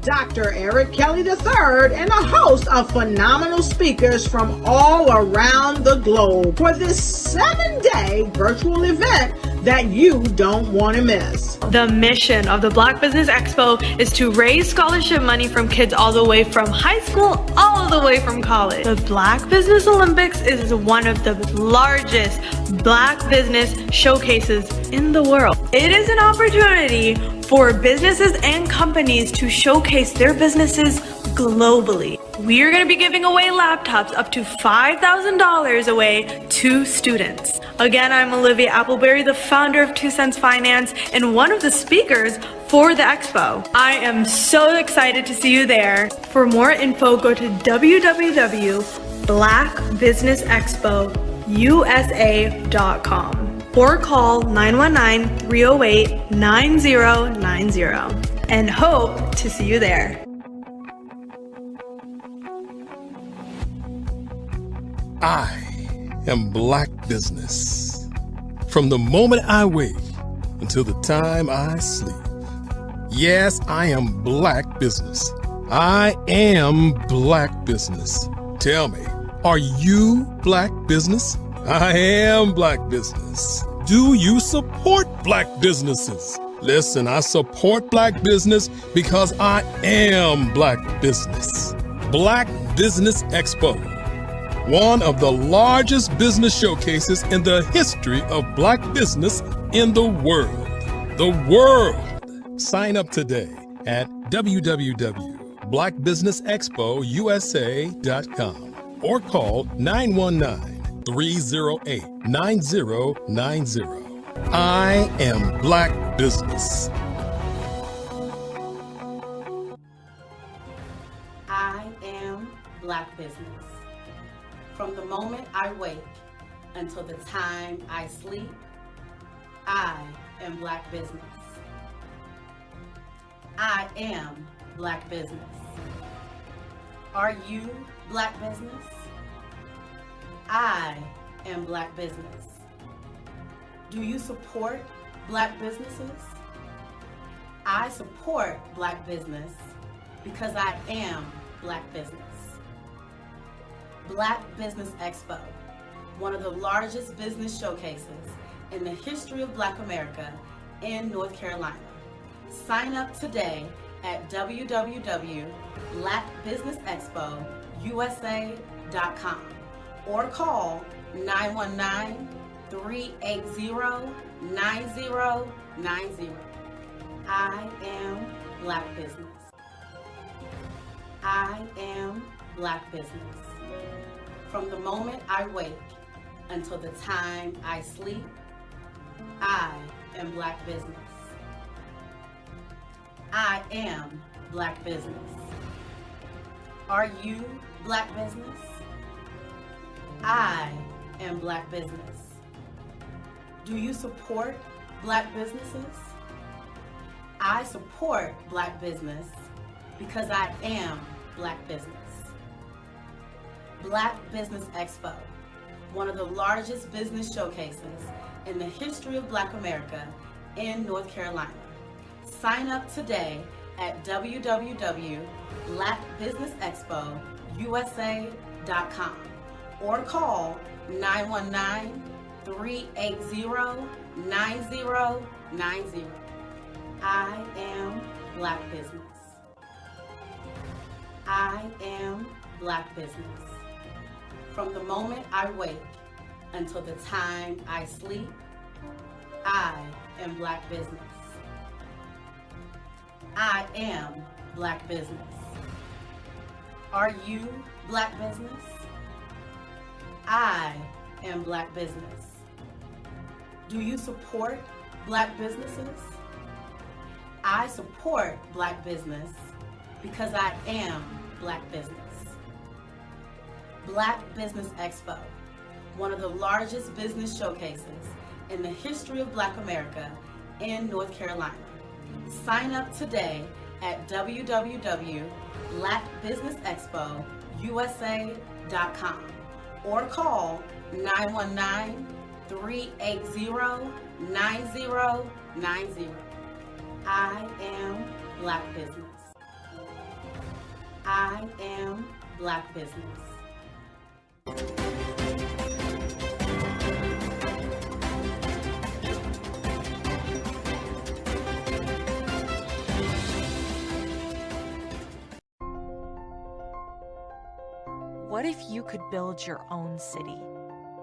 Dr. Eric Kelly III and a host of phenomenal speakers from all around the globe for this 7-day virtual event that you don't want to miss. The mission of the Black Business Expo is to raise scholarship money from kids all the way from high school all the way from college. The Black Business Olympics is one of the largest Black business showcases in the world. It is an opportunity for businesses and companies to showcase their businesses globally. We are going to be giving away laptops up to $5,000 away to students. Again, I'm Olivia Appleberry, the founder of 2 Cents Finance and one of the speakers for the expo. I am so excited to see you there. For more info, go to www.blackbusinessexpousa.com or call 919-308-9090 and hope to see you there. I am Black Business. From the moment I wake until the time I sleep. Yes, I am Black Business. I am Black Business. Tell me, are you Black Business? I am Black Business. Do you support Black businesses? Listen, I support Black business because I am Black Business. Black Business Expo, one of the largest business showcases in the history of Black business in the world. The world! Sign up today at www.blackbusinessexpousa.com or call 919-308-9090. I am Black Business. I am Black Business. From the moment I wake until the time I sleep, I am Black Business. I am Black Business. Are you Black Business? I am Black Business. Do you support Black businesses? I support Black business because I am Black business. Black Business Expo, one of the largest business showcases in the history of Black America in North Carolina. Sign up today at www.blackbusinessexpousa.com or call 919-380-9090. I am Black Business. I am Black Business. From the moment I wake until the time I sleep, I am Black Business. I am Black Business. Are you Black Business? I am Black Business. Do you support Black businesses? I support Black business because I am Black business. Black Business Expo, one of the largest business showcases in the history of Black America in North Carolina. Sign up today at www.blackbusinessexpousa.com or call 919-380-9090. I am Black Business. I am Black Business. From the moment I wake until the time I sleep, I am Black business. I am Black business. Are you Black business? I am Black business. Do you support Black businesses? I support Black business because I am Black business. Black Business Expo, one of the largest business showcases in the history of Black America in North Carolina. Sign up today at www.blackbusinessexpousa.com or call 919-380-9090. I am Black business. I am Black business. What if you could build your own city?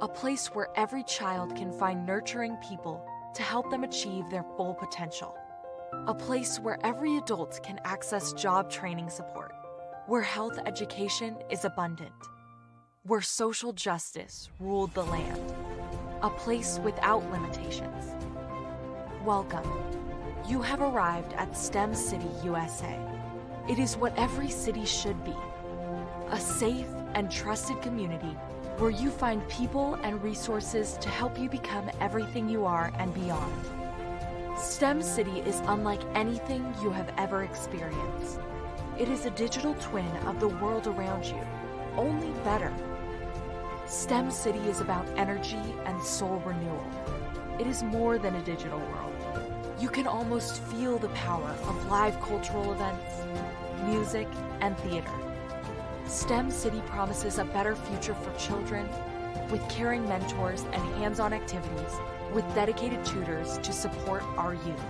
A place where every child can find nurturing people to help them achieve their full potential. A place where every adult can access job training support. Where health education is abundant. Where social justice ruled the land. A place without limitations. Welcome. You have arrived at STEM City USA. It is what every city should be. A safe and trusted community where you find people and resources to help you become everything you are and beyond. STEM City is unlike anything you have ever experienced. It is a digital twin of the world around you, only better. STEM City is about energy and soul renewal. It is more than a digital world. You can almost feel the power of live cultural events, music, and theater. STEM City promises a better future for children with caring mentors and hands-on activities with dedicated tutors to support our youth.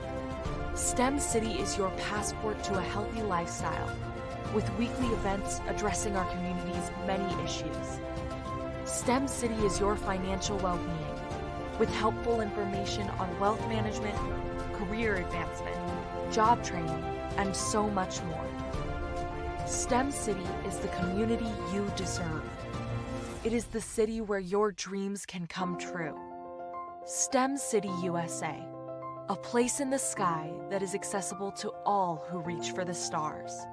STEM City is your passport to a healthy lifestyle with weekly events addressing our community's many issues. STEM City is your financial well-being with helpful information on wealth management, career advancement, job training, and so much more. STEM City is the community you deserve. It is the city where your dreams can come true. STEM City USA, a place in the sky that is accessible to all who reach for the stars.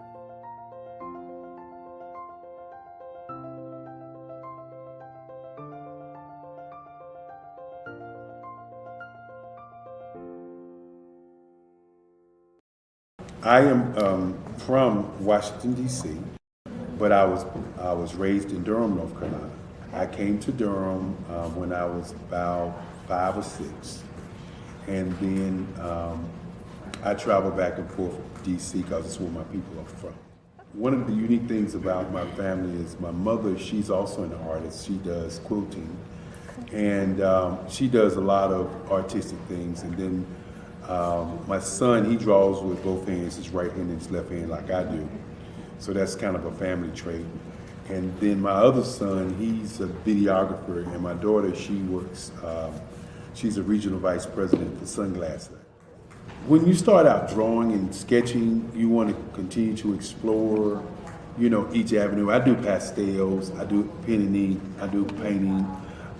I am from Washington, D.C., but I was raised in Durham, North Carolina. I came to Durham when I was about 5 or 6, and then I traveled back and forth to D.C. because it's where my people are from. One of the unique things about my family is my mother, she's also an artist. She does quilting, and she does a lot of artistic things, and then my son, he draws with both hands, his right hand and his left hand like I do. So that's kind of a family trait. And then my other son, he's a videographer, and my daughter, she works, she's a regional vice president for Sunglass. When you start out drawing and sketching, you want to continue to explore, you know, each avenue. I do pastels, I do pen and ink, I do painting,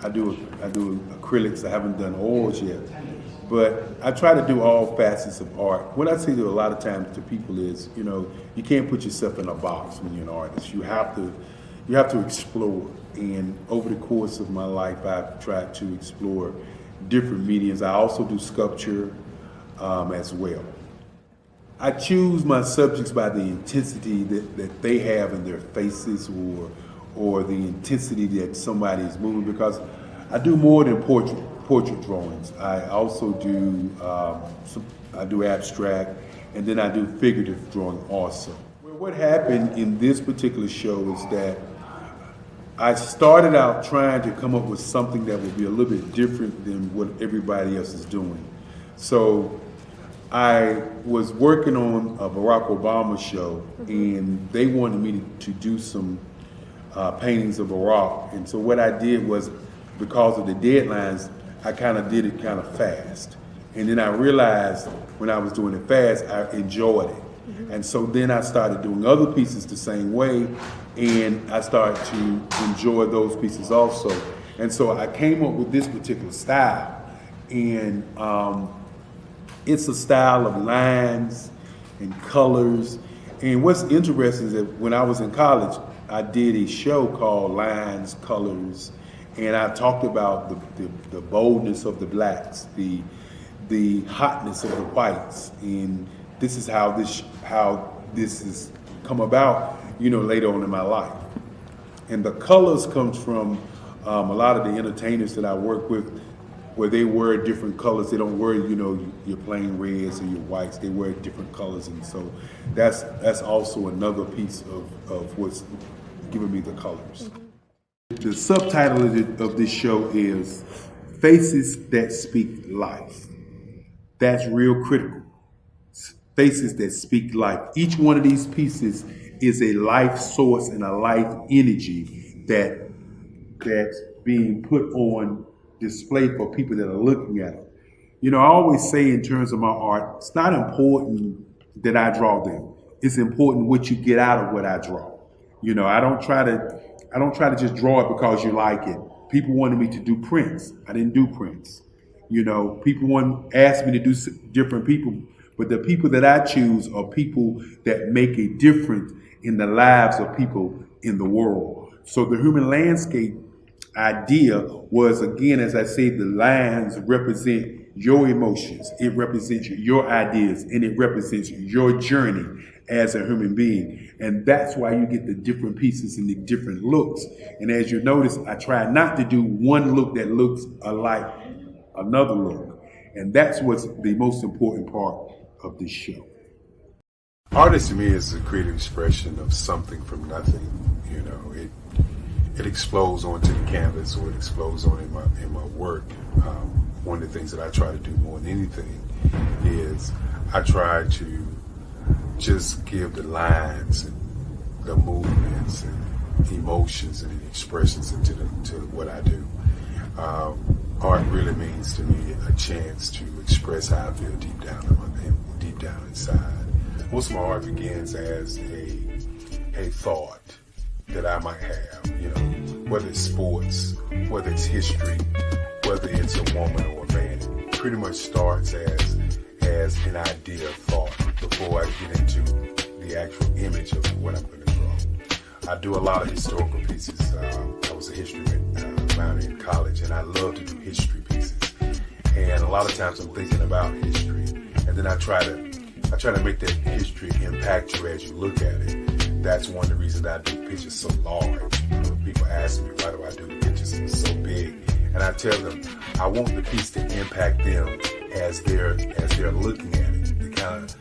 I do acrylics. I haven't done oils yet. But I try to do all facets of art. What I say to a lot of times to people is, you know, you can't put yourself in a box when you're an artist. You have to explore. And over the course of my life, I've tried to explore different mediums. I also do sculpture as well. I choose my subjects by the intensity that they have in their faces, or the intensity that somebody is moving, because I do more than portrait drawings. I also do I do abstract, and then I do figurative drawing also. Well, what happened in this particular show is that I started out trying to come up with something that would be a little bit different than what everybody else is doing. So I was working on a Barack Obama show, and they wanted me to do some paintings of Barack. And so what I did was, because of the deadlines, I kind of did it kind of fast. And then I realized when I was doing it fast, I enjoyed it. And so then I started doing other pieces the same way, and I started to enjoy those pieces also. And so I came up with this particular style, and it's a style of lines and colors. And what's interesting is that when I was in college, I did a show called Lines, Colors, and I talked about the boldness of the blacks, the hotness of the whites, and this is how this has come about, later on in my life. And the colors comes from a lot of the entertainers that I work with, where they wear different colors. They don't wear, your plain reds or your whites. They wear different colors, and so that's also another piece of what's giving me the colors. The subtitle of this show is Faces That Speak Life. That's real critical. Faces that speak life. Each one of these pieces is a life source and a life energy that's being put on display for people that are looking at it. I always say in terms of my art, it's not important that I draw them. It's important what you get out of what I draw. I don't try to just draw it because you like it. People wanted me to do prints. I didn't do prints. People asked me to do different people, but the people that I choose are people that make a difference in the lives of people in the world. So the human landscape idea was, again, as I said, the lines represent your emotions, it represents your ideas, and it represents your journey as a human being. And that's why you get the different pieces and the different looks. And as you notice, I try not to do one look that looks alike another look. And that's what's the most important part of this show. Artist to me is a creative expression of something from nothing. It explodes onto the canvas, or it explodes on in my work. One of the things that I try to do more than anything is I try to just give the lines and the movements and emotions and expressions into what I do. Art really means to me a chance to express how I feel deep down inside. Most of my art begins as a thought that I might have, whether it's sports, whether it's history, whether it's a woman or a man. It pretty much starts as an idea of thought before I get into the actual image of what I'm going to draw. I do a lot of historical pieces. I was a history minor in college, and I love to do history pieces. And a lot of times I'm thinking about history, and then I try to make that history impact you as you look at it. That's one of the reasons I do pictures so large. People ask me, why do I do pictures so big? And I tell them, I want the piece to impact them as they're looking at it. To kind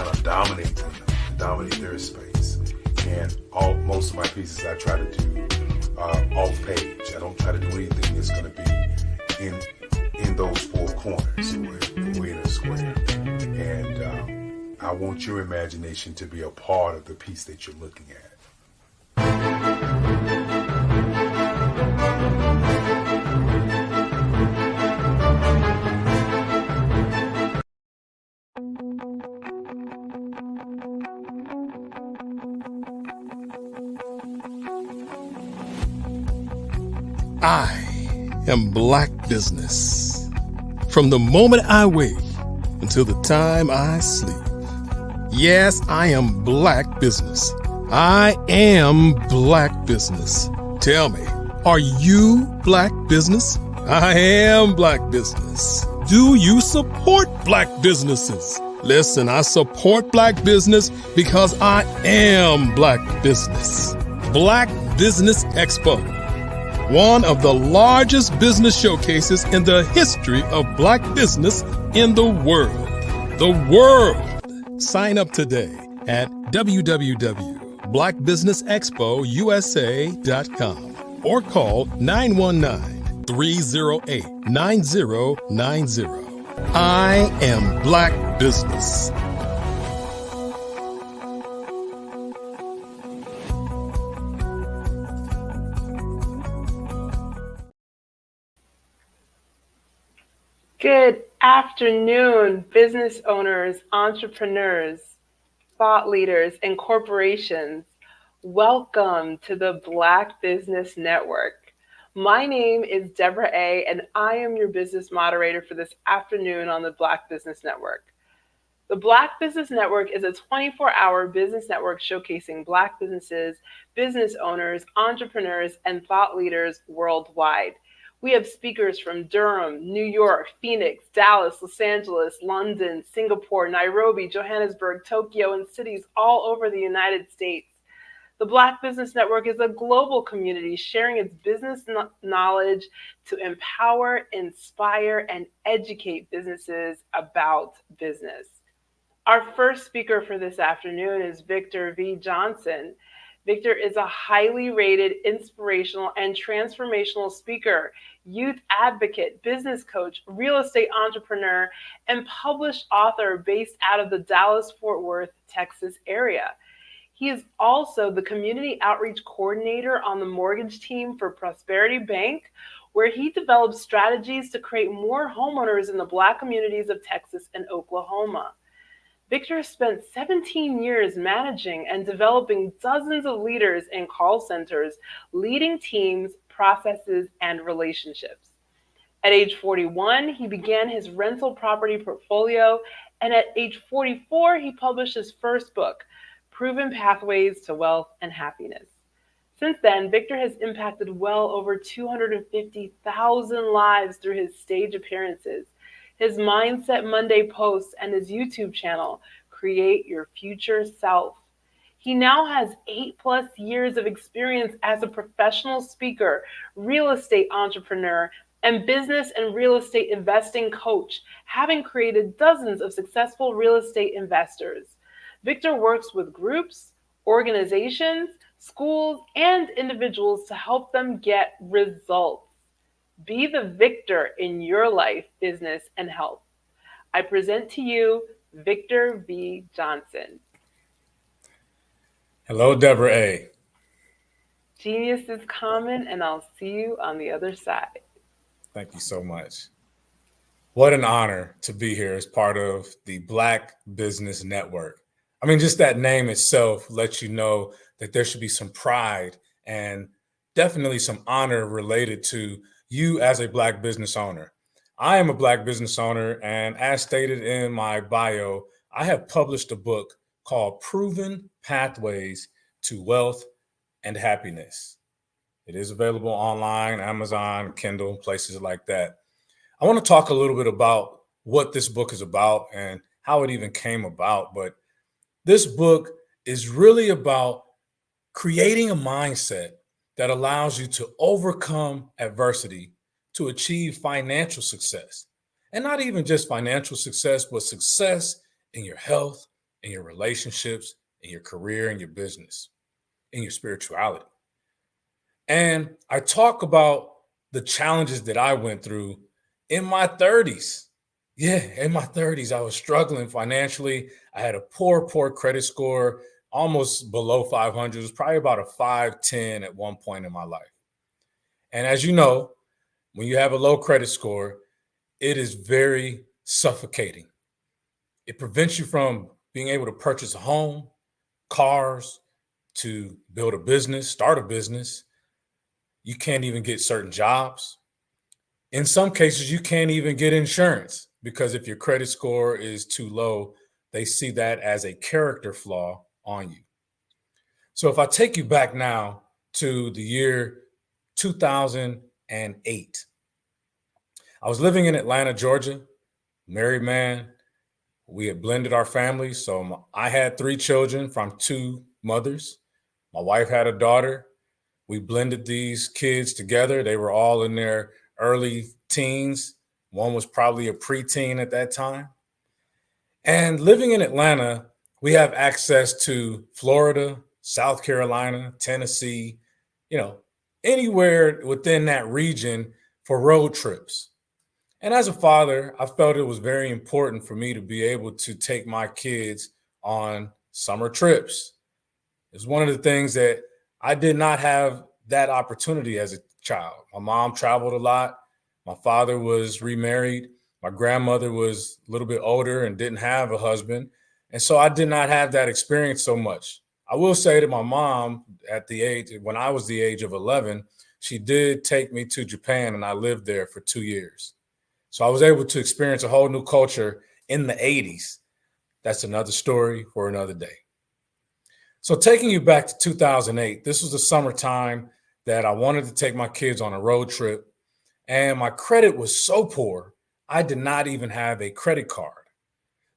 of dominate them, dominate their space. And most of my pieces I try to do off page. I don't try to do anything that's going to be in those four corners or in a square. And I want your imagination to be a part of the piece that you're looking at. I am Black Business. From the moment I wake until the time I sleep. Yes, I am Black Business. I am Black Business. Tell me, are you Black Business? I am Black Business. Do you support Black businesses? Listen, I support Black business because I am Black Business. Black Business Expo. One of the largest business showcases in the history of Black business in the world. The world! Sign up today at www.blackbusinessexpousa.com or call 919-308-9090. I am Black Business. Good Afternoon, business owners, entrepreneurs, thought leaders, and corporations. Welcome to the Black Business Network. My name is Deborah A., and I am your business moderator for this afternoon on the Black Business Network. The Black Business Network is a 24-hour business network showcasing Black businesses, business owners, entrepreneurs, and thought leaders worldwide. We have speakers from Durham, New York, Phoenix, Dallas, Los Angeles, London, Singapore, Nairobi, Johannesburg, Tokyo, and cities all over the United States. The Black Business Network is a global community sharing its business knowledge to empower, inspire, and educate businesses about business. Our first speaker for this afternoon is Victor V. Johnson. Victor is a highly rated, inspirational, and transformational speaker, youth advocate, business coach, real estate entrepreneur, and published author based out of the Dallas-Fort Worth, Texas area. He is also the community outreach coordinator on the mortgage team for Prosperity Bank, where he develops strategies to create more homeowners in the Black communities of Texas and Oklahoma. Victor spent 17 years managing and developing dozens of leaders in call centers, leading teams, processes, and relationships. At age 41, he began his rental property portfolio, and at age 44, he published his first book, Proven Pathways to Wealth and Happiness. Since then, Victor has impacted well over 250,000 lives through his stage appearances, his Mindset Monday posts, and his YouTube channel, Create Your Future Self. He now has 8+ years of experience as a professional speaker, real estate entrepreneur, and business and real estate investing coach, having created dozens of successful real estate investors. Victor works with groups, organizations, schools, and individuals to help them get results. Be the victor in your life, business, and health. I present to you Victor V. Johnson. Hello, Deborah A. Genius is common, and I'll see you on the other side. Thank you so much. What an honor to be here as part of the Black Business Network. I mean, just that name itself lets you know that there should be some pride and definitely some honor related to you as a Black business owner. I am a Black business owner, and as stated in my bio, I have published a book called Proven Pathways to Wealth and Happiness. It is available online, Amazon, Kindle, places like that. I want to talk a little bit about what this book is about and how it even came about. But this book is really about creating a mindset that allows you to overcome adversity to achieve financial success. And not even just financial success, but success in your health, in your relationships, in your career, in your business, in your spirituality. And I talk about the challenges that I went through in my 30s. Yeah, in my 30s, I was struggling financially. I had a poor credit score, almost below 500. It was probably about a 510 at one point in my life. And as you know, when you have a low credit score, it is very suffocating. It prevents you from being able to purchase a home, cars, to build a business, start a business. You can't even get certain jobs. In some cases, you can't even get insurance because if your credit score is too low, they see that as a character flaw on you. So if I take you back now to the year 2008, I was living in Atlanta, Georgia, married man. We had blended our families. So I had 3 children from 2 mothers. My wife had a daughter. We blended these kids together. They were all in their early teens. One was probably a preteen at that time. And living in Atlanta, we have access to Florida, South Carolina, Tennessee, anywhere within that region for road trips. And as a father, I felt it was very important for me to be able to take my kids on summer trips. It's one of the things that I did not have that opportunity as a child. My mom traveled a lot. My father was remarried. My grandmother was a little bit older and didn't have a husband. And so I did not have that experience so much. I will say that my mom, when I was the age of 11, she did take me to Japan, and I lived there for 2 years. So I was able to experience a whole new culture in the 80s. That's another story for another day. So taking you back to 2008, this was the summertime that I wanted to take my kids on a road trip, and my credit was so poor, I did not even have a credit card.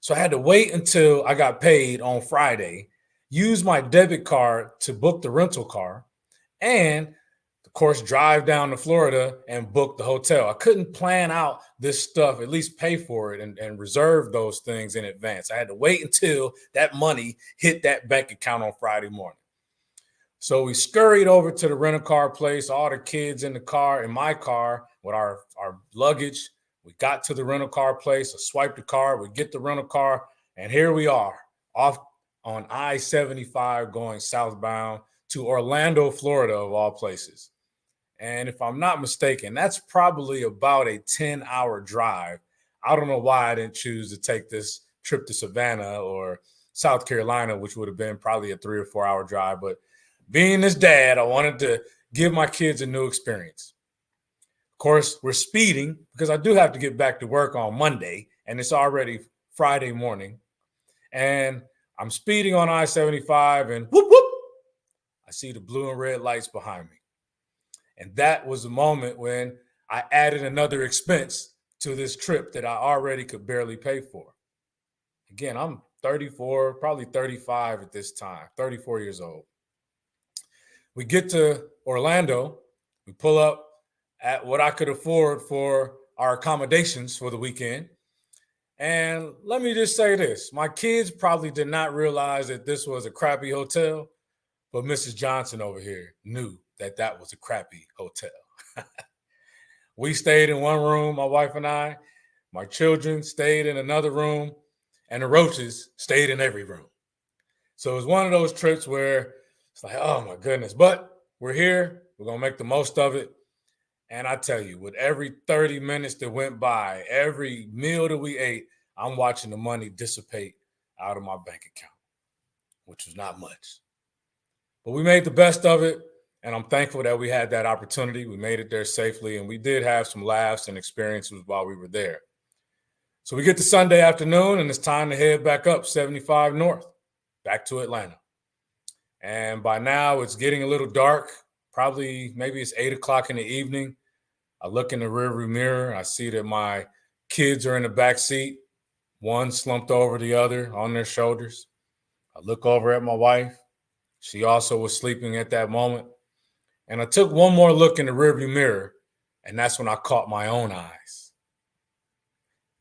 So I had to wait until I got paid on Friday, use my debit card to book the rental car, and of course, drive down to Florida and book the hotel. I couldn't plan out this stuff, at least pay for it and reserve those things in advance. I had to wait until that money hit that bank account on Friday morning. So we scurried over to the rental car place, all the kids in the car, in my car with our luggage. We got to the rental car place, I swiped the card, we get the rental car, and here we are off on I-75 going southbound to Orlando, Florida, of all places. And if I'm not mistaken, that's probably about a 10-hour drive. I don't know why I didn't choose to take this trip to Savannah or South Carolina, which would have been probably a 3 or 4 hour drive. But being this dad, I wanted to give my kids a new experience. Of course, we're speeding because I do have to get back to work on Monday, and it's already Friday morning. And I'm speeding on I-75, and whoop, whoop, I see the blue and red lights behind me. And that was the moment when I added another expense to this trip that I already could barely pay for. Again, I'm 34, probably 35 at this time, 34 years old. We get to Orlando. We pull up at what I could afford for our accommodations for the weekend. And let me just say this. My kids probably did not realize that this was a crappy hotel, but Mrs. Johnson over here knew that was a crappy hotel. We stayed in one room, my wife and I. My children stayed in another room, and the roaches stayed in every room. So it was one of those trips where it's like, oh my goodness, but we're here. We're going to make the most of it. And I tell you, with every 30 minutes that went by, every meal that we ate, I'm watching the money dissipate out of my bank account, which was not much. But we made the best of it. And I'm thankful that we had that opportunity. We made it there safely, and we did have some laughs and experiences while we were there. So we get to Sunday afternoon, and it's time to head back up 75 North, back to Atlanta. And by now, it's getting a little dark. Maybe it's 8 o'clock in the evening. I look in the rearview mirror. I see that my kids are in the back seat, one slumped over the other on their shoulders. I look over at my wife. She also was sleeping at that moment. And I took one more look in the rearview mirror, and that's when I caught my own eyes.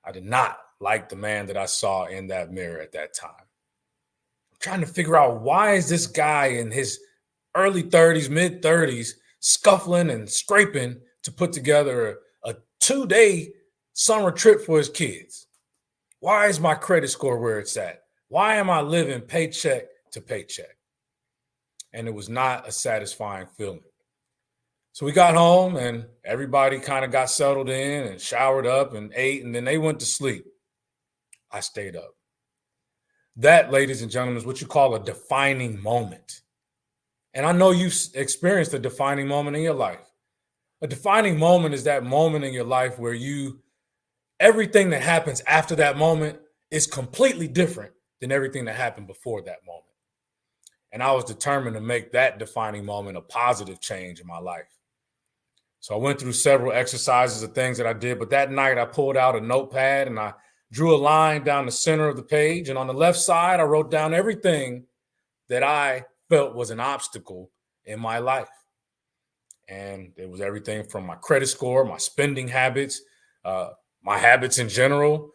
I did not like the man that I saw in that mirror at that time. I'm trying to figure out, why is this guy in his early 30s, mid 30s, scuffling and scraping to put together a 2-day summer trip for his kids? Why is my credit score where it's at? Why am I living paycheck to paycheck? And it was not a satisfying feeling. So we got home, and everybody kind of got settled in and showered up and ate, and then they went to sleep. I stayed up. That, ladies and gentlemen, is what you call a defining moment. And I know you've experienced a defining moment in your life. A defining moment is that moment in your life where everything that happens after that moment is completely different than everything that happened before that moment. And I was determined to make that defining moment a positive change in my life. So I went through several exercises of things that I did, but that night I pulled out a notepad and I drew a line down the center of the page. And on the left side, I wrote down everything that I felt was an obstacle in my life. And it was everything from my credit score, my spending habits, my habits in general,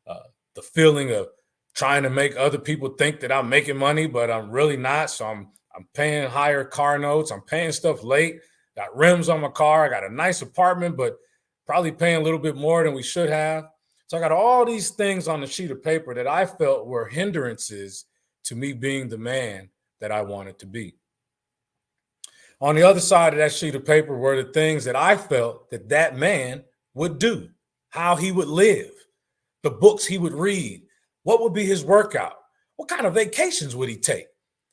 the feeling of trying to make other people think that I'm making money, but I'm really not. So I'm paying higher car notes. I'm paying stuff late. Got rims on my car. I got a nice apartment, but probably paying a little bit more than we should have. So I got all these things on the sheet of paper that I felt were hindrances to me being the man that I wanted to be. On the other side of that sheet of paper were the things that I felt that man would do. how he would live, the books he would read, what would be his workout, what kind of vacations would he take,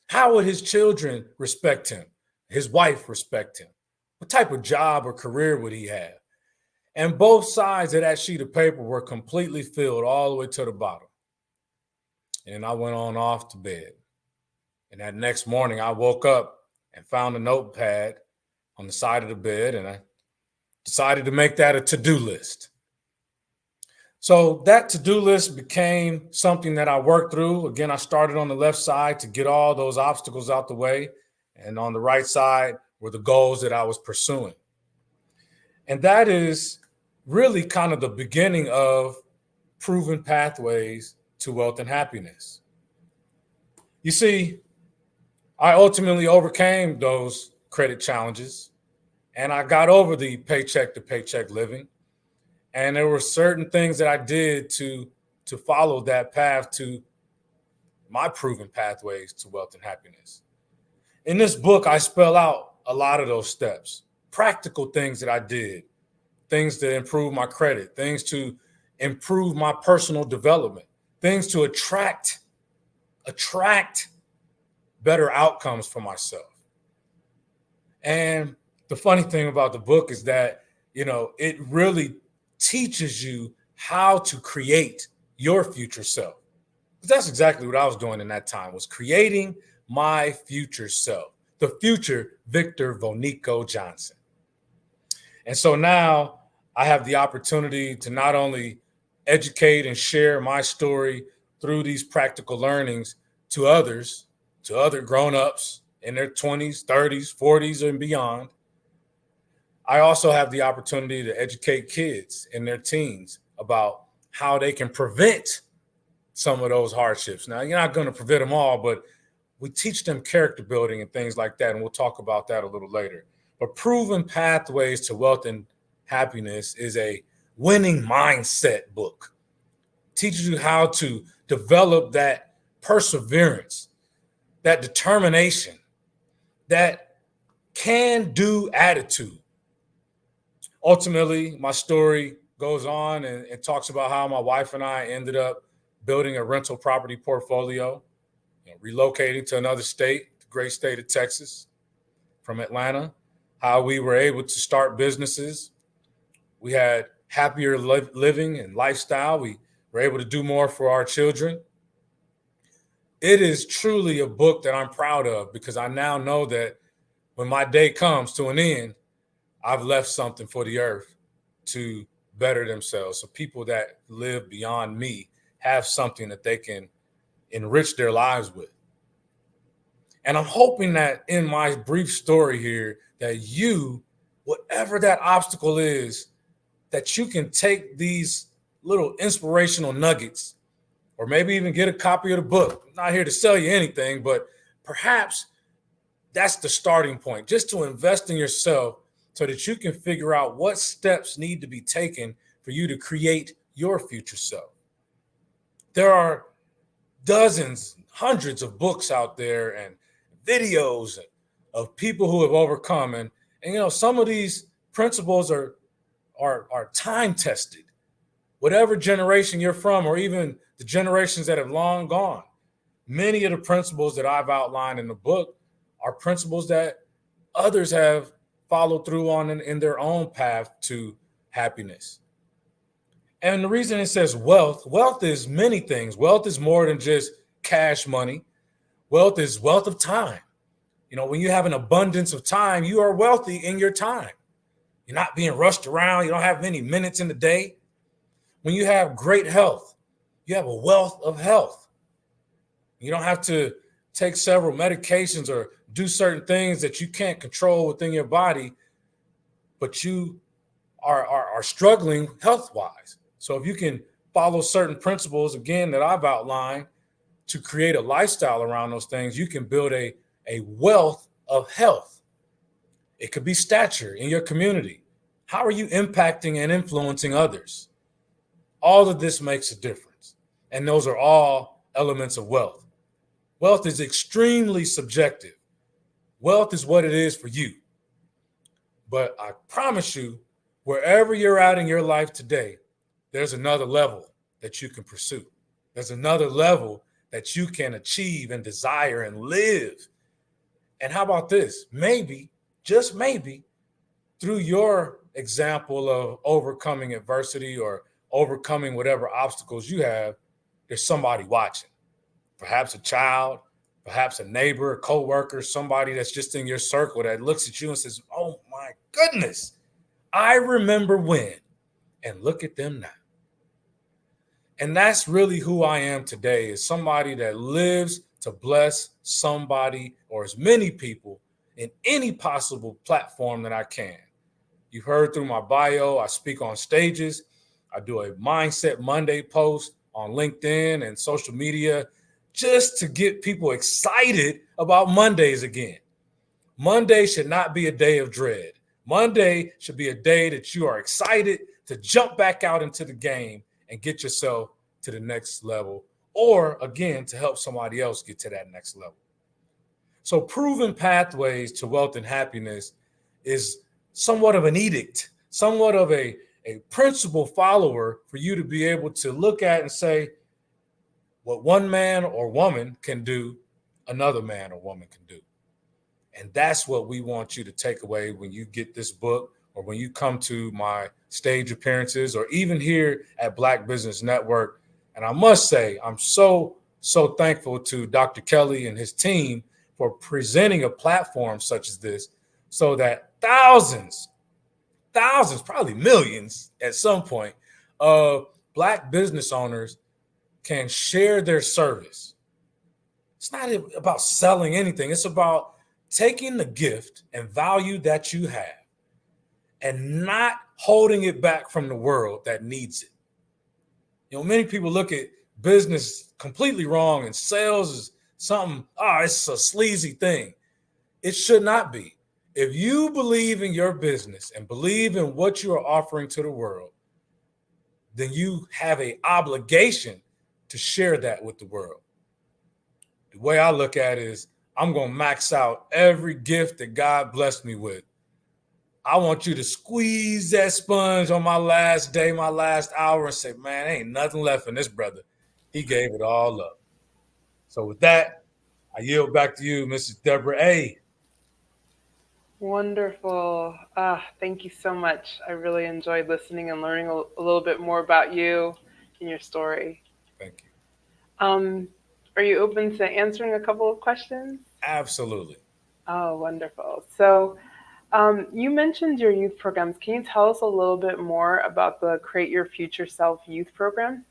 how would his children respect him, his wife respect him, what type of job or career would he have. And both sides of that sheet of paper were completely filled all the way to the bottom. And I went on off to bed. And that next morning, I woke up and found a notepad on the side of the bed, and I decided to make that a to-do list. So that to-do list became something that I worked through. Again, I started on the left side to get all those obstacles out the way. And on the right side were the goals that I was pursuing. And that is really kind of the beginning of proven pathways to wealth and happiness. You see, I ultimately overcame those credit challenges, and I got over the paycheck to paycheck living. And there were certain things that I did to follow that path to my proven pathways to wealth and happiness. In this book, I spell out a lot of those steps, practical things that I did, things to improve my credit, things to improve my personal development, things to attract better outcomes for myself. And the funny thing about the book is that, it really teaches you how to create your future self. That's exactly what I was doing in that time, was creating my future self, the future Victor Vonico Johnson. And so now I have the opportunity to not only educate and share my story through these practical learnings to others, to other grown-ups in their 20s, 30s, 40s, and beyond. I also have the opportunity to educate kids in their teens about how they can prevent some of those hardships. Now, you're not going to prevent them all, but we teach them character building and things like that, and we'll talk about that a little later. But Proven Pathways to Wealth and Happiness is a winning mindset book. It teaches you how to develop that perseverance, that determination, that can-do attitude. Ultimately, my story goes on and it talks about how my wife and I ended up building a rental property portfolio, relocating to another state, the great state of Texas, from Atlanta, how we were able to start businesses. We had happier living and lifestyle. We were able to do more for our children. It is truly a book that I'm proud of because I now know that when my day comes to an end, I've left something for the earth to better themselves. So people that live beyond me have something that they can enrich their lives with. And I'm hoping that in my brief story here, that you, whatever that obstacle is, that you can take these little inspirational nuggets, or maybe even get a copy of the book. I'm not here to sell you anything, but perhaps that's the starting point, just to invest in yourself so that you can figure out what steps need to be taken for you to create your future self. There are dozens, hundreds of books out there and videos of people who have overcome. And some of these principles are time tested. Whatever generation you're from, or even the generations that have long gone, many of the principles that I've outlined in the book are principles that others have followed through on in their own path to happiness. And the reason it says wealth is many things. Wealth is more than just cash money. Wealth is wealth of time. When you have an abundance of time, you are wealthy in your time. You're not being rushed around. You don't have many minutes in the day. When you have great health, you have a wealth of health. You don't have to take several medications or do certain things that you can't control within your body, but you are struggling health-wise. So if you can follow certain principles, again, that I've outlined to create a lifestyle around those things, you can build a wealth of health. It could be stature in your community. How are you impacting and influencing others? All of this makes a difference. And those are all elements of wealth. Wealth is extremely subjective. Wealth is what it is for you. But I promise you, wherever you're at in your life today, there's another level that you can pursue. There's another level that you can achieve and desire and live. And how about this? Maybe, just maybe, through your example of overcoming adversity or overcoming whatever obstacles you have, there's somebody watching. Perhaps a child, perhaps a neighbor, a coworker, somebody that's just in your circle that looks at you and says, oh my goodness, I remember when, and look at them now. And that's really who I am today, is somebody that lives to bless somebody or as many people in any possible platform that I can. You've heard through my bio, I speak on stages. I do a Mindset Monday post on LinkedIn and social media just to get people excited about Mondays again. Monday should not be a day of dread. Monday should be a day that you are excited to jump back out into the game and get yourself to the next level, or again, to help somebody else get to that next level. So proven pathways to wealth and happiness is somewhat of an edict, somewhat of a principle follower for you to be able to look at and say, what one man or woman can do, another man or woman can do. And that's what we want you to take away when you get this book, or when you come to my stage appearances, or even here at Black Business Network. And I must say, I'm so thankful to Dr. Kelly and his team for presenting a platform such as this, so that thousands, probably millions at some point, of Black business owners can share their service. It's not about selling anything. It's about taking the gift and value that you have and not holding it back from the world that needs it. You know, many people look at business completely wrong, and sales is something, it's a sleazy thing. It should not be. If you believe in your business and believe in what you are offering to the world, then you have an obligation to share that with the world. The way I look at it is, I'm going to max out every gift that God blessed me with. I want you to squeeze that sponge on my last day, my last hour, and say, man, ain't nothing left in this brother. He gave it all up. So with that, I yield back to you, Mrs. Deborah A. Wonderful. Thank you so much. I really enjoyed listening and learning a little bit more about you and your story. Thank you. Are you open to answering a couple of questions? Absolutely. Oh, wonderful. So you mentioned your youth programs. Can you tell us a little bit more about the Create Your Future Self youth program?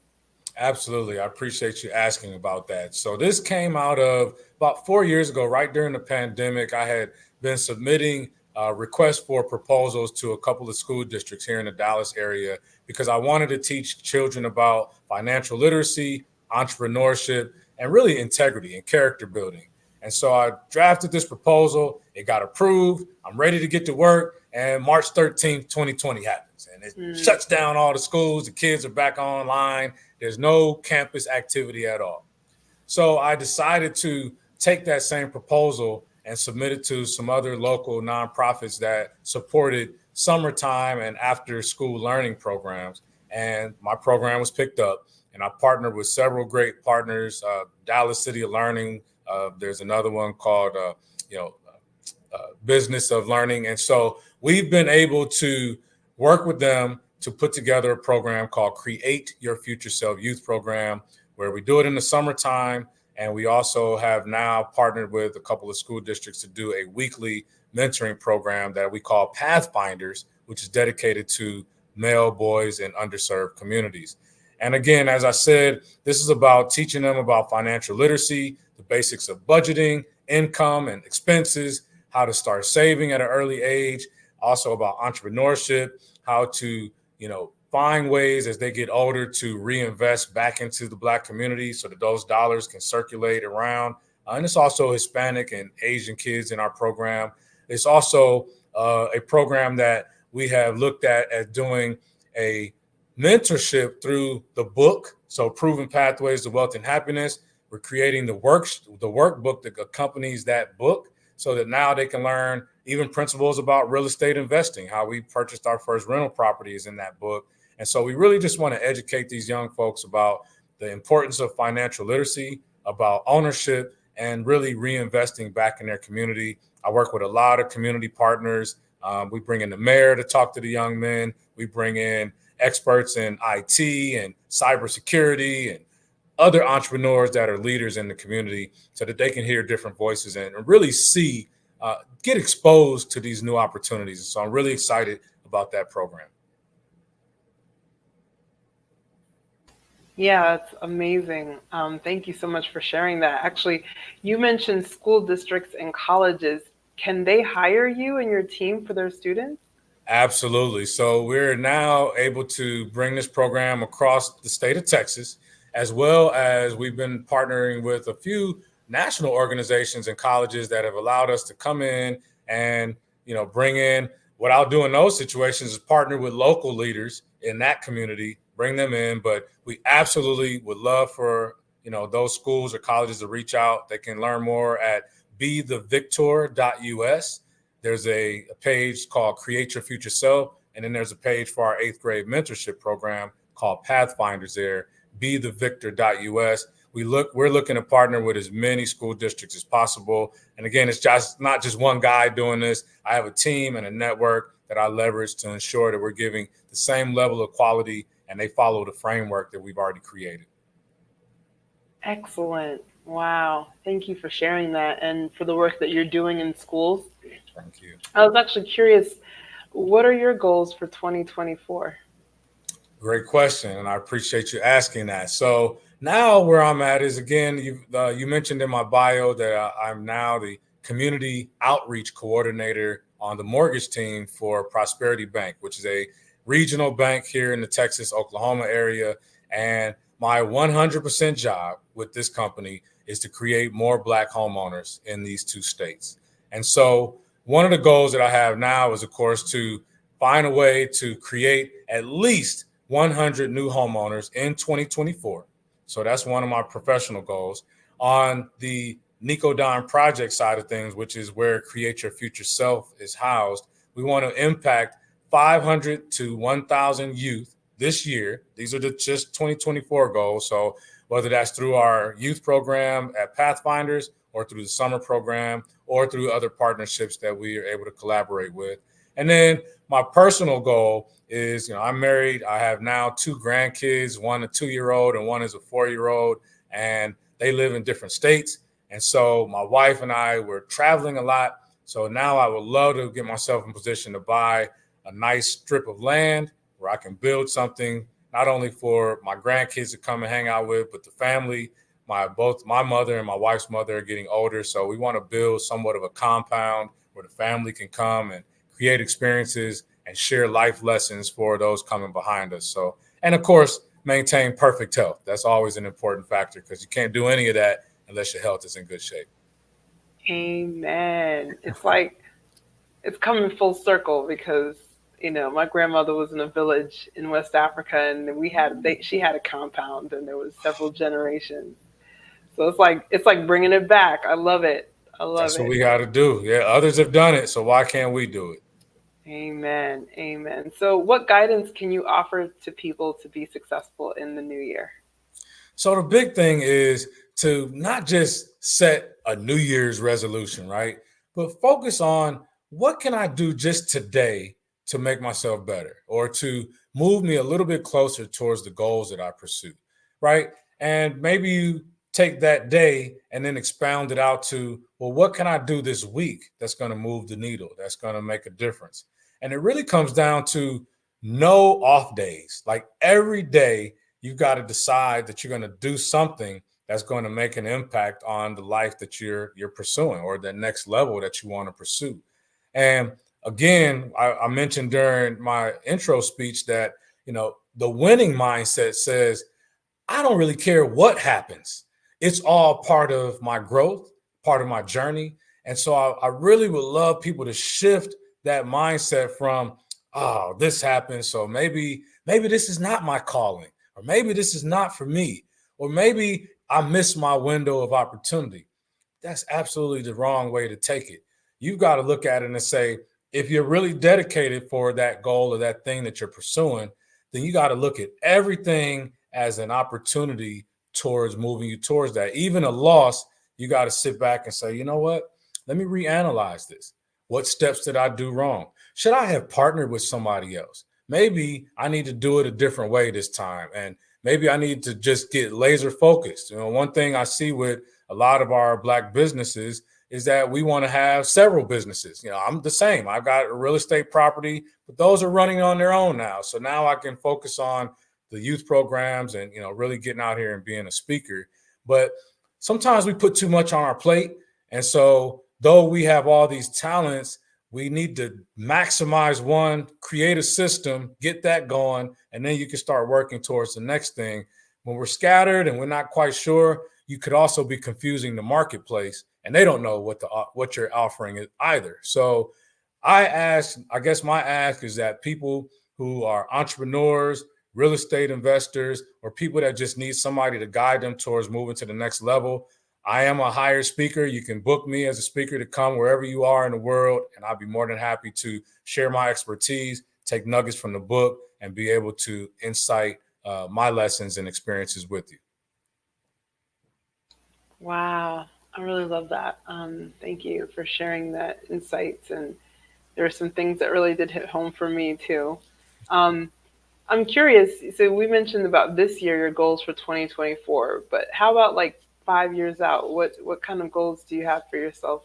Absolutely. I appreciate you asking about that. So this came out of about 4 years ago, right during the pandemic. I had been submitting requests for proposals to a couple of school districts here in the Dallas area because I wanted to teach children about financial literacy, entrepreneurship, and really integrity and character building. And so I drafted this proposal. It got approved. I'm ready to get to work. And March 13th, 2020 happens. And it shuts down all the schools. The kids are back online. There's no campus activity at all. So I decided to take that same proposal and submit it to some other local nonprofits that supported summertime and after school learning programs. And my program was picked up. And I partnered with several great partners, Dallas City of Learning. There's another one called, Business of Learning. And so we've been able to work with them to put together a program called Create Your Future Self Youth Program, where we do it in the summertime. And we also have now partnered with a couple of school districts to do a weekly mentoring program that we call Pathfinders, which is dedicated to male, boys, and underserved communities. And again, as I said, this is about teaching them about financial literacy, the basics of budgeting, income and expenses, how to start saving at an early age, also about entrepreneurship, how to, find ways as they get older to reinvest back into the Black community so that those dollars can circulate around. And it's also Hispanic and Asian kids in our program. It's also a program that we have looked at as doing a mentorship through the book. So Proven Pathways to Wealth and Happiness. We're creating the workbook that accompanies that book so that now they can learn even principles about real estate investing, how we purchased our first rental properties in that book. And so we really just want to educate these young folks about the importance of financial literacy, about ownership, and really reinvesting back in their community. I work with a lot of community partners. We bring in the mayor to talk to the young men. We bring in experts in IT and cybersecurity and other entrepreneurs that are leaders in the community so that they can hear different voices and really see, get exposed to these new opportunities. So I'm really excited about that program. Yeah, that's amazing. Thank you so much for sharing that. Actually, you mentioned school districts and colleges. Can they hire you and your team for their students? Absolutely. So we're now able to bring this program across the state of Texas, as well as we've been partnering with a few national organizations and colleges that have allowed us to come in and, bring in. What I'll do in those situations is partner with local leaders in that community, bring them in. But we absolutely would love for, those schools or colleges to reach out. They can learn more at bethevictor.us. There's a page called Create Your Future Self. And then there's a page for our 8th grade mentorship program called Pathfinders there, bethevictor.us. We're looking to partner with as many school districts as possible. And again, it's just not just one guy doing this. I have a team and a network that I leverage to ensure that we're giving the same level of quality and they follow the framework that we've already created. Excellent. Wow. Thank you for sharing that and for the work that you're doing in schools. Thank you. I was actually curious, what are your goals for 2024? Great question, and I appreciate you asking that. So now where I'm at is, again, you mentioned in my bio that I'm now the community outreach coordinator on the mortgage team for Prosperity Bank, which is a regional bank here in the Texas, Oklahoma area. And my 100% job with this company is to create more Black homeowners in these two states. And so one of the goals that I have now is, of course, to find a way to create at least 100 new homeowners in 2024. So that's one of my professional goals. On the Nico Don project side of things, which is where Create Your Future Self is housed, we want to impact 500 to 1,000 youth this year. These are just 2024 goals. So whether that's through our youth program at Pathfinders or through the summer program or through other partnerships that we are able to collaborate with. And then my personal goal is, I'm married. I have now 2 grandkids, one a 2-year-old and one is a 4-year-old, and they live in different states. And so my wife and I were traveling a lot. So now I would love to get myself in position to buy a nice strip of land where I can build something not only for my grandkids to come and hang out with, but the family. Both my mother and my wife's mother are getting older. So we want to build somewhat of a compound where the family can come and create experiences and share life lessons for those coming behind us. So, and of course, maintain perfect health. That's always an important factor because you can't do any of that unless your health is in good shape. Amen. It's like, it's coming full circle because, my grandmother was in a village in West Africa and she had a compound and there was several generations. So it's like bringing it back. I love it. That's what we got to do. Yeah, others have done it, so why can't we do it? Amen. Amen. So what guidance can you offer to people to be successful in the new year? So the big thing is to not just set a New Year's resolution, right? But focus on what can I do just today to make myself better or to move me a little bit closer towards the goals that I pursue, right? And maybe you take that day and then expound it out to, well, what can I do this week that's going to move the needle, that's going to make a difference? And it really comes down to no off days. Like every day, you've got to decide that you're going to do something that's going to make an impact on the life that you're pursuing or the next level that you want to pursue. And again, I mentioned during my intro speech that, the winning mindset says, I don't really care what happens. It's all part of my growth, part of my journey. And so I really would love people to shift that mindset from, oh, this happened, so maybe this is not my calling, or maybe this is not for me, or maybe I missed my window of opportunity. That's absolutely the wrong way to take it. You've got to look at it and say, if you're really dedicated for that goal or that thing that you're pursuing, then you got to look at everything as an opportunity towards moving you towards that. Even a loss, you got to sit back and say, you know what? Let me reanalyze this. What steps did I do wrong? Should I have partnered with somebody else? Maybe I need to do it a different way this time. And maybe I need to just get laser focused. One thing I see with a lot of our Black businesses is that we want to have several businesses. I'm the same. I've got a real estate property, but those are running on their own now. So now I can focus on the youth programs and, really getting out here and being a speaker. But sometimes we put too much on our plate. And so though we have all these talents, we need to maximize one, create a system, get that going, and then you can start working towards the next thing. When we're scattered and we're not quite sure, you could also be confusing the marketplace, and they don't know what you're offering is either. So I guess my ask is that people who are entrepreneurs, real estate investors, or people that just need somebody to guide them towards moving to the next level, I am a hired speaker. You can book me as a speaker to come wherever you are in the world, and I'll be more than happy to share my expertise, take nuggets from the book, and be able to incite my lessons and experiences with you. Wow. I really love that. Thank you for sharing that insights. And there are some things that really did hit home for me too. I'm curious. So we mentioned about this year, your goals for 2024, but how about like 5 years out? What kind of goals do you have for yourself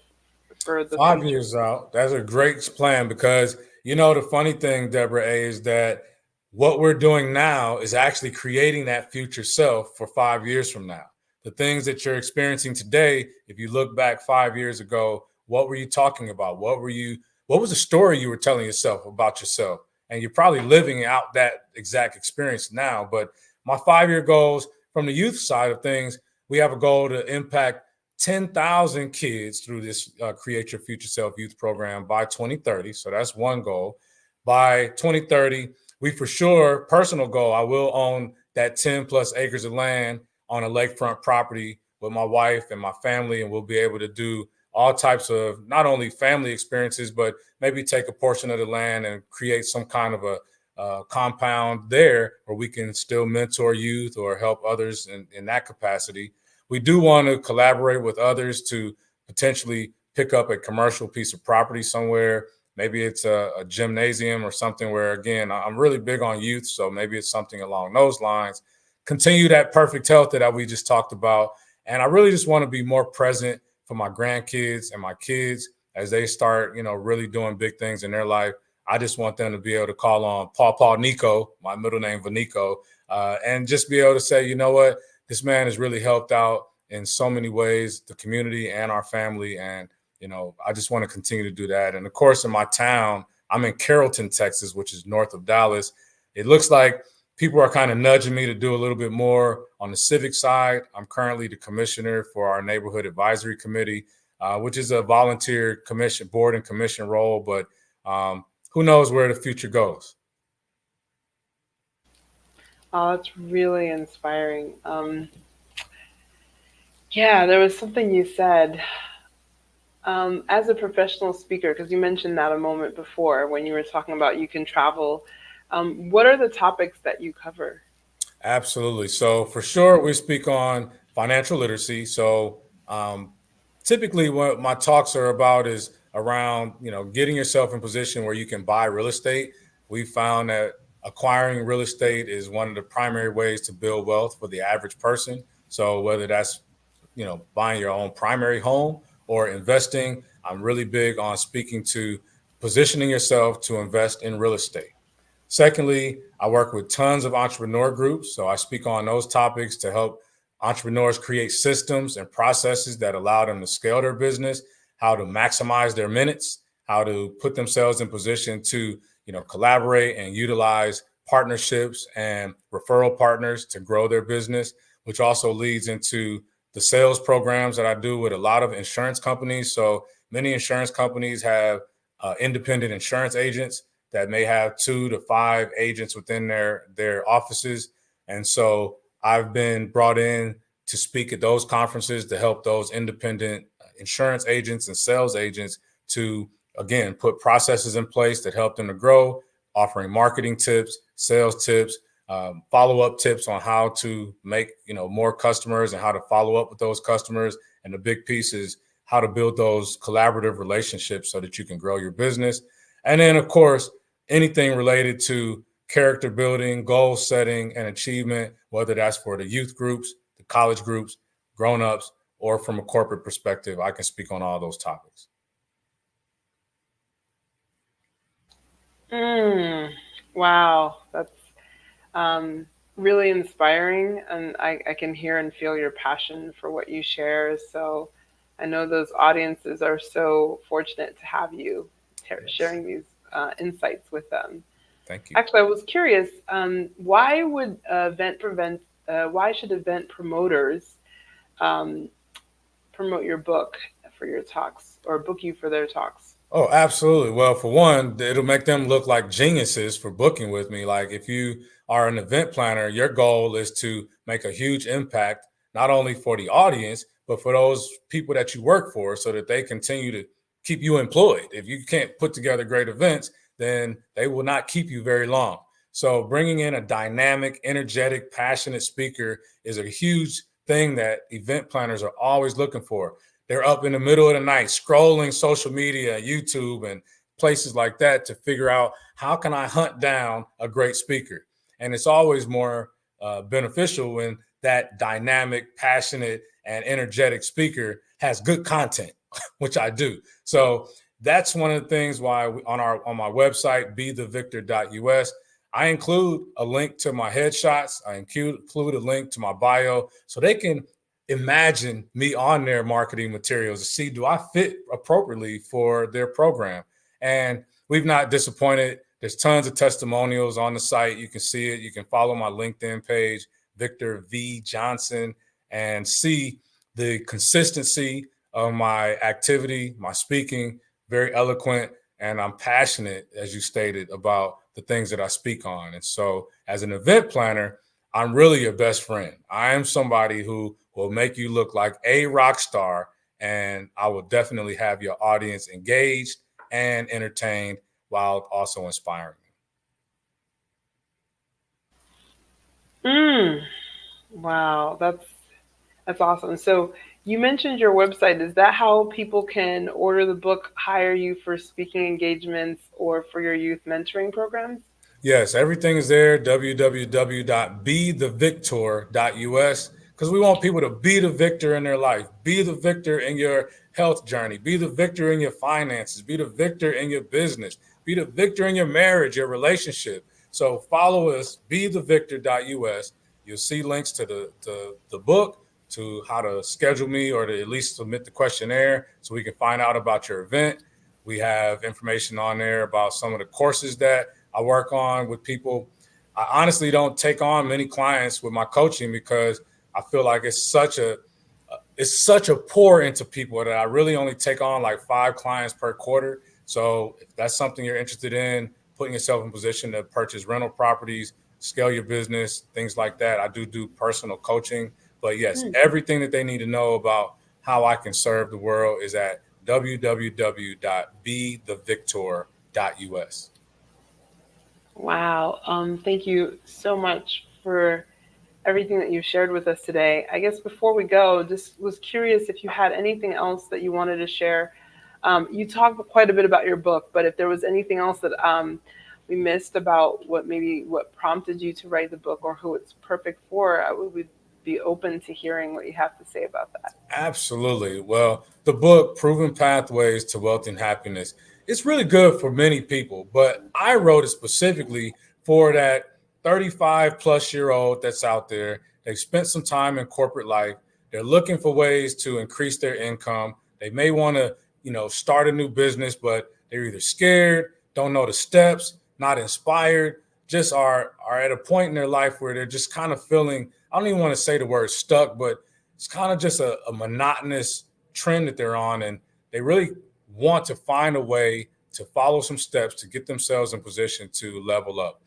for the 5 future? years out? That's a great plan because, the funny thing, Deborah A., is that what we're doing now is actually creating that future self for 5 years from now. The things that you're experiencing today, if you look back 5 years ago, what were you talking about? What was the story you were telling yourself about yourself? And you're probably living out that exact experience now. But my 5-year goals from the youth side of things, we have a goal to impact 10,000 kids through this Create Your Future Self youth program by 2030. So that's one goal. By 2030, we for sure, personal goal, I will own that 10 plus acres of land on a lakefront property with my wife and my family, and we'll be able to do all types of not only family experiences, but maybe take a portion of the land and create some kind of a compound there where we can still mentor youth or help others in that capacity. We do want to collaborate with others to potentially pick up a commercial piece of property somewhere. Maybe it's a gymnasium or something where, again, I'm really big on youth, so maybe it's something along those lines. Continue that perfect health that we just talked about. And I really just want to be more present for my grandkids and my kids as they start, really doing big things in their life. I just want them to be able to call on Paw Nico, my middle name Vanico, and just be able to say, you know what, this man has really helped out in so many ways, the community and our family. And, I just want to continue to do that. And of course, in my town, I'm in Carrollton, Texas, which is north of Dallas. It looks like people are kind of nudging me to do a little bit more on the civic side. I'm currently the commissioner for our neighborhood advisory committee, which is a volunteer commission, board and commission role, but who knows where the future goes. Oh, that's really inspiring. Yeah, there was something you said as a professional speaker, because you mentioned that a moment before when you were talking about you can travel. What are the topics that you cover? Absolutely. So for sure, we speak on financial literacy. So typically what my talks are about is around, getting yourself in position where you can buy real estate. We found that acquiring real estate is one of the primary ways to build wealth for the average person. So whether that's, buying your own primary home or investing, I'm really big on speaking to positioning yourself to invest in real estate. Secondly, I work with tons of entrepreneur groups. So I speak on those topics to help entrepreneurs create systems and processes that allow them to scale their business, how to maximize their minutes, how to put themselves in position to, collaborate and utilize partnerships and referral partners to grow their business, which also leads into the sales programs that I do with a lot of insurance companies. So many insurance companies have independent insurance agents that may have 2 to 5 agents within their offices. And so I've been brought in to speak at those conferences to help those independent insurance agents and sales agents to, again, put processes in place that help them to grow, offering marketing tips, sales tips, follow-up tips on how to make, more customers and how to follow up with those customers. And the big piece is how to build those collaborative relationships so that you can grow your business. And then, of course, anything related to character building, goal setting, and achievement, whether that's for the youth groups, the college groups, grown-ups, or from a corporate perspective, I can speak on all those topics. Wow, that's really inspiring, and I can hear and feel your passion for what you share. So I know those audiences are so fortunate to have you sharing these insights with them. Thank you. Actually, I was curious, why should event promoters promote your book for your talks or book you for their talks? Oh, absolutely. Well, for one, it'll make them look like geniuses for booking with me. Like if you are an event planner, your goal is to make a huge impact, not only for the audience, but for those people that you work for so that they continue to keep you employed. If you can't put together great events, then they will not keep you very long. So bringing in a dynamic, energetic, passionate speaker is a huge thing that event planners are always looking for. They're up in the middle of the night scrolling social media, YouTube, and places like that to figure out how can I hunt down a great speaker. And it's always more beneficial when that dynamic, passionate, and energetic speaker has good content, which I do. So that's one of the things why on my website, bethevictor.us, I include a link to my headshots. I include a link to my bio so they can imagine me on their marketing materials to see, do I fit appropriately for their program? And we've not disappointed. There's tons of testimonials on the site. You can see it. You can follow my LinkedIn page, Victor V. Johnson, and see the consistency of my activity, my speaking, very eloquent, and I'm passionate, as you stated, about the things that I speak on. And so as an event planner, I'm really your best friend. I am somebody who will make you look like a rock star, and I will definitely have your audience engaged and entertained while also inspiring them. Wow, that's awesome. So you mentioned your website. Is that how people can order the book, hire you for speaking engagements, or for your youth mentoring programs? Yes, everything is there, www.bethevictor.us, because we want people to be the victor in their life, be the victor in your health journey, be the victor in your finances, be the victor in your business, be the victor in your marriage, your relationship. So follow us, bethevictor.us. You'll see links to the book, to how to schedule me or to at least submit the questionnaire so we can find out about your event. We have information on there about some of the courses that I work on with people. I honestly don't take on many clients with my coaching because I feel like it's such a pour into people that I really only take on like 5 clients per quarter. So if that's something you're interested in, putting yourself in position to purchase rental properties, scale your business, things like that, I do personal coaching. But yes, everything that they need to know about how I can serve the world is at www.bethevictor.us. Wow. Thank you so much for everything that you shared with us today. I guess before we go, just was curious if you had anything else that you wanted to share. You talked quite a bit about your book, but if there was anything else that we missed about what prompted you to write the book or who it's perfect for, I would be open to hearing what you have to say about that. Absolutely. Well, the book, Proven Pathways to Wealth and Happiness, it's really good for many people, but I wrote it specifically for that 35 plus year old that's out there. They've spent some time in corporate life. They're looking for ways to increase their income. They may want to, start a new business, but they're either scared, don't know the steps, not inspired, just are at a point in their life where they're just kind of feeling, I don't even want to say the word stuck, but it's kind of just a monotonous trend that they're on. And they really want to find a way to follow some steps to get themselves in position to level up.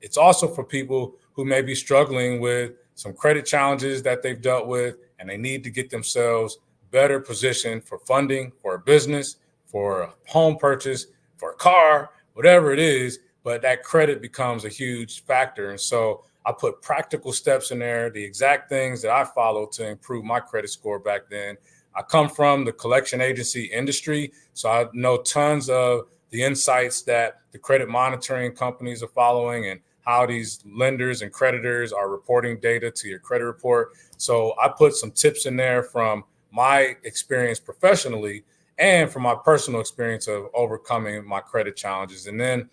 It's also for people who may be struggling with some credit challenges that they've dealt with, and they need to get themselves better positioned for funding, for a business, for a home purchase, for a car, whatever it is. but that credit becomes a huge factor. And so I put practical steps in there, the exact things that I followed to improve my credit score back then. I come from the collection agency industry, so I know tons of the insights that the credit monitoring companies are following and how these lenders and creditors are reporting data to your credit report. So I put some tips in there from my experience professionally and from my personal experience of overcoming my credit challenges. And then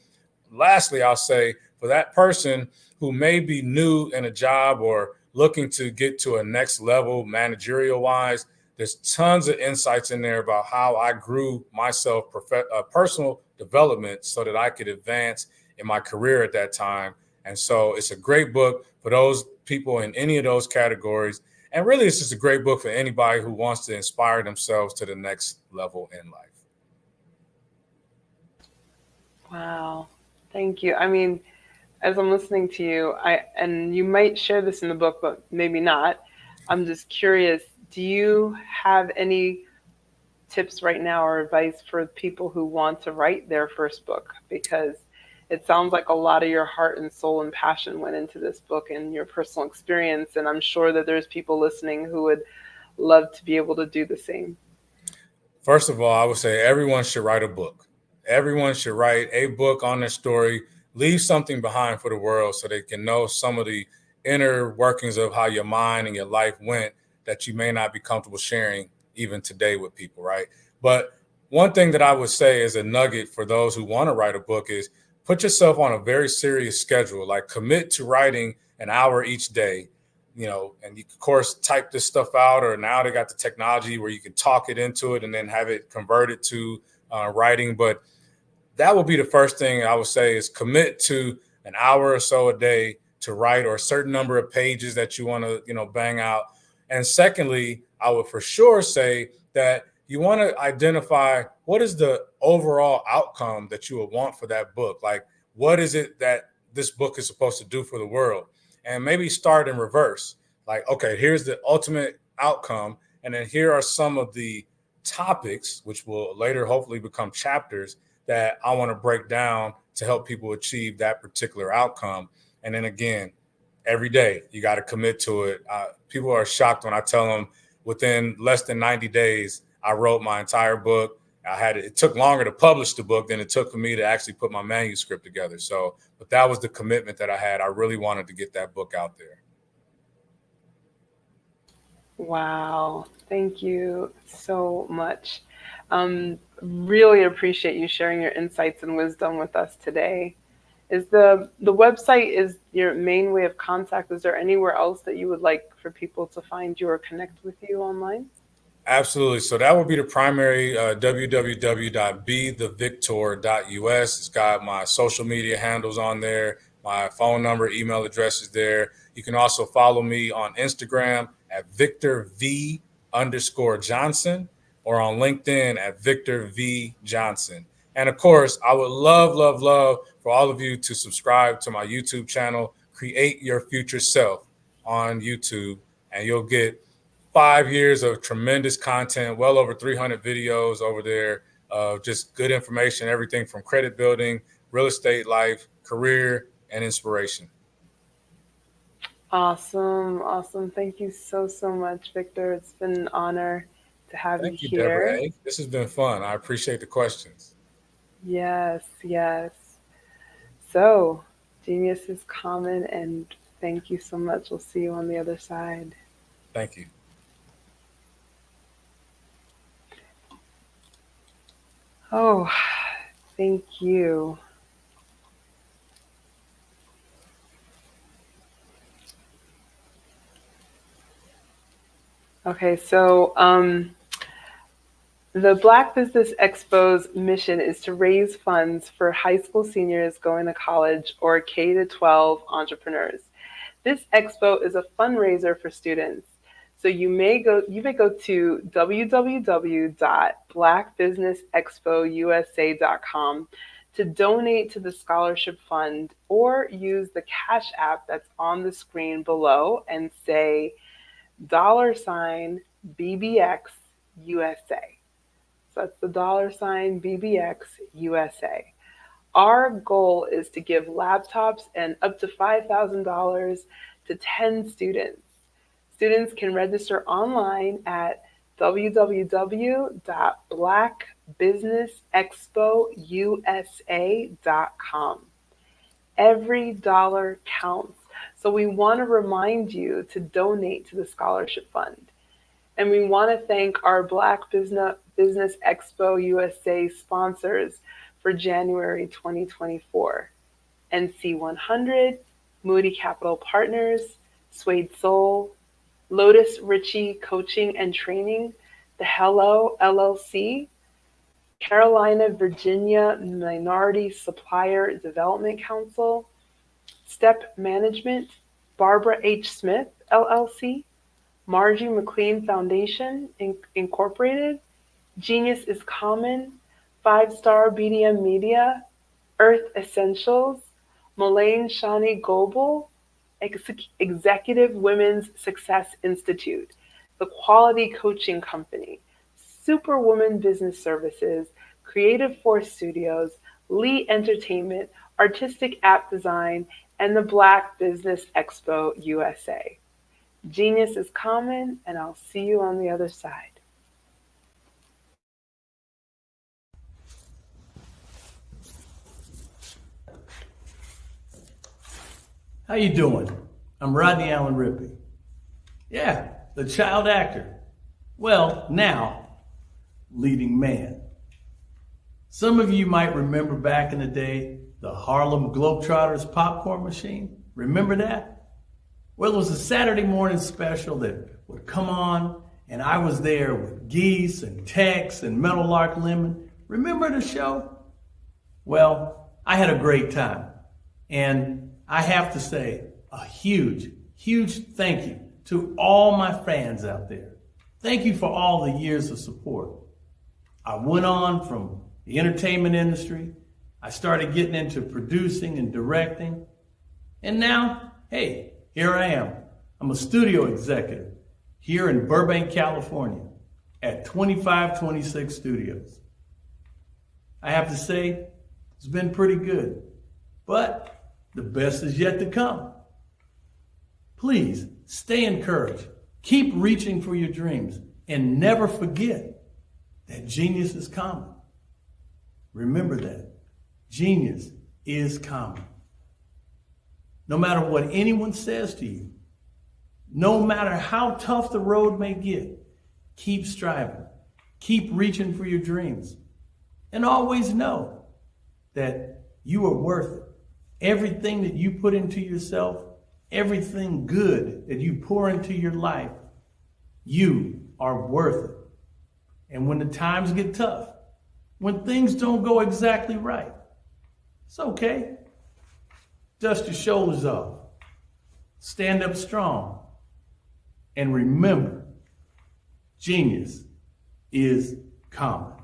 lastly, I'll say for that person who may be new in a job or looking to get to a next level managerial wise, there's tons of insights in there about how I grew myself personal development so that I could advance in my career at that time. And so it's a great book for those people in any of those categories. And really, it's just a great book for anybody who wants to inspire themselves to the next level in life. Wow. Thank you. I mean, as I'm listening to you, and you might share this in the book, but maybe not. I'm just curious, do you have any tips right now or advice for people who want to write their first book? Because it sounds like a lot of your heart and soul and passion went into this book and your personal experience. And I'm sure that there's people listening who would love to be able to do the same. First of all, I would say everyone should write a book. Everyone should write a book on their story, leave something behind for the world so they can know some of the inner workings of how your mind and your life went that you may not be comfortable sharing even today with people, right? But one thing that I would say as a nugget for those who want to write a book is put yourself on a very serious schedule, like commit to writing an hour each day, and you can, of course, type this stuff out, or now they got the technology where you can talk it into it and then have it converted to writing. But that would be the first thing I would say is commit to an hour or so a day to write, or a certain number of pages that you want to, bang out. And secondly, I would for sure say that you want to identify what is the overall outcome that you would want for that book. Like, what is it that this book is supposed to do for the world? And maybe start in reverse. Like, okay, here's the ultimate outcome. And then here are some of the topics, which will later hopefully become chapters, that I want to break down to help people achieve that particular outcome. And then again, every day you got to commit to it. People are shocked when I tell them within less than 90 days, I wrote my entire book. It took longer to publish the book than it took for me to actually put my manuscript together. So, but that was the commitment that I had. I really wanted to get that book out there. Wow. Thank you so much. Really appreciate you sharing your insights and wisdom with us today. Is the website is your main way of contact? Is there anywhere else that you would like for people to find you or connect with you online? Absolutely. So that would be the primary www.bethevictor.us. It's got my social media handles on there. My phone number, email address is there. You can also follow me on Instagram at VictorV_Johnson, or on LinkedIn at Victor V. Johnson. And of course, I would love for all of you to subscribe to my YouTube channel, Create Your Future Self, on YouTube, and you'll get 5 years of tremendous content, well over 300 videos over there, just good information, everything from credit building, real estate life, career, and inspiration. Awesome. Thank you so much, Victor. It's been an honor to have Thank you you, here. Deborah A. This has been fun. I appreciate the questions. Yes. So, genius is common, and thank you so much. We'll see you on the other side. Thank you. Oh, thank you. Okay, so the Black Business Expo's mission is to raise funds for high school seniors going to college or K-12 entrepreneurs. This expo is a fundraiser for students. So you may go to www.blackbusinessexpousa.com to donate to the scholarship fund, or use the Cash App that's on the screen below and say $BBX USA. So that's the $BBX USA. Our goal is to give laptops and up to $5,000 to 10 students. Students can register online at www.blackbusinessexpousa.com. Every dollar counts. So we want to remind you to donate to the scholarship fund. And we want to thank our Black Business Expo USA sponsors for January 2024. NC100, Moody Capital Partners, Suede Soul, Lotus Ritchie Coaching and Training, The Hello LLC, Carolina, Virginia Minority Supplier Development Council, Step Management, Barbara H. Smith, LLC, Margie McLean Foundation, Incorporated, Genius is Common, 5-Star BDM Media, Earth Essentials, Mullane Shani Global, Executive Women's Success Institute, The Quality Coaching Company, Superwoman Business Services, Creative Force Studios, Lee Entertainment, Artistic App Design, and the Black Business Expo USA. Genius is common, and I'll see you on the other side. How you doing? I'm Rodney Allen Rippey. Yeah, the child actor. Well, now, leading man. Some of you might remember back in the day, the Harlem Globetrotters popcorn machine. Remember that? Well, it was a Saturday morning special that would come on, and I was there with Geese and Tex and Meadowlark Lemon. Remember the show? Well, I had a great time. And I have to say a huge, huge thank you to all my fans out there. Thank you for all the years of support. I went on from the entertainment industry. I started getting into producing and directing. And now, hey, here I am. I'm a studio executive here in Burbank, California at 2526 Studios. I have to say, it's been pretty good, but the best is yet to come. Please stay encouraged. Keep reaching for your dreams and never forget that genius is common. Remember that. Genius is common. No matter what anyone says to you, no matter how tough the road may get, keep striving. Keep reaching for your dreams. And always know that you are worth it. Everything that you put into yourself, everything good that you pour into your life, you are worth it. And when the times get tough, when things don't go exactly right, it's okay. Dust your shoulders off. Stand up strong. And remember, genius is common.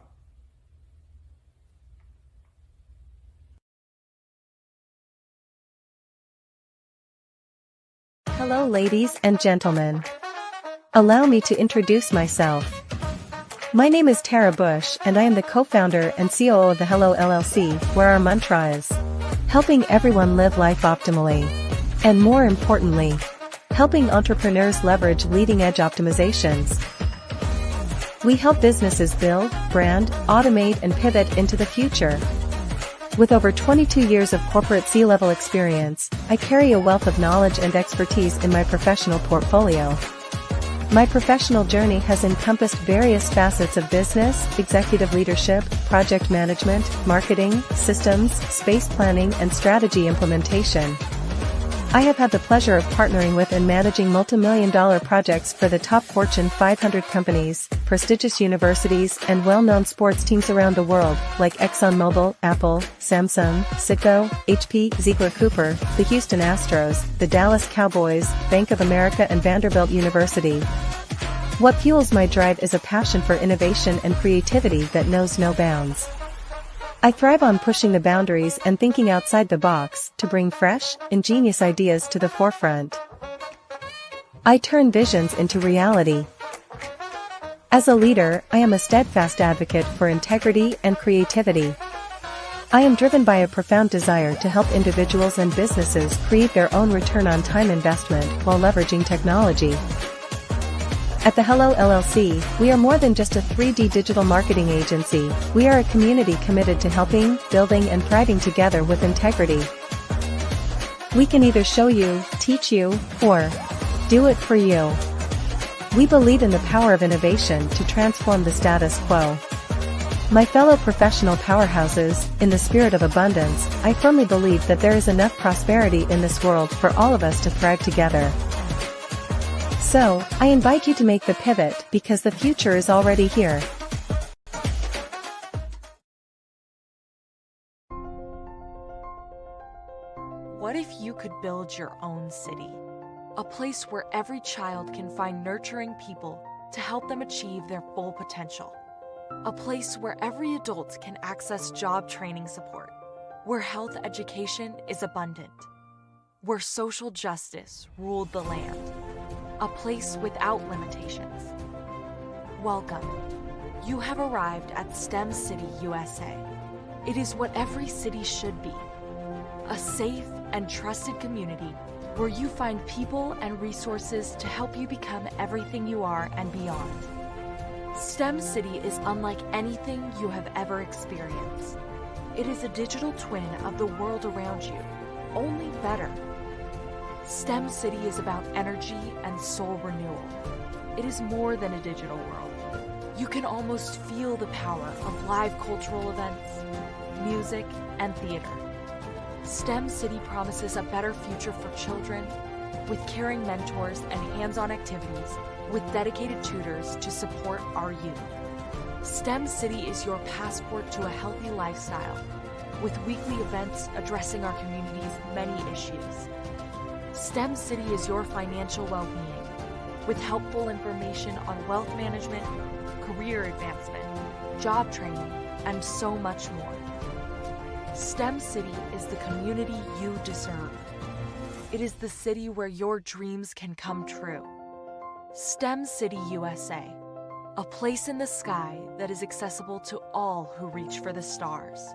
Hello, ladies and gentlemen. Allow me to introduce myself. My name is Tara Bush, and I am the co-founder and COO of the Hello LLC, where our mantra is helping everyone live life optimally. And more importantly, helping entrepreneurs leverage leading-edge optimizations. We help businesses build, brand, automate, and pivot into the future. With over 22 years of corporate C-level experience, I carry a wealth of knowledge and expertise in my professional portfolio. My professional journey has encompassed various facets of business, executive leadership, project management, marketing, systems, space planning, and strategy implementation. I have had the pleasure of partnering with and managing multi-million-dollar projects for the top Fortune 500 companies, prestigious universities, and well-known sports teams around the world, like ExxonMobil, Apple, Samsung, Citgo, HP, Ziegler-Cooper, the Houston Astros, the Dallas Cowboys, Bank of America, and Vanderbilt University. What fuels my drive is a passion for innovation and creativity that knows no bounds. I thrive on pushing the boundaries and thinking outside the box to bring fresh, ingenious ideas to the forefront. I turn visions into reality. As a leader, I am a steadfast advocate for integrity and creativity. I am driven by a profound desire to help individuals and businesses create their own return on time investment while leveraging technology. At the Hello LLC, we are more than just a 3D digital marketing agency. We are a community committed to helping, building, and thriving together with integrity. We can either show you, teach you, or do it for you. We believe in the power of innovation to transform the status quo. My fellow professional powerhouses, in the spirit of abundance, I firmly believe that there is enough prosperity in this world for all of us to thrive together. So, I invite you to make the pivot because the future is already here. What if you could build your own city? A place where every child can find nurturing people to help them achieve their full potential. A place where every adult can access job training support, where health education is abundant, where social justice ruled the land. A place without limitations. Welcome. You have arrived at STEM City USA. It is what every city should be. A safe and trusted community where you find people and resources to help you become everything you are and beyond. STEM City is unlike anything you have ever experienced. It is a digital twin of the world around you, only better. STEM City is about energy and soul renewal. It is more than a digital world. You can almost feel the power of live cultural events, music, and theater. STEM City promises a better future for children with caring mentors and hands-on activities with dedicated tutors to support our youth. STEM City is your passport to a healthy lifestyle with weekly events addressing our community's many issues. STEM City is your financial well-being with helpful information on wealth management, career advancement, job training, and so much more. STEM City is the community you deserve. It is the city where your dreams can come true. STEM City USA, a place in the sky that is accessible to all who reach for the stars.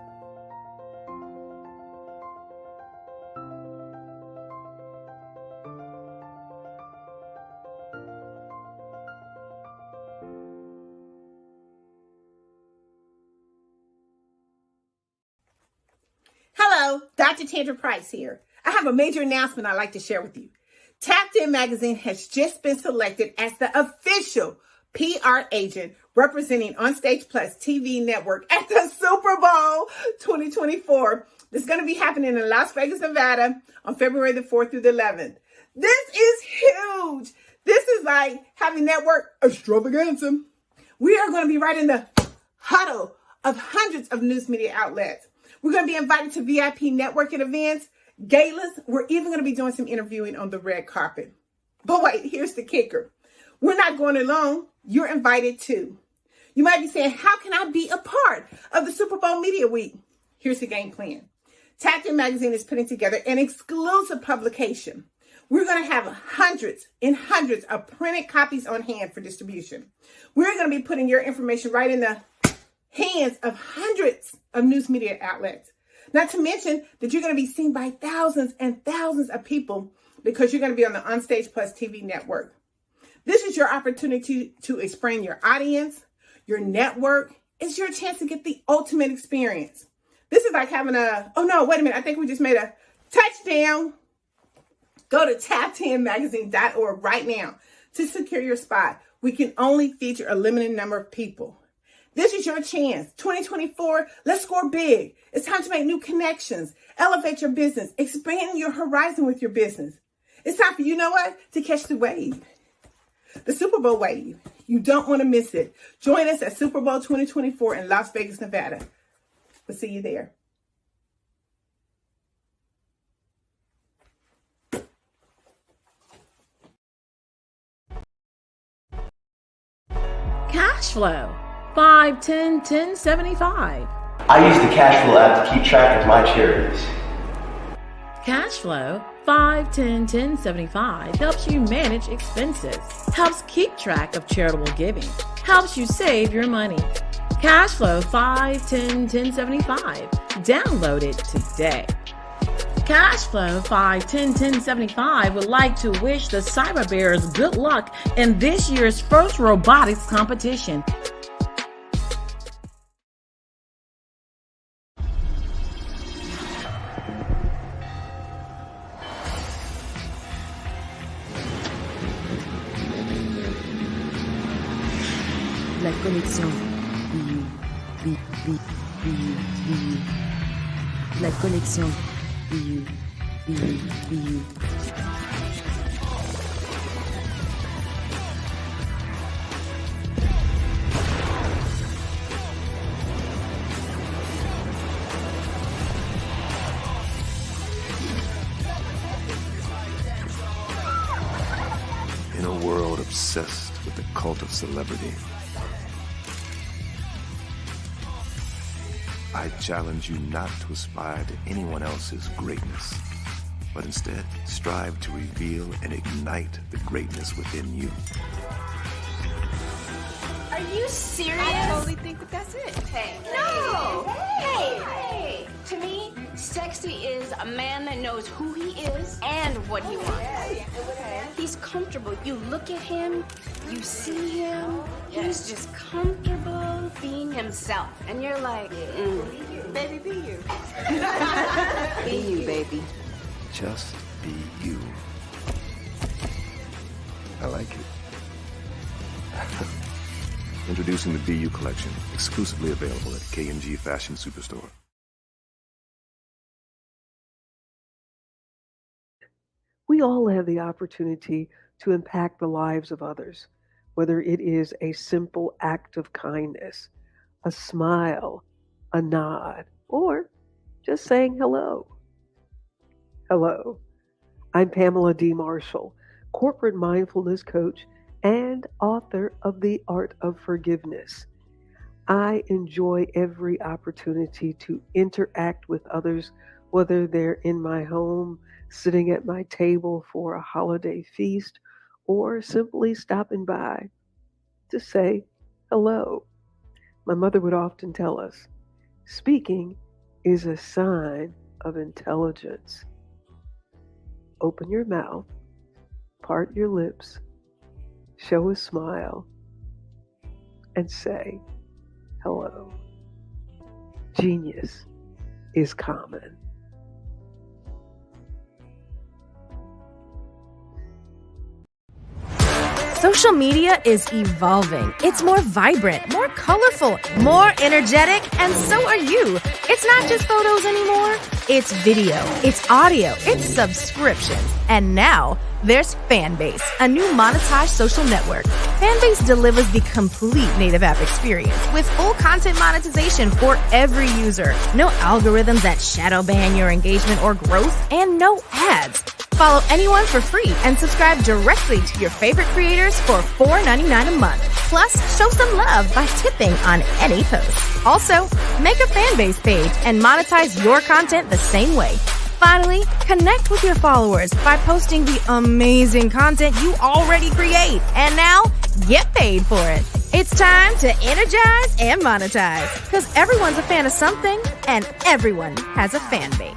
Hello, Dr. Tandra Price here. I have a major announcement I'd like to share with you. Tapped In Magazine has just been selected as the official PR agent representing Onstage Plus TV network at the Super Bowl 2024. This is going to be happening in Las Vegas, Nevada on February the 4th through the 11th. This is huge. This is like having network extravaganza. We are going to be right in the huddle of hundreds of news media outlets. We're going to be invited to VIP networking events, galas. We're even going to be doing some interviewing on the red carpet. But wait, here's the kicker. We're not going alone. You're invited too. You might be saying, how can I be a part of the Super Bowl Media Week? Here's the game plan. Tapped In Magazine is putting together an exclusive publication. We're going to have hundreds and hundreds of printed copies on hand for distribution. We're going to be putting your information right in the hands of hundreds of news media outlets. Not to mention that you're going to be seen by thousands and thousands of people because you're going to be on the Onstage Plus TV network. This is your opportunity to expand your audience, your network. It's your chance to get the ultimate experience. This is like having oh no, wait a minute. I think we just made a touchdown. Go to tappedinmagazine.org right now to secure your spot. We can only feature a limited number of people. This is your chance. 2024, let's score big. It's time to make new connections, elevate your business, expand your horizon with your business. It's time for, you know what, to catch the wave. The Super Bowl wave. You don't want to miss it. Join us at Super Bowl 2024 in Las Vegas, Nevada. We'll see you there. Cash flow. 5, 10, 10, 75. I use the cash flow app to keep track of my charities. Cash flow 5, 10, 10, 75 helps you manage expenses, helps keep track of charitable giving, helps you save your money. Cashflow 5101075. Download it today. Cashflow 5101075 would like to wish the Cyber Bears good luck in this year's first robotics competition. La connexion. La connexion. In a world obsessed with the cult of celebrity, I challenge you not to aspire to anyone else's greatness, but instead strive to reveal and ignite the greatness within you. Are you serious? I totally think that's it. Hey. No! Hey! To me, sexy is a man that knows who he is and what he wants. He's comfortable. You look at him, you see him, he's just comfortable being himself. And you're like, Baby, be you. be you, baby. Just be you. I like it. Introducing the Be You collection, exclusively available at K&G Fashion Superstore. We all have the opportunity to impact the lives of others, whether it is a simple act of kindness, a smile, a nod, or just saying hello. Hello, I'm Pamela D. Marshall, corporate mindfulness coach and author of The Art of Forgiveness. I enjoy every opportunity to interact with others, whether they're in my home, sitting at my table for a holiday feast, or simply stopping by to say hello. My mother would often tell us, speaking is a sign of intelligence. Open your mouth, part your lips, show a smile, and say hello. Genius is common. Social media is evolving. It's more vibrant, more colorful, more energetic, and so are you. It's not just photos anymore. It's video, it's audio, it's subscriptions. And now there's Fanbase, a new monetized social network. Fanbase delivers the complete native app experience with full content monetization for every user. No algorithms that shadow ban your engagement or growth, and no ads. Follow anyone for free and subscribe directly to your favorite creators for $4.99 a month. Plus, show some love by tipping on any post. Also, make a Fanbase page and monetize your content the same way. Finally, connect with your followers by posting the amazing content you already create. And now, get paid for it. It's time to energize and monetize, because everyone's a fan of something and everyone has a fan base.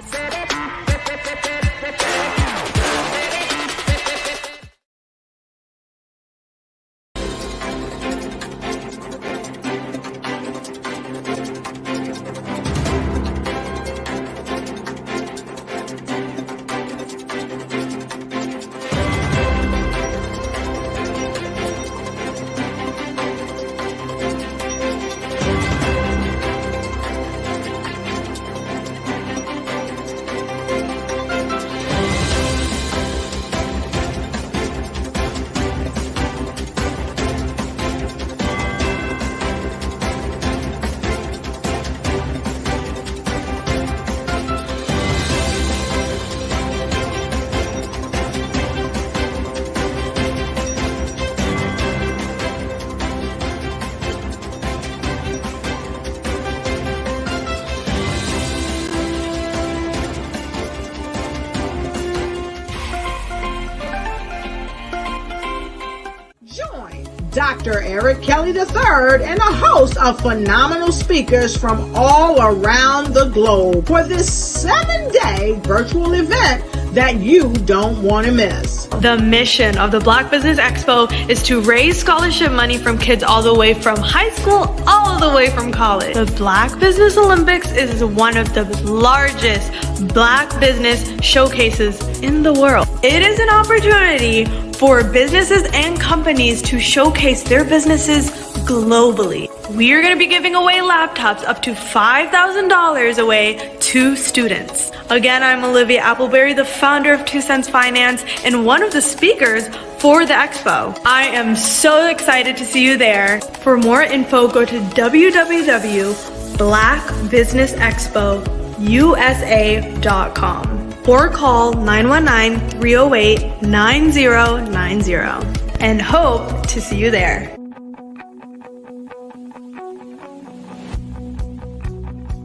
Dr. Eric Kelly III and a host of phenomenal speakers from all around the globe for this 7-day virtual event that you don't want to miss. The mission of the Black Business Expo is to raise scholarship money from kids all the way from high school, all the way from college. The Black Business Olympics is one of the largest Black business showcases in the world. It is an opportunity for businesses and companies to showcase their businesses globally. We are going to be giving away laptops up to $5,000 away to students. Again, I'm Olivia Appleberry, the founder of 2 Cents Finance and one of the speakers for the expo. I am so excited to see you there. For more info, go to www.blackbusinessexpousa.com or call 919-308-9090 and hope to see you there.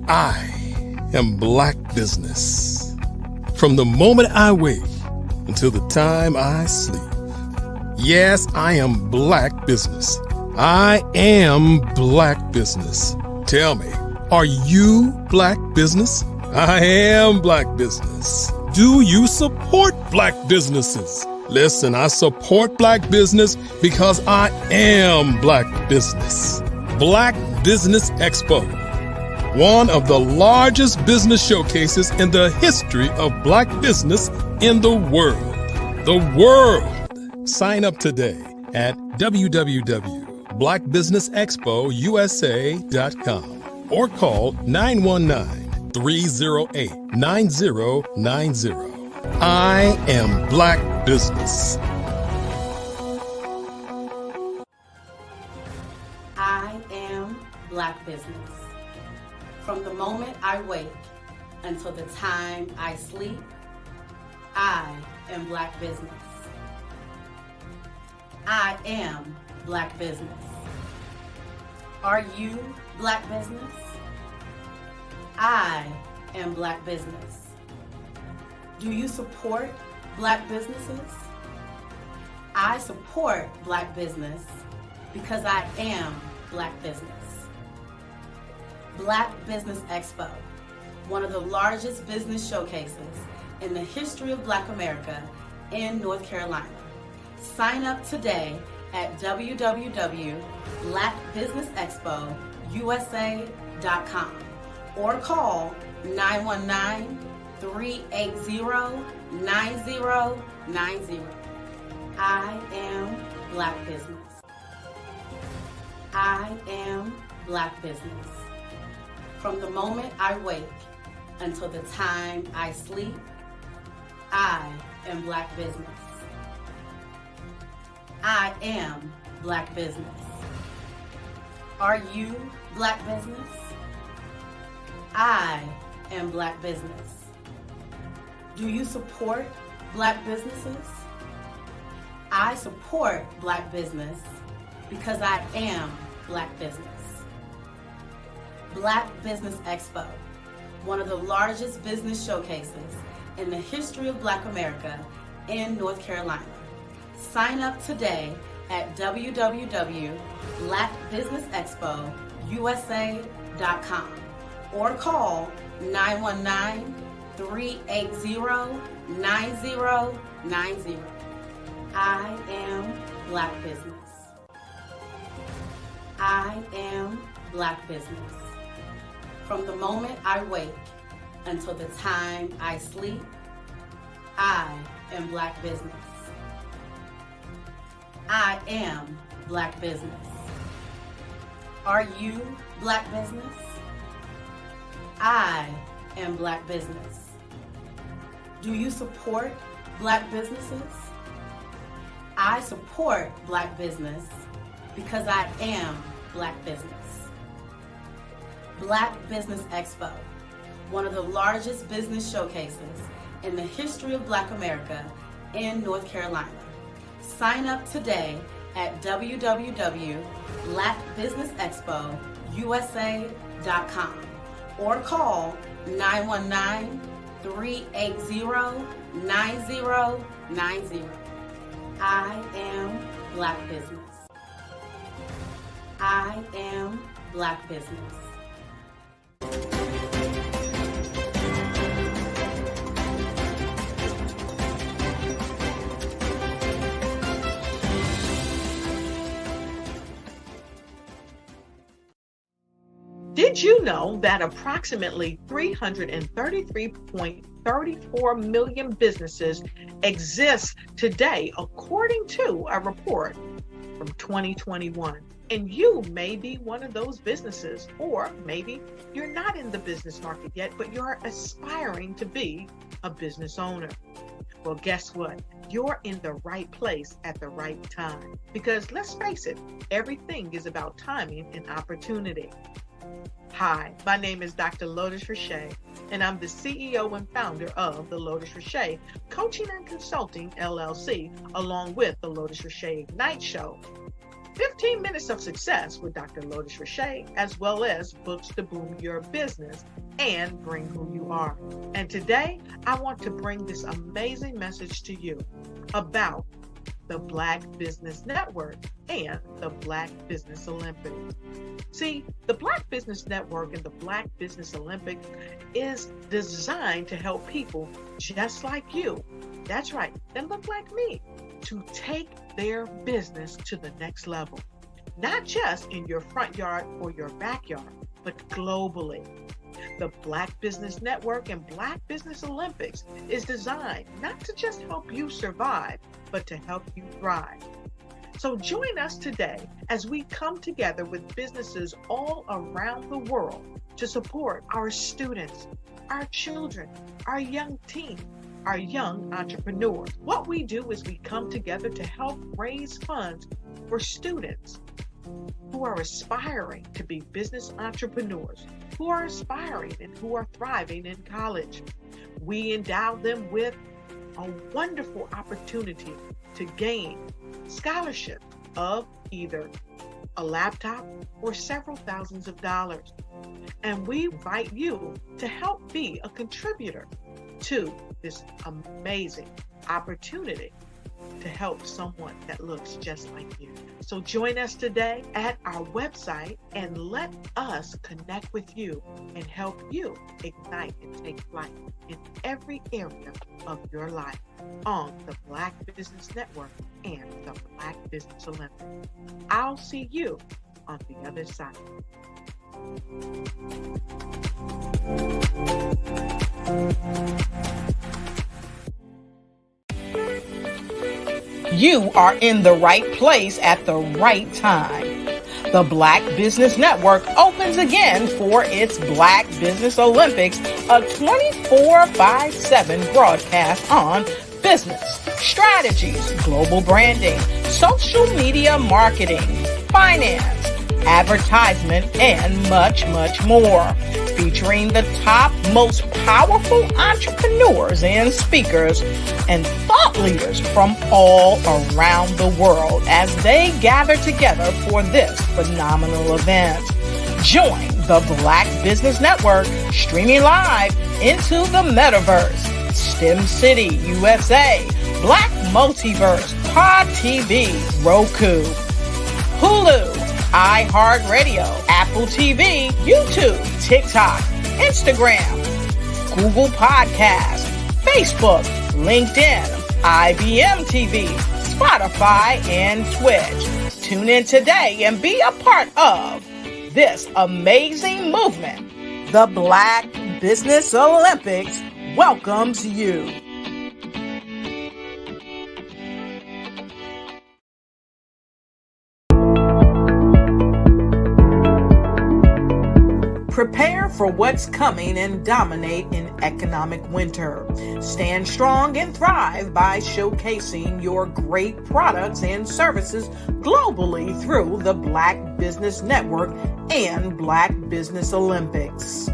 I am Black Business. From the moment I wake until the time I sleep. Yes, I am Black Business. I am Black Business. Tell me, are you Black Business? I am Black Business. Do you support Black businesses? Listen, I support Black business because I am Black Business. Black Business Expo, one of the largest business showcases in the history of Black business in the world. The world! Sign up today at www.blackbusinessexpousa.com or call 919-308-9090. I am Black Business. I am Black Business. From the moment I wake until the time I sleep, I am Black Business. I am Black Business. Are you Black Business? I am Black Business. Do you support Black businesses? I support Black business because I am Black business. Black Business Expo, one of the largest business showcases in the history of Black America in North Carolina. Sign up today at www.blackbusinessexpousa.com or call 919-380-9090. I am Black Business. I am Black Business. From the moment I wake until the time I sleep, I am Black Business. I am Black Business. Are you Black Business? I am Black Business. Do you support Black businesses? I support Black business because I am Black business. Black Business Expo, one of the largest business showcases in the history of Black America in North Carolina. Sign up today at www.blackbusinessexpousa.com or call 919-380-9090. I am Black Business. I am Black Business. From the moment I wake until the time I sleep, I am Black Business. I am Black Business. Are you Black Business? I am Black Business. Do you support Black businesses? I support Black business because I am Black business. Black Business Expo, one of the largest business showcases in the history of Black America in North Carolina. Sign up today at www.blackbusinessexpousa.com or call 919-380-9090. I am Black Business. I am Black Business. Did you know that approximately 333.34 million businesses exist today, according to a report from 2021? And you may be one of those businesses, or maybe you're not in the business market yet, but you're aspiring to be a business owner. Well, guess what? You're in the right place at the right time. Because let's face it, everything is about timing and opportunity. Hi, my name is Dr. Lotus Richey, and I'm the CEO and founder of the Lotus Richey Coaching and Consulting LLC, along with the Lotus Richey Ignite Show. 15 minutes of success with Dr. Lotus Richey, as well as books to boom your business and bring who you are. And today, I want to bring this amazing message to you about the Black Business Network and the Black Business Olympics. See, the Black Business Network and the Black Business Olympics is designed to help people just like you, that's right, that look like me, to take their business to the next level. Not just in your front yard or your backyard, but globally. The Black Business Network and Black Business Olympics is designed not to just help you survive, but to help you thrive. So join us today as we come together with businesses all around the world to support our students, our children, our young teens, our young entrepreneurs. What we do is we come together to help raise funds for students who are aspiring to be business entrepreneurs, who are aspiring and who are thriving in college. We endow them with a wonderful opportunity to gain scholarship of either a laptop or several thousands of dollars. And we invite you to help be a contributor to this amazing opportunity to help someone that looks just like you. So join us today at our website and let us connect with you and help you ignite and take flight in every area of your life on the Black Business Network and the Black Business Olympics. I'll see you on the other side. You are in the right place at the right time. The Black Business Network opens again for its Black Business Olympics, a 24/7 broadcast on business, strategies, global branding, social media marketing, finance, advertisement, and much, much more. Featuring the top, most powerful entrepreneurs and speakers and thought leaders from all around the world as they gather together for this phenomenal event. Join the Black Business Network streaming live into the metaverse, STEM City USA, Black Multiverse, Pod TV, Roku, Hulu, iHeartRadio, Apple TV, YouTube, TikTok, Instagram, Google Podcasts, Facebook, LinkedIn, IBM TV, Spotify, and Twitch. Tune in today and be a part of this amazing movement. The Black Business Olympics welcomes you. Prepare for what's coming and dominate in economic winter. Stand strong and thrive by showcasing your great products and services globally through the Black Business Network and Black Business Olympics.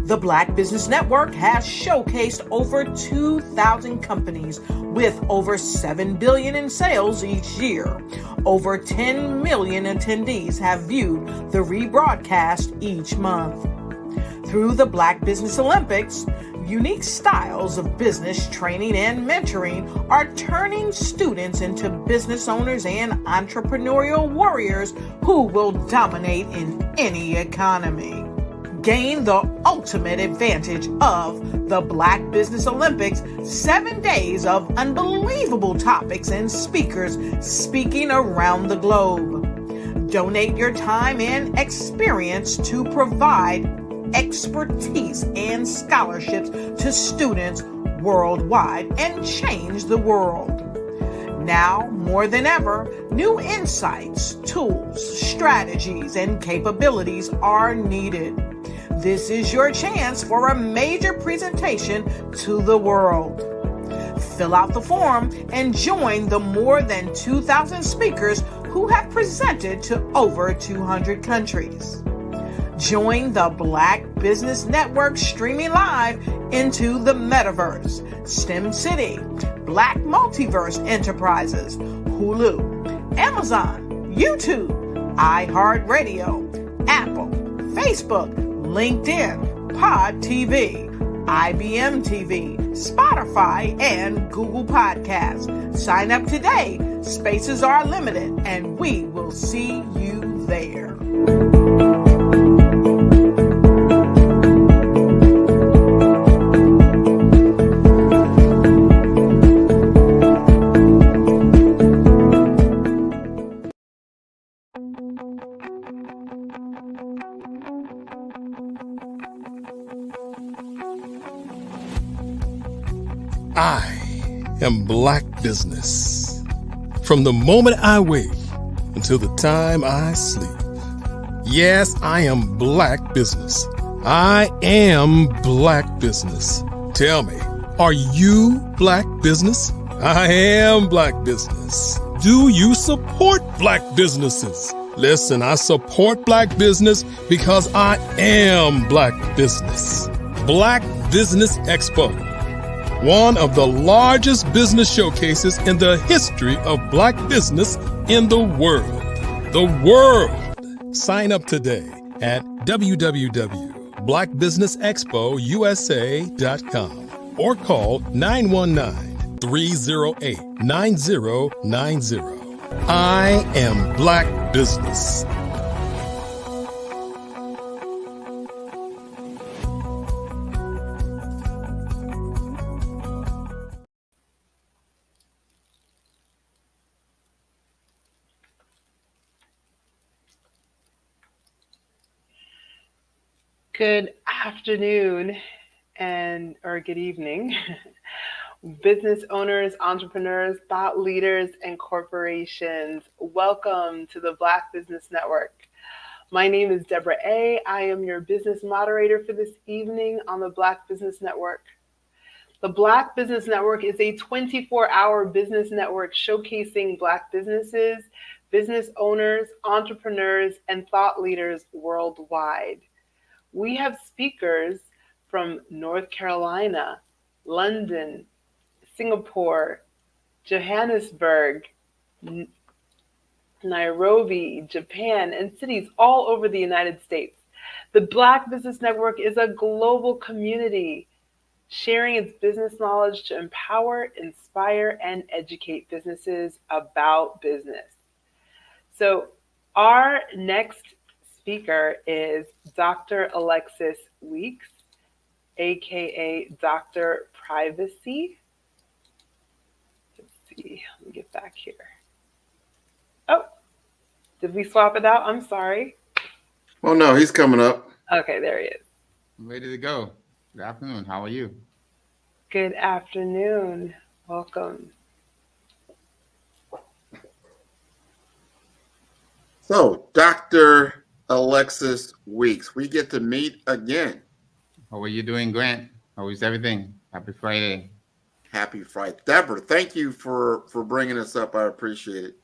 The Black Business Network has showcased over 2,000 companies with over $7 billion in sales each year. Over 10 million attendees have viewed the rebroadcast each month. Through the Black Business Olympics, unique styles of business training and mentoring are turning students into business owners and entrepreneurial warriors who will dominate in any economy. Gain the ultimate advantage of the Black Business Olympics, 7 days of unbelievable topics and speakers speaking around the globe. Donate your time and experience to provide expertise and scholarships to students worldwide and change the world. Now, more than ever, new insights, tools, strategies, and capabilities are needed. This is your chance for a major presentation to the world. Fill out the form and join the more than 2,000 speakers who have presented to over 200 countries. Join the Black Business Network streaming live into the Metaverse, STEM City, Black Multiverse Enterprises, Hulu, Amazon, YouTube, iHeartRadio, Apple, Facebook, LinkedIn, Pod TV, IBM TV, Spotify, and Google Podcasts. Sign up today. Spaces are limited, and we will see you there. I am Black Business. From the moment I wake until the time I sleep. Yes, I am Black Business. I am Black Business. Tell me, are you Black Business? I am Black Business. Do you support Black businesses? Listen, I support Black business because I am Black Business. Black Business Expo, one of the largest business showcases in the history of Black business in the world. The world! Sign up today at www.blackbusinessexpousa.com or call 919-308-9090. I am Black Business. Good afternoon or good evening, business owners, entrepreneurs, thought leaders, and corporations. Welcome to the Black Business Network. My name is Deborah A. I am your business moderator for this evening on the Black Business Network. The Black Business Network is a 24-hour business network showcasing Black businesses, business owners, entrepreneurs, and thought leaders worldwide. We have speakers from North Carolina, London, Singapore, Johannesburg, Nairobi, Japan, and cities all over the United States. The Black Business Network is a global community sharing its business knowledge to empower, inspire, and educate businesses about business. So our next speaker is Dr. Alexis Weeks, aka Dr. Privacy. Let's see, let me get back here. Oh, did we swap it out? I'm sorry. Oh no, he's coming up. Okay, there he is. I'm ready to go. Good afternoon. How are you? Good afternoon. Welcome. So, Dr. Alexis Weeks, we get to meet again. How are you doing, Grant? How is everything? Happy Friday. Happy Friday. Deborah, thank you for bringing us up. I appreciate it.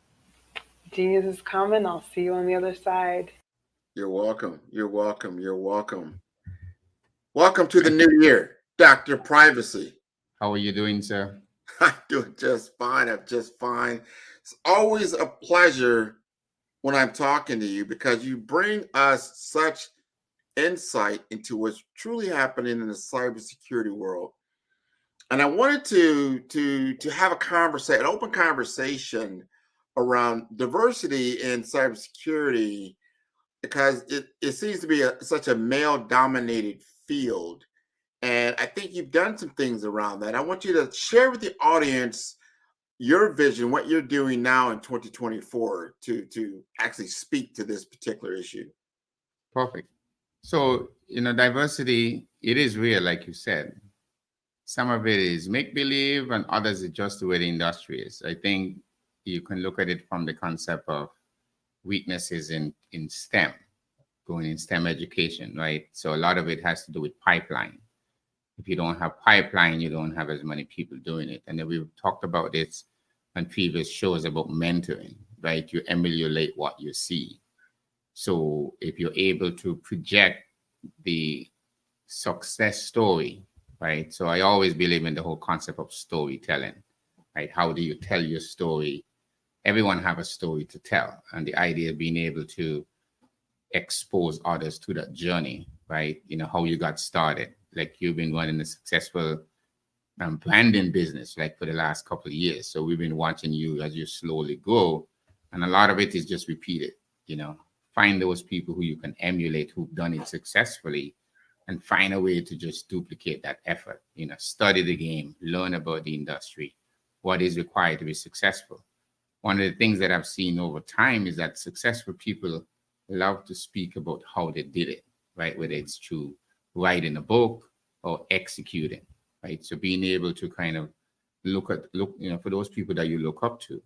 Genius is coming. I'll see you on the other side. You're welcome. You're welcome. You're welcome. Welcome to the new year, Dr. Privacy. How are you doing, sir? I'm doing just fine. I'm just fine. It's always a pleasure when I'm talking to you because you bring us such insight into what's truly happening in the cybersecurity world. And I wanted to have an open conversation around diversity in cybersecurity because it seems to be such a male-dominated field. And I think you've done some things around that. I want you to share with the audience your vision, what you're doing now in 2024 to actually speak to this particular issue. Perfect. So, diversity, it is real, like you said. Some of it is make-believe and others is just the way the industry is. I think you can look at it from the concept of weaknesses in STEM, going in STEM education, right? So a lot of it has to do with pipeline. If you don't have pipeline, you don't have as many people doing it. And then we've talked about this on previous shows about mentoring, right? You emulate what you see. So if you're able to project the success story, right? So I always believe in the whole concept of storytelling, right? How do you tell your story? Everyone have a story to tell. And the idea of being able to expose others to that journey, right? How you got started. Like you've been running a successful branding business like for the last couple of years. So we've been watching you as you slowly grow. And a lot of it is just repeated, find those people who you can emulate, who've done it successfully, and find a way to just duplicate that effort. Study the game, learn about the industry, what is required to be successful. One of the things that I've seen over time is that successful people love to speak about how they did it, right? Whether it's through writing a book or executing, right? So being able to kind of look, for those people that you look up to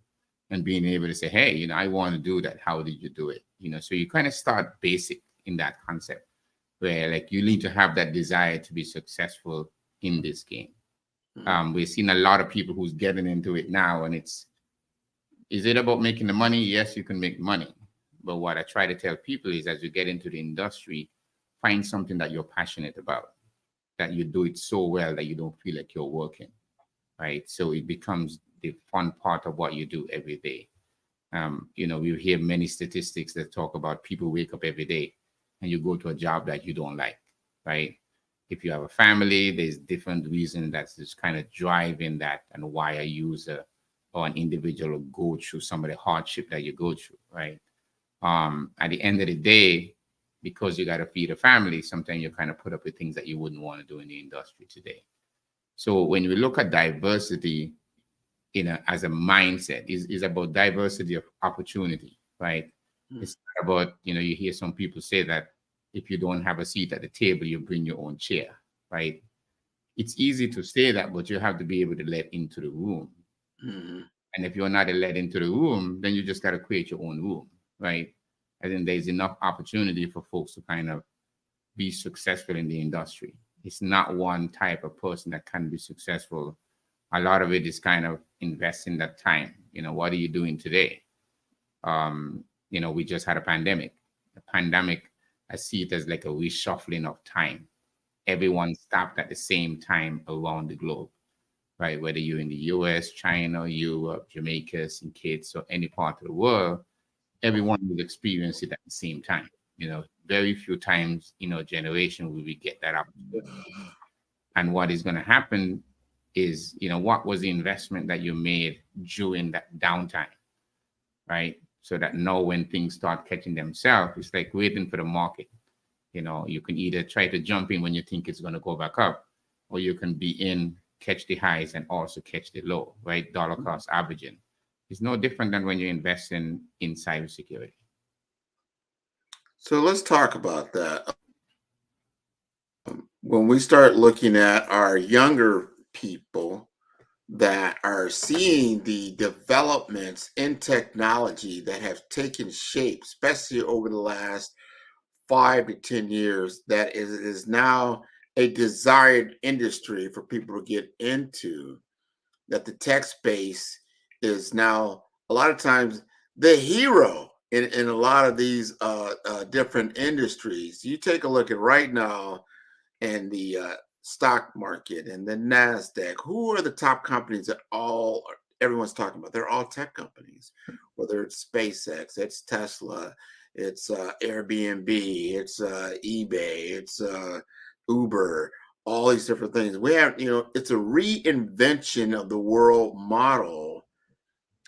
and being able to say, hey, I want to do that. How did you do it? So you kind of start basic in that concept where like you need to have that desire to be successful in this game. We've seen a lot of people who's getting into it now, and is it about making the money? Yes, you can make money. But what I try to tell people is as you get into the industry, find something that you're passionate about, that you do it so well that you don't feel like you're working, right? So it becomes the fun part of what you do every day. We hear many statistics that talk about people wake up every day and you go to a job that you don't like, right? If you have a family, there's different reasons that's just kind of driving that and why a user or an individual will go through some of the hardship that you go through, right? At the end of the day, because you got to feed a family, sometimes you kind of put up with things that you wouldn't want to do in the industry today. So when we look at diversity, as a mindset, is about diversity of opportunity, right? It's not about, you hear some people say that if you don't have a seat at the table, you bring your own chair, right? It's easy to say that, but you have to be able to let into the room. And if you're not let into the room, then you just got to create your own room, right? I think there's enough opportunity for folks to kind of be successful in the industry. It's not one type of person that can be successful. A lot of it is kind of investing that time. What are you doing today? We just had a pandemic. The pandemic, I see it as like a reshuffling of time. Everyone stopped at the same time around the globe, right? Whether you're in the US, China, Europe, Jamaica, St. Kitts, or any part of the world, everyone will experience it at the same time. Very few times in our generation will we get that opportunity. And what is going to happen is, what was the investment that you made during that downtime, right? So that now when things start catching themselves, it's like waiting for the market. You can either try to jump in when you think it's going to go back up, or you can be in, catch the highs and also catch the low, right? Dollar cost averaging. It's no different than when you invest in cybersecurity. So let's talk about that. When we start looking at our younger people that are seeing the developments in technology that have taken shape, especially over the last 5 to 10 years, that is now a desired industry for people to get into, that the tech space is now a lot of times the hero in a lot of these different industries. You take a look at right now and the stock market and the NASDAQ, who are the top companies that everyone's talking about? They're all tech companies, whether it's SpaceX, it's Tesla, it's Airbnb, it's eBay, it's Uber, all these different things. We have, it's a reinvention of the world model.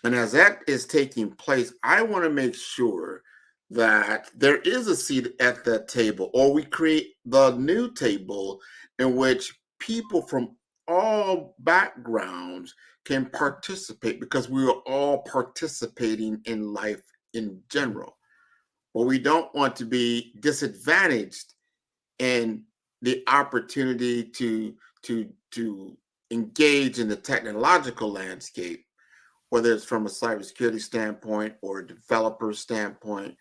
And as that is taking place, I want to make sure that there is a seat at that table, or we create the new table in which people from all backgrounds can participate, because we are all participating in life in general. But we don't want to be disadvantaged in the opportunity to engage in the technological landscape, whether it's from a cybersecurity standpoint or a developer standpoint,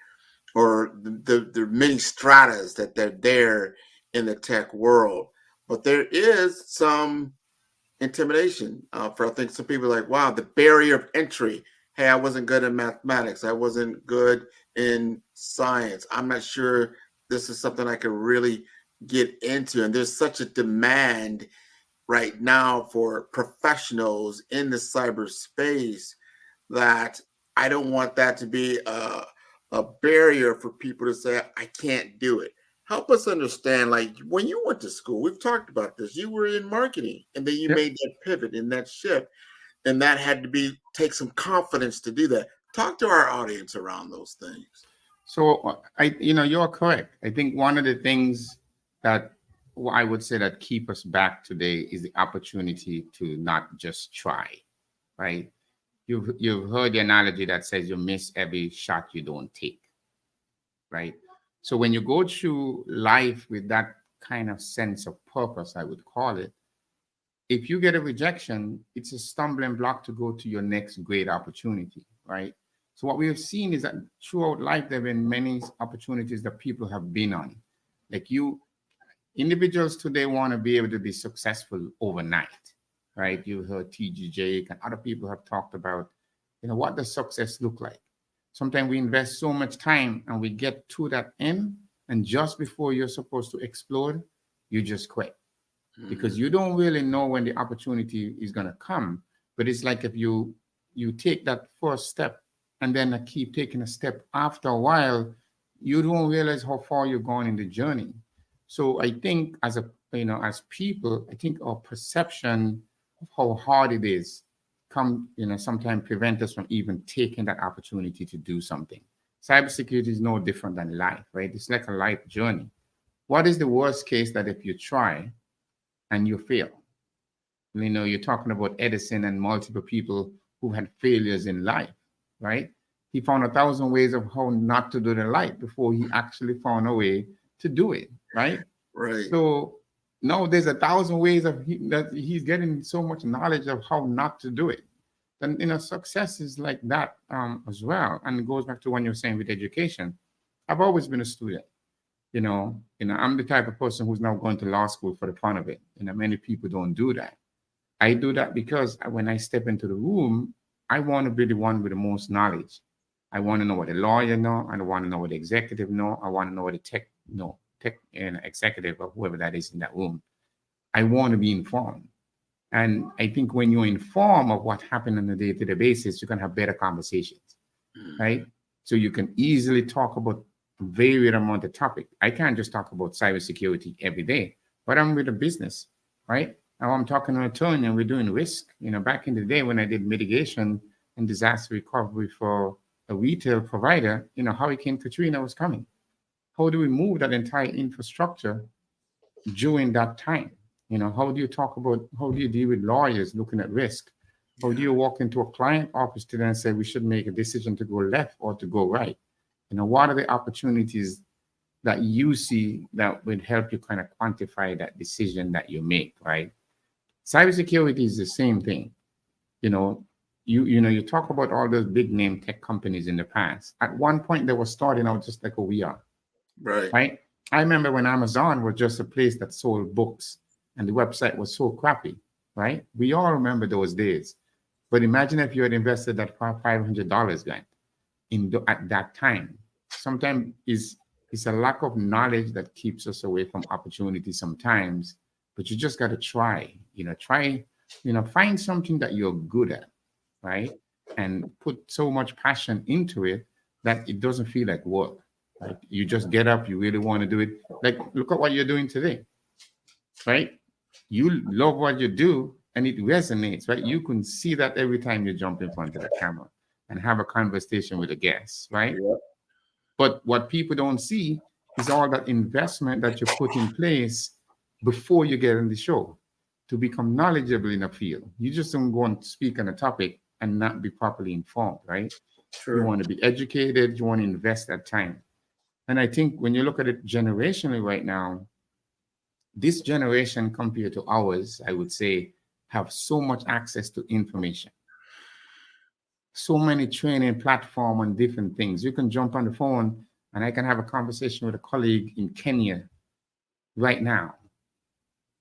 or the many stratas that they're there in the tech world. But there is some intimidation for, I think, some people like, wow, the barrier of entry. Hey, I wasn't good in mathematics. I wasn't good in science. I'm not sure this is something I could really get into. And there's such a demand right now for professionals in the cyberspace that I don't want that to be a barrier for people to say, I can't do it. Help us understand, like, when you went to school, we've talked about this, you were in marketing, and then you made that pivot and that shift, and that had to take some confidence to do that. Talk to our audience around those things. So you're correct. I think one of the things that I would say that keep us back today is the opportunity to not just try, right? You've heard the analogy that says you miss every shot you don't take, right? So when you go through life with that kind of sense of purpose, I would call it, if you get a rejection, it's a stumbling block to go to your next great opportunity, right? So what we have seen is that throughout life, there have been many opportunities that people have been on. Like individuals today want to be able to be successful overnight, right? You heard T.G. Jake and other people have talked about, what does success look like? Sometimes we invest so much time and we get to that end, and just before you're supposed to explode, you just quit. Because you don't really know when the opportunity is going to come. But it's like if you take that first step and then keep taking a step, after a while, you don't realize how far you're gone in the journey. So I think as people, I think our perception of how hard it is sometimes prevent us from even taking that opportunity to do something. Cybersecurity is no different than life, right? It's like a life journey. What is the worst case that if you try and you fail? You're talking about Edison and multiple people who had failures in life, right? He found 1,000 ways of how not to do the light before he actually found a way to do it, right? Right. So now there's 1,000 ways that he's getting so much knowledge of how not to do it. And success is like that as well. And it goes back to what you were saying with education. I've always been a student. I'm the type of person who's now going to law school for the fun of it. Many people don't do that. I do that because when I step into the room, I want to be the one with the most knowledge. I want to know what a lawyer know. I want to know what the executive know. I want to know what the tech executive or whoever that is in that room. I want to be informed. And I think when you're informed of what happened on a day-to-day basis, you can have better conversations, right? So you can easily talk about varied amount of topic. I can't just talk about cybersecurity every day, but I'm with a business, right? Now I'm talking to an attorney and we're doing risk. Back in the day when I did mitigation and disaster recovery for a retail provider, Hurricane Katrina was coming. How do we move that entire infrastructure during that time? How do you deal with lawyers looking at risk? How do you walk into a client office today and say we should make a decision to go left or to go right? What are the opportunities that you see that would help you kind of quantify that decision that you make, right? Cybersecurity is the same thing. You talk about all those big name tech companies in the past. At one point, they were starting out just like we are. Right. I remember when Amazon was just a place that sold books and the website was so crappy, right? We all remember those days. But imagine if you had invested that $500, Glenn, at that time. Sometimes it's a lack of knowledge that keeps us away from opportunity sometimes, but you just got to try, find something that you're good at, right? And put so much passion into it that it doesn't feel like work. Like you just get up, you really want to do it. Like look at what you're doing today, right? You love what you do and it resonates, right? You can see that every time you jump in front of the camera and have a conversation with a guest, right? Yep. But what people don't see is all that investment that you put in place before you get on the show to become knowledgeable in a field. You just don't go and speak on a topic and not be properly informed, right? True. You want to be educated, you want to invest that time. And I think when you look at it generationally right now, this generation compared to ours, I would say, have so much access to information. So many training platforms on different things. You can jump on the phone and I can have a conversation with a colleague in Kenya right now.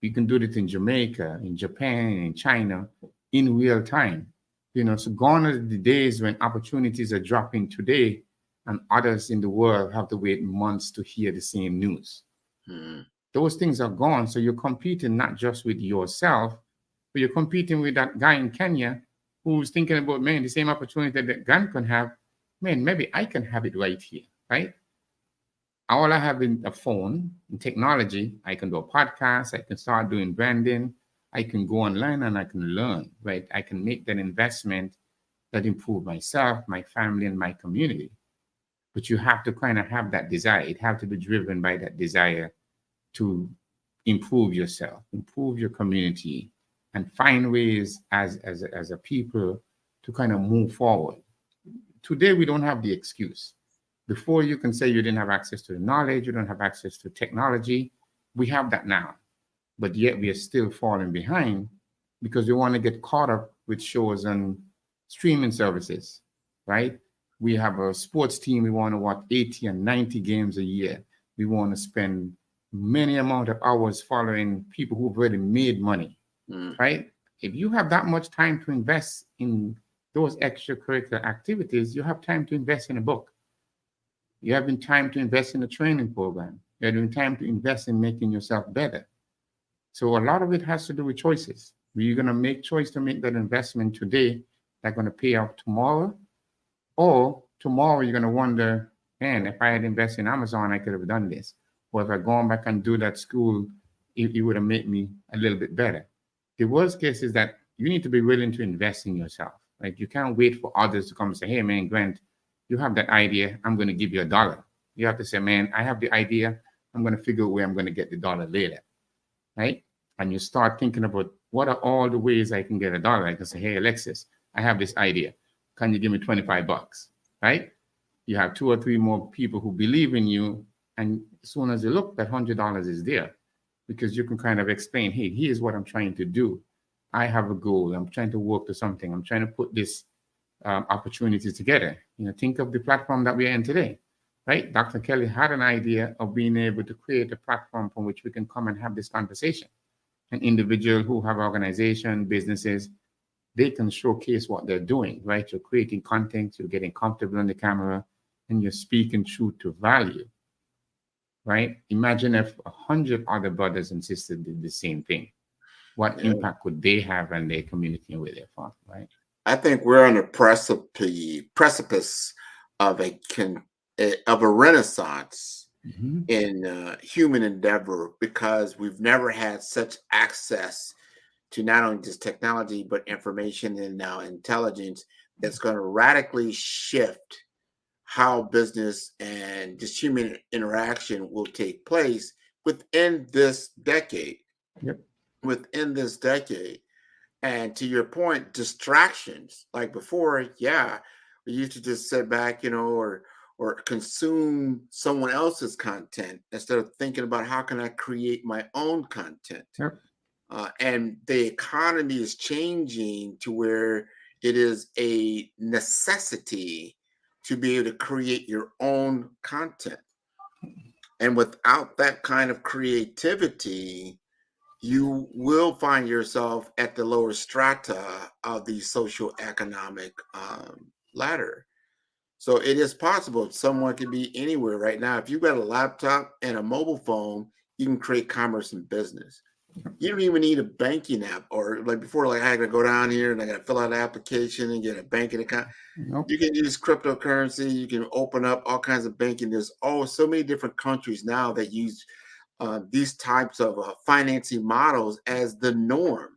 You can do it in Jamaica, in Japan, in China, in real time. You know, so gone are the days when opportunities are dropping today and others in the world have to wait months to hear the same news. Those things are gone. So you're competing not just with yourself, but you're competing with that guy in Kenya who's thinking about, man, the same opportunity that Gan can have, man, maybe I can have it right here, right? All I have in a phone, in technology, I can do a podcast, I can start doing branding, I can go online and I can learn, right? I can make that investment that improve myself, my family, and my community. But you have to kind of have that desire. It have to be driven by that desire to improve yourself, improve your community, and find ways as a people to kind of move forward. Today, we don't have the excuse. Before, you can say you didn't have access to the knowledge, you don't have access to technology. We have that now. But yet we are still falling behind because we want to get caught up with shows on streaming services, right? We have a sports team. We want to watch 80 and 90 games a year. We want to spend many amount of hours following people who've already made money, right? If you have that much time to invest in those extracurricular activities, you have time to invest in a book. You have time to invest in a training program. You have time to invest in making yourself better. So a lot of it has to do with choices. You're going to make choice to make that investment today that's going to pay off tomorrow. Or tomorrow you're going to wonder, man, if I had invested in Amazon, I could have done this. Or if I gone back and do that school, it would have made me a little bit better. The worst case is that you need to be willing to invest in yourself. Like you can't wait for others to come and say, hey, man, Grant, you have that idea. I'm going to give you $1. You have to say, man, I have the idea. I'm going to figure out where I'm going to get the $1 later, right? And you start thinking about what are all the ways I can get $1. I can say, hey, Alexis, I have this idea. Can you give me $25, right? You have 2 or 3 more people who believe in you. And as soon as you look, that $100 is there because you can kind of explain, hey, here's what I'm trying to do. I have a goal. I'm trying to work to something. I'm trying to put this opportunities together. You know, think of the platform that we are in today, right? Dr. Kelly had an idea of being able to create a platform from which we can come and have this conversation. An individual who have organization, businesses, they can showcase what they're doing, right? You're creating content, you're getting comfortable on the camera, and you're speaking truth to value, right? Imagine if 100 other brothers and sisters did the same thing. What impact could they have on their community and where they're from, right? I think we're on the precipice of a renaissance in human endeavor because we've never had such access to not only just technology, but information and now intelligence that's going to radically shift how business and just human interaction will take place within this decade. Yep. Within this decade. And to your point, distractions like before, yeah, we used to just sit back, you know, or consume someone else's content instead of thinking about how can I create my own content. Yep. And the economy is changing to where it is a necessity to be able to create your own content. And without that kind of creativity, you will find yourself at the lower strata of the social economic ladder. So it is possible someone can be anywhere right now. If you've got a laptop and a mobile phone, you can create commerce and business. You don't even need a banking app, or like before, like I had to go down here and I got to fill out an application and get a banking account. Nope. You can use cryptocurrency. You can open up all kinds of banking. There's so many different countries now that use these types of financing models as the norm.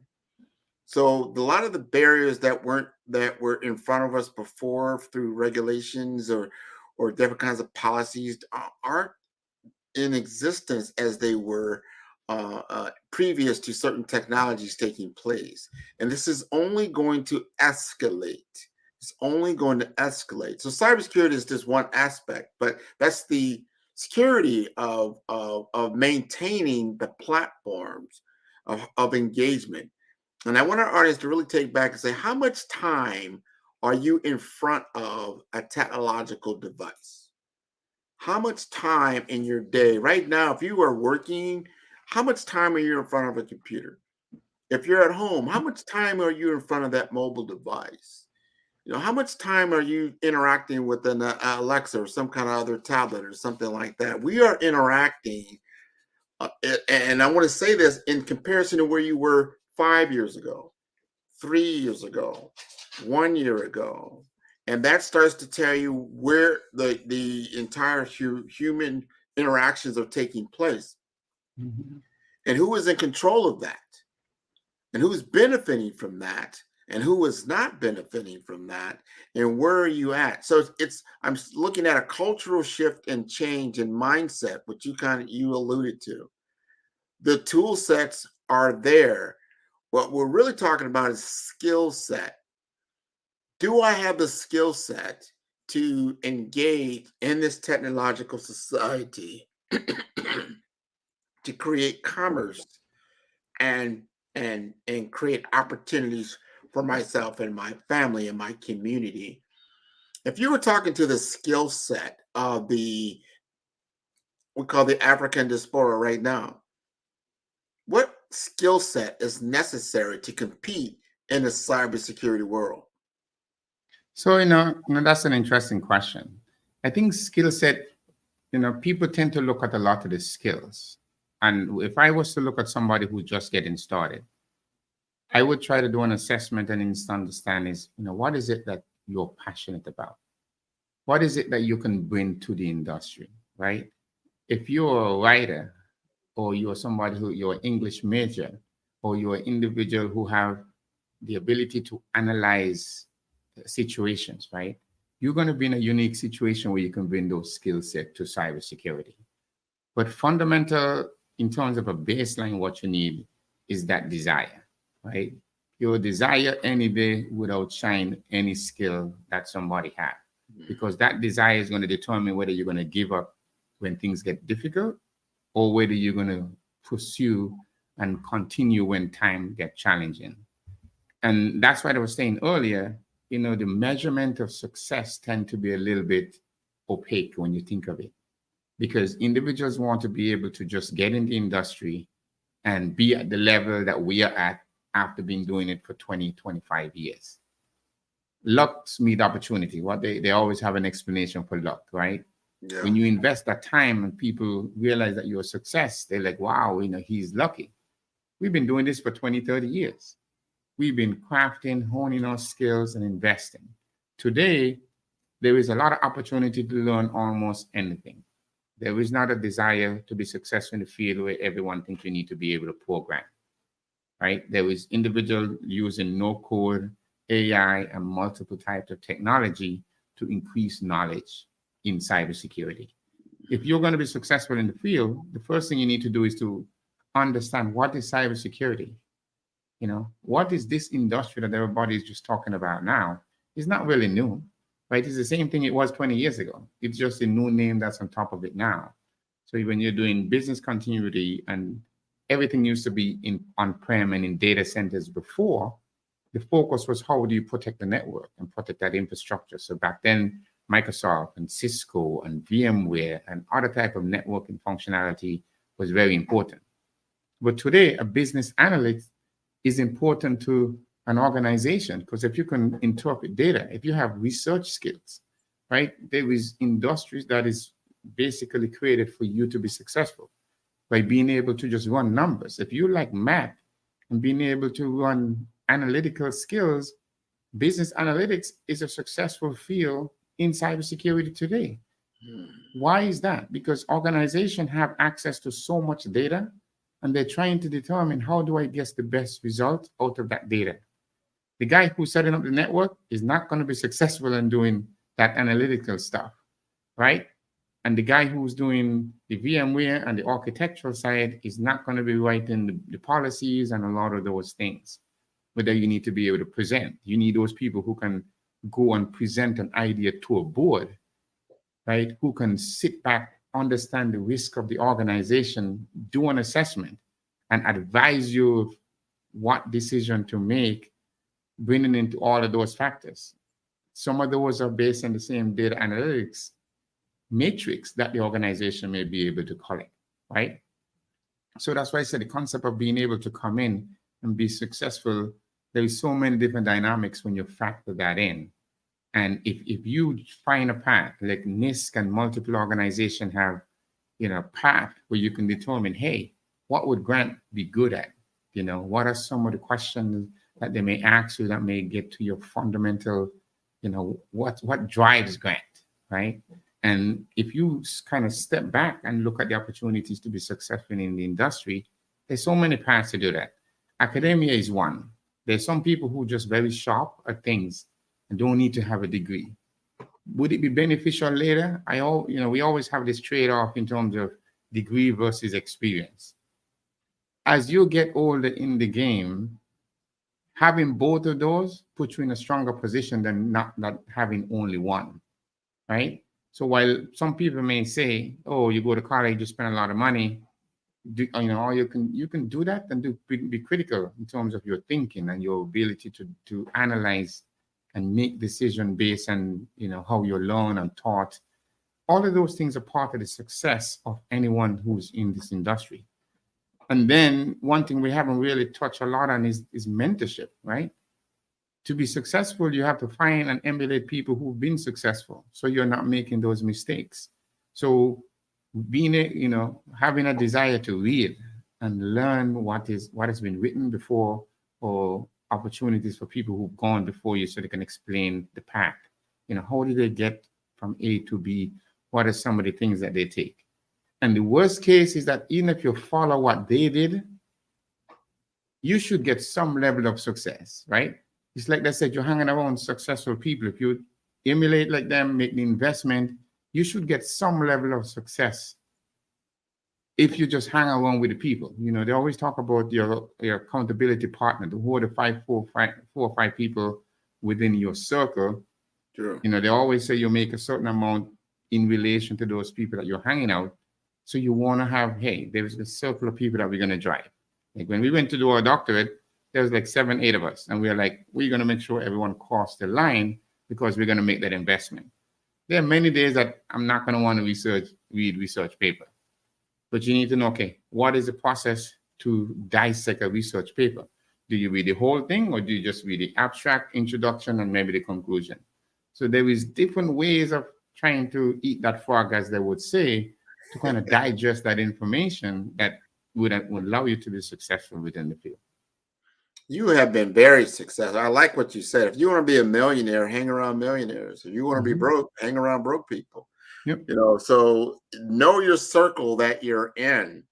So a lot of the barriers that were in front of us before through regulations or different kinds of policies aren't in existence as they were previous to certain technologies taking place. And this is only going to escalate. It's only going to escalate. So cybersecurity is just one aspect, but that's the security of maintaining the platforms of engagement. And I want our audience to really take back and say, how much time are you in front of a technological device? How much time in your day right now, if you are working, how much time are you in front of a computer? If you're at home, how much time are you in front of that mobile device? You know, how much time are you interacting with an Alexa or some kind of other tablet or something like that? We are interacting, and I want to say this in comparison to where you were 5 years ago, 3 years ago, 1 year ago. And that starts to tell you where the entire human interactions are taking place. Mm-hmm. And who is in control of that, and who's benefiting from that, and who is not benefiting from that, and where are you at? So I'm looking at a cultural shift and change in mindset, which you alluded to. The tool sets are there. What we're really talking about is skill set. Do I have the skill set to engage in this technological society to create commerce and create opportunities for myself and my family and my community? If you were talking to the skill set of we call the African diaspora right now, what skill set is necessary to compete in the cybersecurity world? So, that's an interesting question. I think skill set, people tend to look at a lot of the skills. And if I was to look at somebody who's just getting started, I would try to do an assessment and understand is, what is it that you're passionate about? What is it that you can bring to the industry, right? If you're a writer, or you're somebody you're an English major, or you're an individual who have the ability to analyze situations, right? You're going to be in a unique situation where you can bring those skill set to cybersecurity. But fundamental in terms of a baseline, what you need is that desire, right? Your desire any day would outshine any skill that somebody has, because that desire is going to determine whether you're going to give up when things get difficult, or whether you're going to pursue and continue when time gets challenging. And that's what I was saying earlier, the measurement of success tend to be a little bit opaque when you think of it, because individuals want to be able to just get in the industry and be at the level that we are at after being doing it for 20, 25 years. Luck meets opportunity. They always have an explanation for luck, right? Yeah. When you invest that time and people realize that you're a success, they're like, wow, he's lucky. We've been doing this for 20, 30 years. We've been crafting, honing our skills, and investing. Today, there is a lot of opportunity to learn almost anything. There is not a desire to be successful in the field where everyone thinks you need to be able to program, right? There is individual using no-code, AI, and multiple types of technology to increase knowledge in cybersecurity. If you're going to be successful in the field, the first thing you need to do is to understand what is cybersecurity. What is this industry that everybody is just talking about now? It's not really new, right? It's the same thing it was 20 years ago. It's just a new name that's on top of it now. So when you're doing business continuity and everything used to be in on-prem and in data centers before, the focus was how do you protect the network and protect that infrastructure. So back then, Microsoft and Cisco and VMware and other type of networking functionality was very important. But today, a business analyst is important to an organization, because if you can interpret data, if you have research skills, right? There is industries that is basically created for you to be successful. by being able to just run numbers. If you like math and being able to run analytical skills, business analytics is a successful field in cybersecurity today. Why is that? Because organizations have access to so much data, and they're trying to determine how do I get the best result out of that data. The guy who's setting up the network is not going to be successful in doing that analytical stuff, right? And the guy who's doing the VMware and the architectural side is not going to be writing the policies and a lot of those things. But then you need to be able to present. You need those people who can go and present an idea to a board, right? Who can sit back, understand the risk of the organization, do an assessment, and advise you what decision to make, bringing into all of those factors. Some of those are based on the same data analytics matrix that the organization may be able to collect, right? So that's why I said the concept of being able to come in and be successful, there is so many different dynamics when you factor that in. And if you find a path, like NISC and multiple organizations have, a path where you can determine, hey, what would Grant be good at? What are some of the questions that they may ask you that may get to your fundamental, what drives Grant, right? And if you kind of step back and look at the opportunities to be successful in the industry, there's so many paths to do that. Academia is one. There's some people who are just very sharp at things and don't need to have a degree. Would it be beneficial later? We always have this trade-off in terms of degree versus experience. As you get older in the game, having both of those puts you in a stronger position than not having only one, right? So while some people may say, oh, you go to college, you spend a lot of money, you can do that and be critical in terms of your thinking and your ability to analyze and make decisions based on how you learn and taught. All of those things are part of the success of anyone who's in this industry. And then one thing we haven't really touched a lot on is mentorship, right? To be successful, you have to find and emulate people who've been successful, so you're not making those mistakes. So having a desire to read and learn what has been written before, or opportunities for people who've gone before you so they can explain the path. How did they get from A to B? What are some of the things that they take? And the worst case is that even if you follow what they did, you should get some level of success, right? It's like they said, you're hanging around successful people. If you emulate like them, make the investment, you should get some level of success if you just hang around with the people. They always talk about your accountability partner, who are the four or five people within your circle. True. They always say you make a certain amount in relation to those people that you're hanging out. So you want to have, hey, there's a circle of people that we're going to drive. Like when we went to do our doctorate, there was like 7, 8 of us. And we were like, we're going to make sure everyone crossed the line because we're going to make that investment. There are many days that I'm not going to want to read research paper. But you need to know, okay, what is the process to dissect a research paper? Do you read the whole thing, or do you just read the abstract, introduction, and maybe the conclusion? So there is different ways of trying to eat that frog, as they would say, to kind of digest that information that would allow you to be successful within the field. You have been very successful. I like what you said. If you want to be a millionaire, hang around millionaires. If you want to be broke, hang around broke people. Yep. So know your circle that you're in,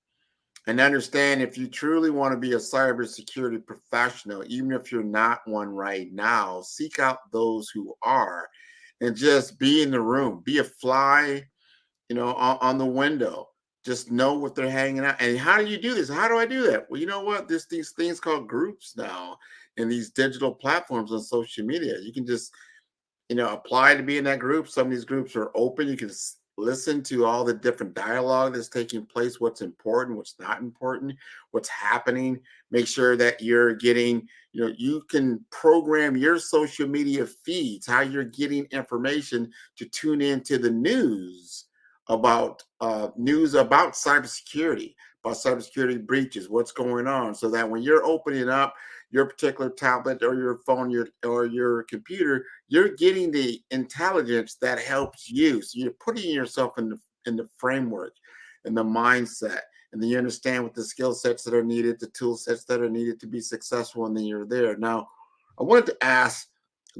and understand if you truly want to be a cybersecurity professional, even if you're not one right now, seek out those who are, and just be in the room, be a fly, on the window. Just know what they're hanging out. And how do you do this? How do I do that? Well, you know what? There's these things called groups now in these digital platforms on social media. You can just, apply to be in that group. Some of these groups are open. You can listen to all the different dialogue that's taking place, what's important, what's not important, what's happening. Make sure that you're getting, you can program your social media feeds, how you're getting information to tune into the news about cybersecurity, about cybersecurity breaches, what's going on, so that when you're opening up your particular tablet or your phone or your computer, you're getting the intelligence that helps you. So you're putting yourself in the framework, in the mindset, and then you understand what the skill sets that are needed, the tool sets that are needed to be successful, and then you're there. Now, I wanted to ask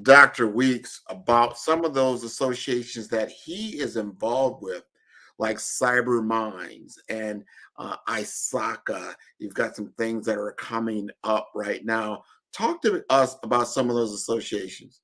Dr. Weeks about some of those associations that he is involved with, like Cyber Minds and ISACA. You've got some things that are coming up right now. Talk to us about some of those associations.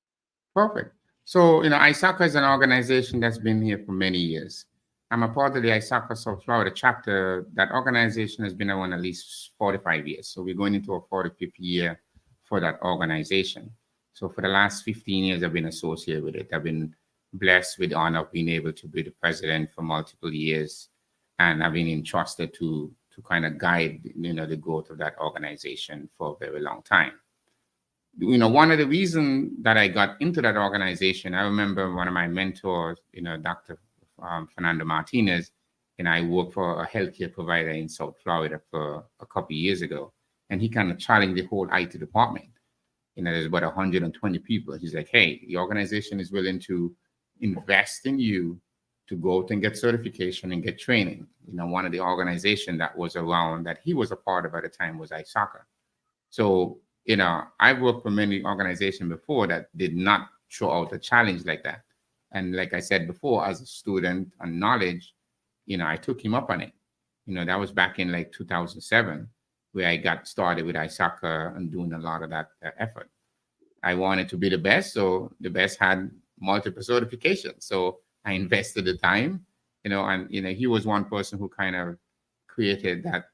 Perfect. So, ISACA is an organization that's been here for many years. I'm a part of the ISACA South Florida chapter. That organization has been around at least 45 years. So we're going into a 45th year for that organization. So for the last 15 years, I've been associated with it. I've been blessed with the honor of being able to be the president for multiple years. And I've been entrusted to kind of guide, the growth of that organization for a very long time. One of the reasons that I got into that organization, I remember one of my mentors, Dr. Fernando Martinez, and I worked for a healthcare provider in South Florida for a couple of years ago. And he kind of challenged the whole IT department. There's about 120 people. He's like, hey, the organization is willing to invest in you to go out and get certification and get training. One of the organizations that was around that he was a part of at the time was ISACA. So, I've worked for many organizations before that did not throw out a challenge like that. And like I said before, as a student on knowledge, I took him up on it. That was back in like 2007, where I got started with ISACA and doing a lot of that effort. I wanted to be the best, so the best had multiple certifications. So I invested the time, and he was one person who kind of created that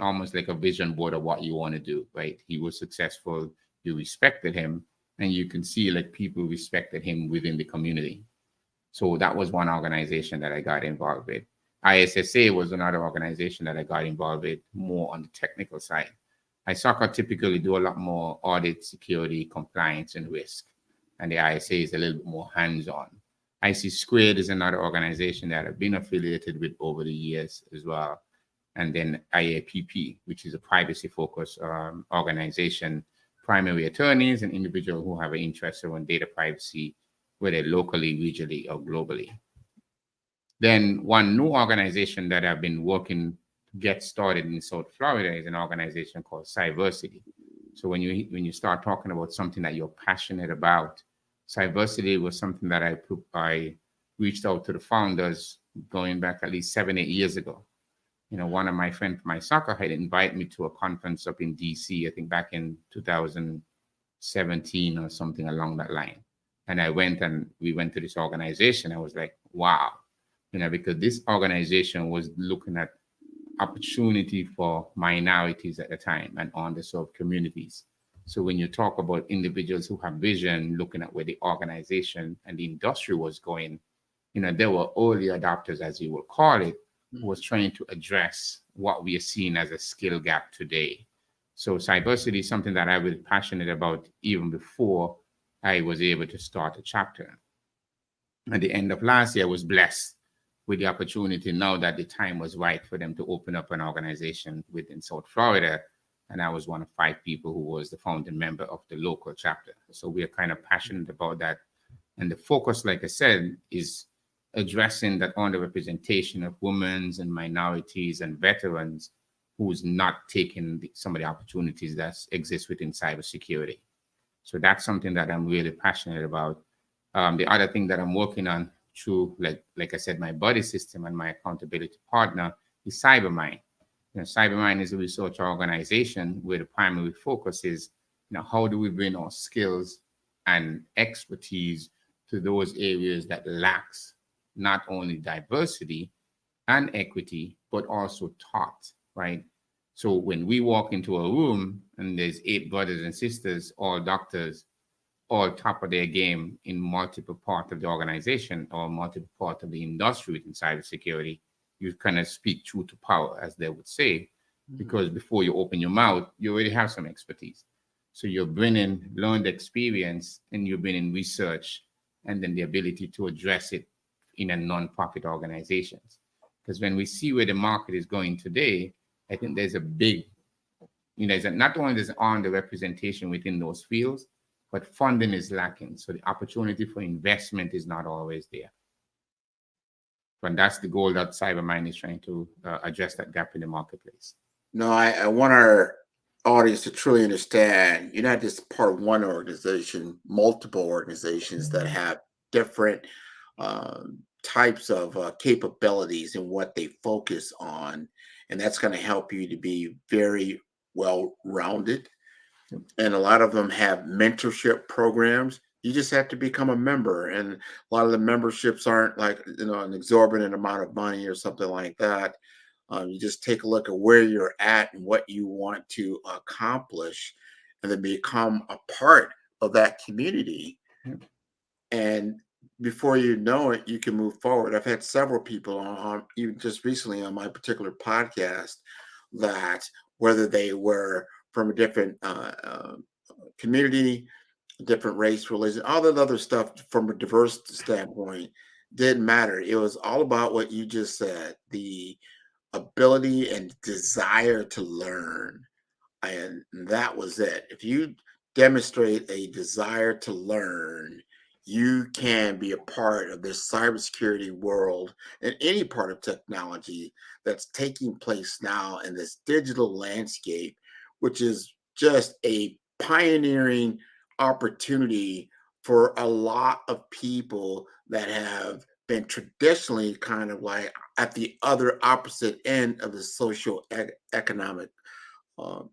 almost like a vision board of what you want to do, right? He was successful, you respected him, and you can see like people respected him within the community. So that was one organization that I got involved with. ISSA was another organization that I got involved with more on the technical side. ISACA typically do a lot more audit, security, compliance, and risk. And the ISA is a little bit more hands-on. IC Squared is another organization that I've been affiliated with over the years as well. And then IAPP, which is a privacy-focused organization, primary attorneys and individuals who have an interest in data privacy, whether locally, regionally, or globally. Then one new organization that I've been working to get started in South Florida is an organization called Cyversity. So when you start talking about something that you're passionate about, Cyversity was something that I reached out to the founders going back at least 7-8 years ago. One of my friends from ISACA had invited me to a conference up in DC, I think back in 2017 or something along that line. And we went to this organization. I was like, wow, because this organization was looking at opportunity for minorities at the time and underserved communities. So when you talk about individuals who have vision, looking at where the organization and the industry was going, there were early adopters, as you will call it, who was trying to address what we are seeing as a skill gap today. So Cyversity is something that I was passionate about even before I was able to start a chapter. At the end of last year, I was blessed with the opportunity now that the time was right for them to open up an organization within South Florida. And I was one of 5 people who was the founding member of the local chapter. So we are kind of passionate about that. And the focus, like I said, is addressing that underrepresentation of women and minorities and veterans who's not taking some of the opportunities that exist within cybersecurity. So that's something that I'm really passionate about. The other thing that I'm working on through, like I said, my buddy system and my accountability partner is CyberMind. CyberMind is a research organization where the primary focus is, how do we bring our skills and expertise to those areas that lacks not only diversity and equity, but also thought, right? So when we walk into a room and there's 8 brothers and sisters, all doctors, all top of their game in multiple parts of the organization or multiple parts of the industry within cybersecurity, you kind of speak truth to power, as they would say, because before you open your mouth, you already have some expertise. So you're bringing learned experience and you're bringing research and then the ability to address it in a non-profit organizations. Because when we see where the market is going today, I think there's a big, not only there's underrepresentation within those fields, but funding is lacking. So the opportunity for investment is not always there. But that's the goal that Cybermind is trying to address that gap in the marketplace. No, I want our audience to truly understand you're not just part of one organization, multiple organizations that have different types of capabilities and what they focus on. And that's going to help you to be very well rounded. And a lot of them have mentorship programs. You just have to become a member. And a lot of the memberships aren't like, an exorbitant amount of money or something like that. You just take a look at where you're at and what you want to accomplish, and then become a part of that community. And before you know it, you can move forward. I've had several people on even just recently on my particular podcast that whether they were from a different community, different race, religion, all that other stuff from a diverse standpoint, didn't matter. It was all about what you just said, the ability and desire to learn. And that was it. If you demonstrate a desire to learn, you can be a part of this cybersecurity world and any part of technology that's taking place now in this digital landscape, which is just a pioneering opportunity for a lot of people that have been traditionally kind of like at the other opposite end of the social economic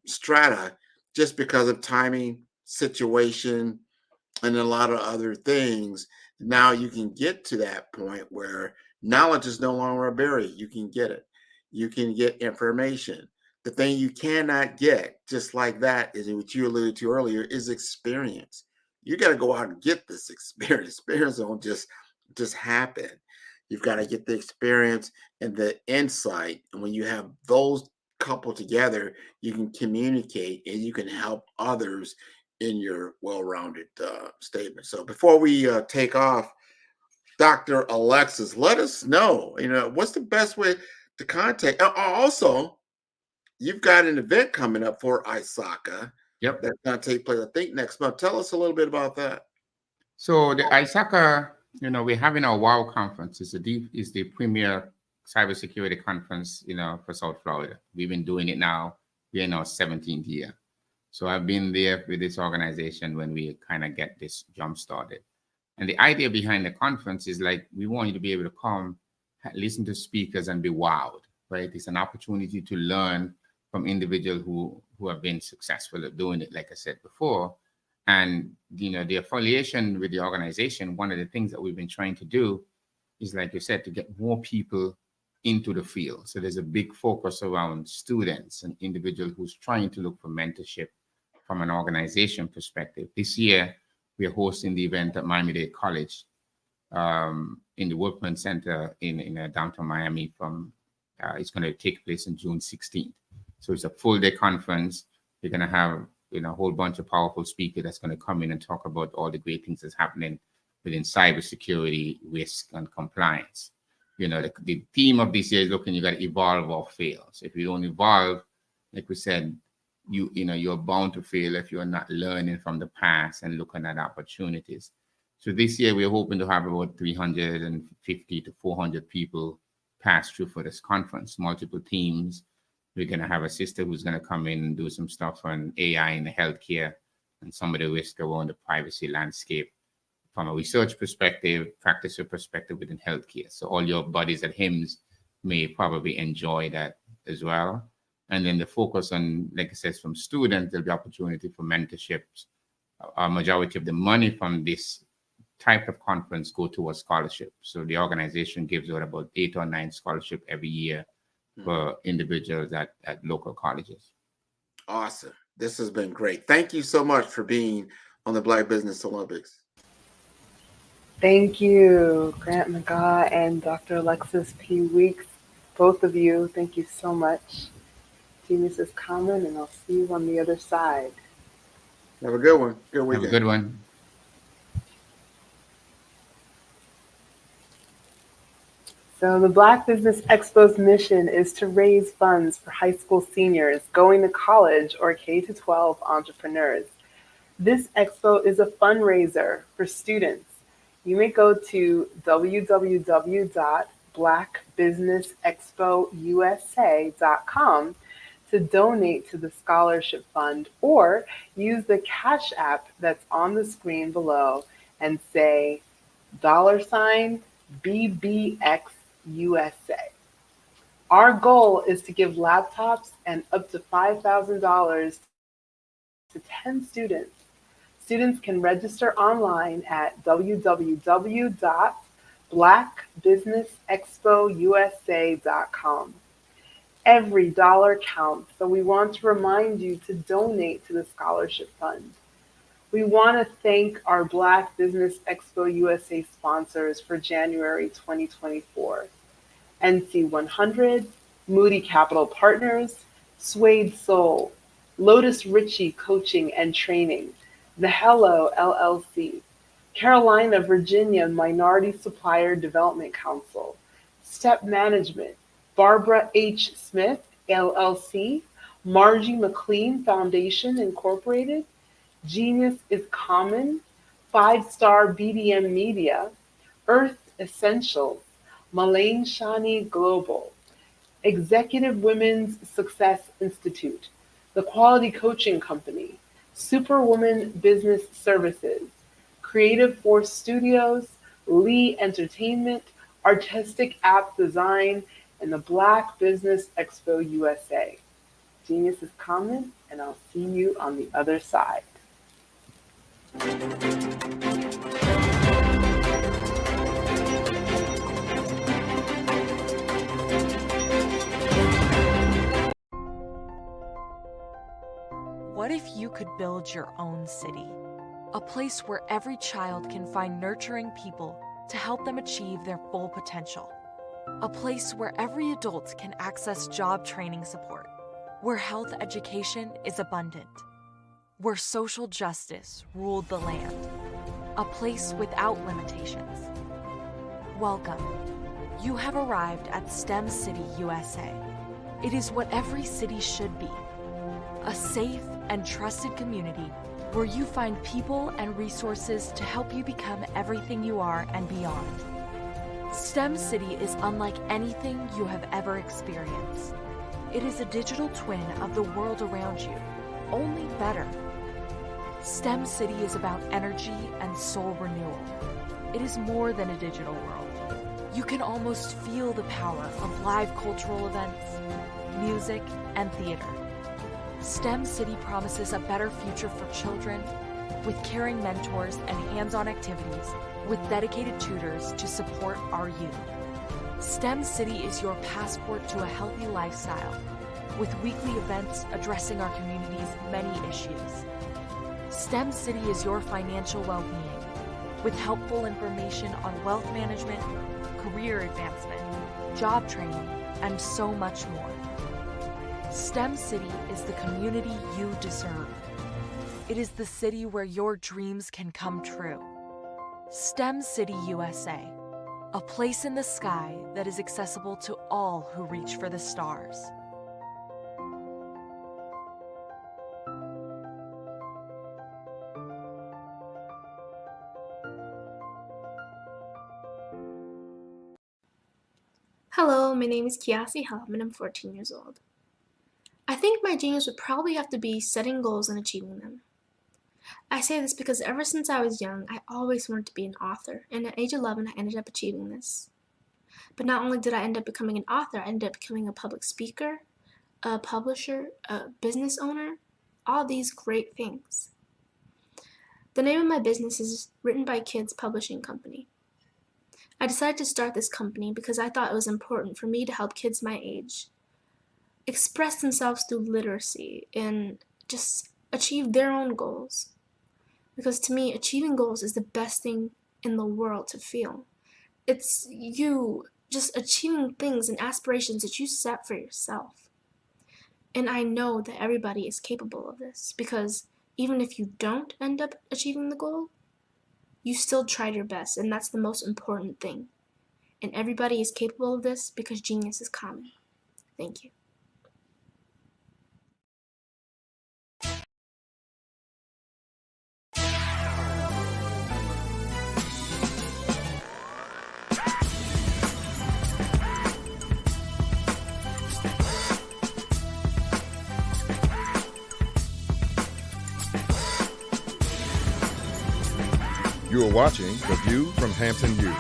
strata, just because of timing, situation, and a lot of other things. Now you can get to that point where knowledge is no longer a barrier. You can get it. You can get information. The thing you cannot get, just like that, is what you alluded to earlier, is experience. You got to go out and get this experience. Experience don't just happen. You've got to get the experience and the insight. And when you have those coupled together, you can communicate and you can help others in your well-rounded statement. So before we take off, Dr. Alexis, let us know, what's the best way to contact. Also, you've got an event coming up for ISACA. Yep. That's going to take place, I think, next month. Tell us a little bit about that. So the ISACA, we're having our WOW conference. It's the premier cybersecurity conference, for South Florida. We've been doing it now. We're in our 17th year. So I've been there with this organization when we kind of get this jump started. And the idea behind the conference is like, we want you to be able to come, listen to speakers and be wowed, right? It's an opportunity to learn from individuals who have been successful at doing it, like I said before. And, the affiliation with the organization, one of the things that we've been trying to do is, like you said, to get more people into the field. So there's a big focus around students and individuals who's trying to look for mentorship from an organization perspective. This year, we are hosting the event at Miami-Dade College in the Workman Center in downtown Miami. It's going to take place on June 16th. So it's a full-day conference. We're going to have a whole bunch of powerful speakers that's going to come in and talk about all the great things that's happening within cybersecurity, risk, and compliance. The theme of this year is looking, you got to evolve or fail. So if you don't evolve, like we said, you're bound to fail if you're not learning from the past and looking at opportunities. So this year, we're hoping to have about 350 to 400 people pass through for this conference, multiple teams. We're going to have a sister who's going to come in and do some stuff on AI in the healthcare and some of the risk around the privacy landscape from a research perspective, practitioner perspective within healthcare. So all your buddies at HIMSS may probably enjoy that as well. And then the focus on, like I said, from students, there'll be opportunity for mentorships. A majority of the money from this type of conference go towards scholarship. So the organization gives out about 8 or 9 scholarships every year for individuals at local colleges. Awesome. This has been great. Thank you so much for being on the Black Business Olympics. Thank you, Grant McGaw and Dr. Alexis P. Weeks. Both of you, thank you so much. Genius is common, and I'll see you on the other side. Have a good one. Good weekend. Have a good one. So the Black Business Expo's mission is to raise funds for high school seniors going to college or K-12 entrepreneurs. This expo is a fundraiser for students. You may go to www.blackbusiness.com blackbusinessexpousa.com to donate to the scholarship fund, or use the Cash App that's on the screen below and say $BBXUSA. Our goal is to give laptops and up to $5,000 to 10 students. Students can register online at www.blackbusinessexpousa.com. Every dollar counts, so we want to remind you to donate to the scholarship fund. We want to thank our Black Business Expo USA sponsors for January 2024. NC100, Moody Capital Partners, Suede Soul, Lotus Ritchie Coaching and Training, The Hello LLC, Carolina, Virginia Minority Supplier Development Council, Step Management, Barbara H. Smith, LLC, Margie McLean Foundation, Incorporated, Genius is Common, 5-Star BDM Media, Earth Essentials, Malaine Shani Global, Executive Women's Success Institute, The Quality Coaching Company, Superwoman Business Services, Creative Force Studios, Lee Entertainment, Artistic App Design, and the Black Business Expo USA. Genius is common, and I'll see you on the other side. What if you could build your own city? A place where every child can find nurturing people to help them achieve their full potential. A place where every adult can access job training support. Where health education is abundant. Where social justice ruled the land. A place without limitations. Welcome. You have arrived at STEM City USA. It is what every city should be. A safe and trusted community where you find people and resources to help you become everything you are and beyond. STEM City is unlike anything you have ever experienced. It is a digital twin of the world around you, only better. STEM City is about energy and soul renewal. It is more than a digital world. You can almost feel the power of live cultural events, music, and theater. STEM City promises a better future for children with caring mentors and hands-on activities with dedicated tutors to support our youth. STEM City is your passport to a healthy lifestyle with weekly events addressing our community's many issues. STEM City is your financial well-being with helpful information on wealth management, career advancement, job training, and so much more. STEM City is the community you deserve. It is the city where your dreams can come true. STEM City USA, a place in the sky that is accessible to all who reach for the stars. Hello, my name is Kiasi Helm and I'm 14 years old. I think my genius would probably have to be setting goals and achieving them. I say this because ever since I was young, I always wanted to be an author, and at age 11, I ended up achieving this. But not only did I end up becoming an author, I ended up becoming a public speaker, a publisher, a business owner, all these great things. The name of my business is Written by Kids Publishing Company. I decided to start this company because I thought it was important for me to help kids my age express themselves through literacy and just achieve their own goals. Because to me, achieving goals is the best thing in the world to feel. It's you just achieving things and aspirations that you set for yourself. And I know that everybody is capable of this because even if you don't end up achieving the goal, you still tried your best, and that's the most important thing. And everybody is capable of this because genius is common. Thank you. You are watching The View from Hampton U,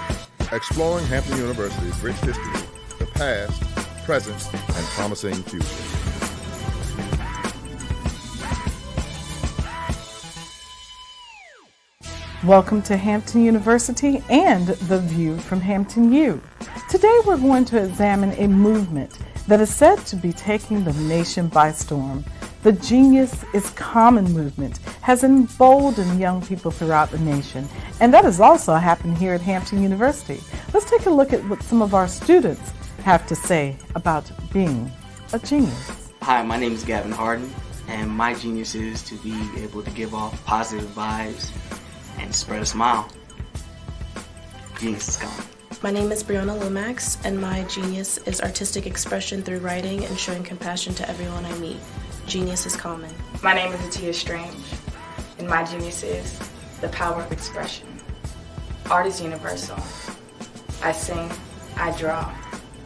exploring Hampton University's rich history, the past, present, and promising future. Welcome to Hampton University and The View from Hampton U. Today we're going to examine a movement that is said to be taking the nation by storm. The Genius is Common movement has emboldened young people throughout the nation, and that has also happened here at Hampton University. Let's take a look at what some of our students have to say about being a genius. Hi, my name is Gavin Harden, and my genius is to be able to give off positive vibes and spread a smile. Genius is common. My name is Brianna Lomax, and my genius is artistic expression through writing and showing compassion to everyone I meet. Genius is common. My name is Atia Strange, and my genius is the power of expression. Art is universal. I sing, I draw,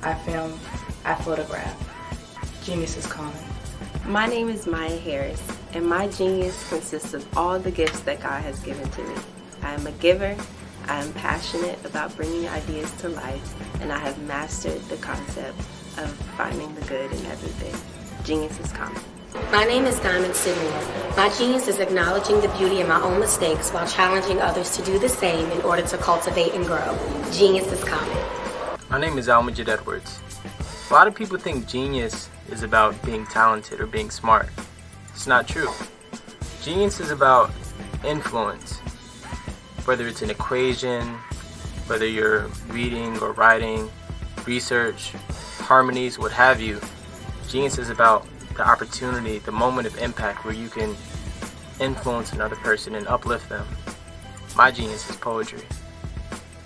I film, I photograph. Genius is common. My name is Maya Harris, and my genius consists of all the gifts that God has given to me. I am a giver, I am passionate about bringing ideas to life, and I have mastered the concept of finding the good in everything. Genius is common. My name is Diamond Sydney. My genius is acknowledging the beauty in my own mistakes while challenging others to do the same in order to cultivate and grow. Genius is common. My name is Almajid Edwards. A lot of people think genius is about being talented or being smart. It's not true. Genius is about influence. Whether it's an equation, whether you're reading or writing, research, harmonies, what have you, genius is about the opportunity, the moment of impact where you can influence another person and uplift them. My genius is poetry.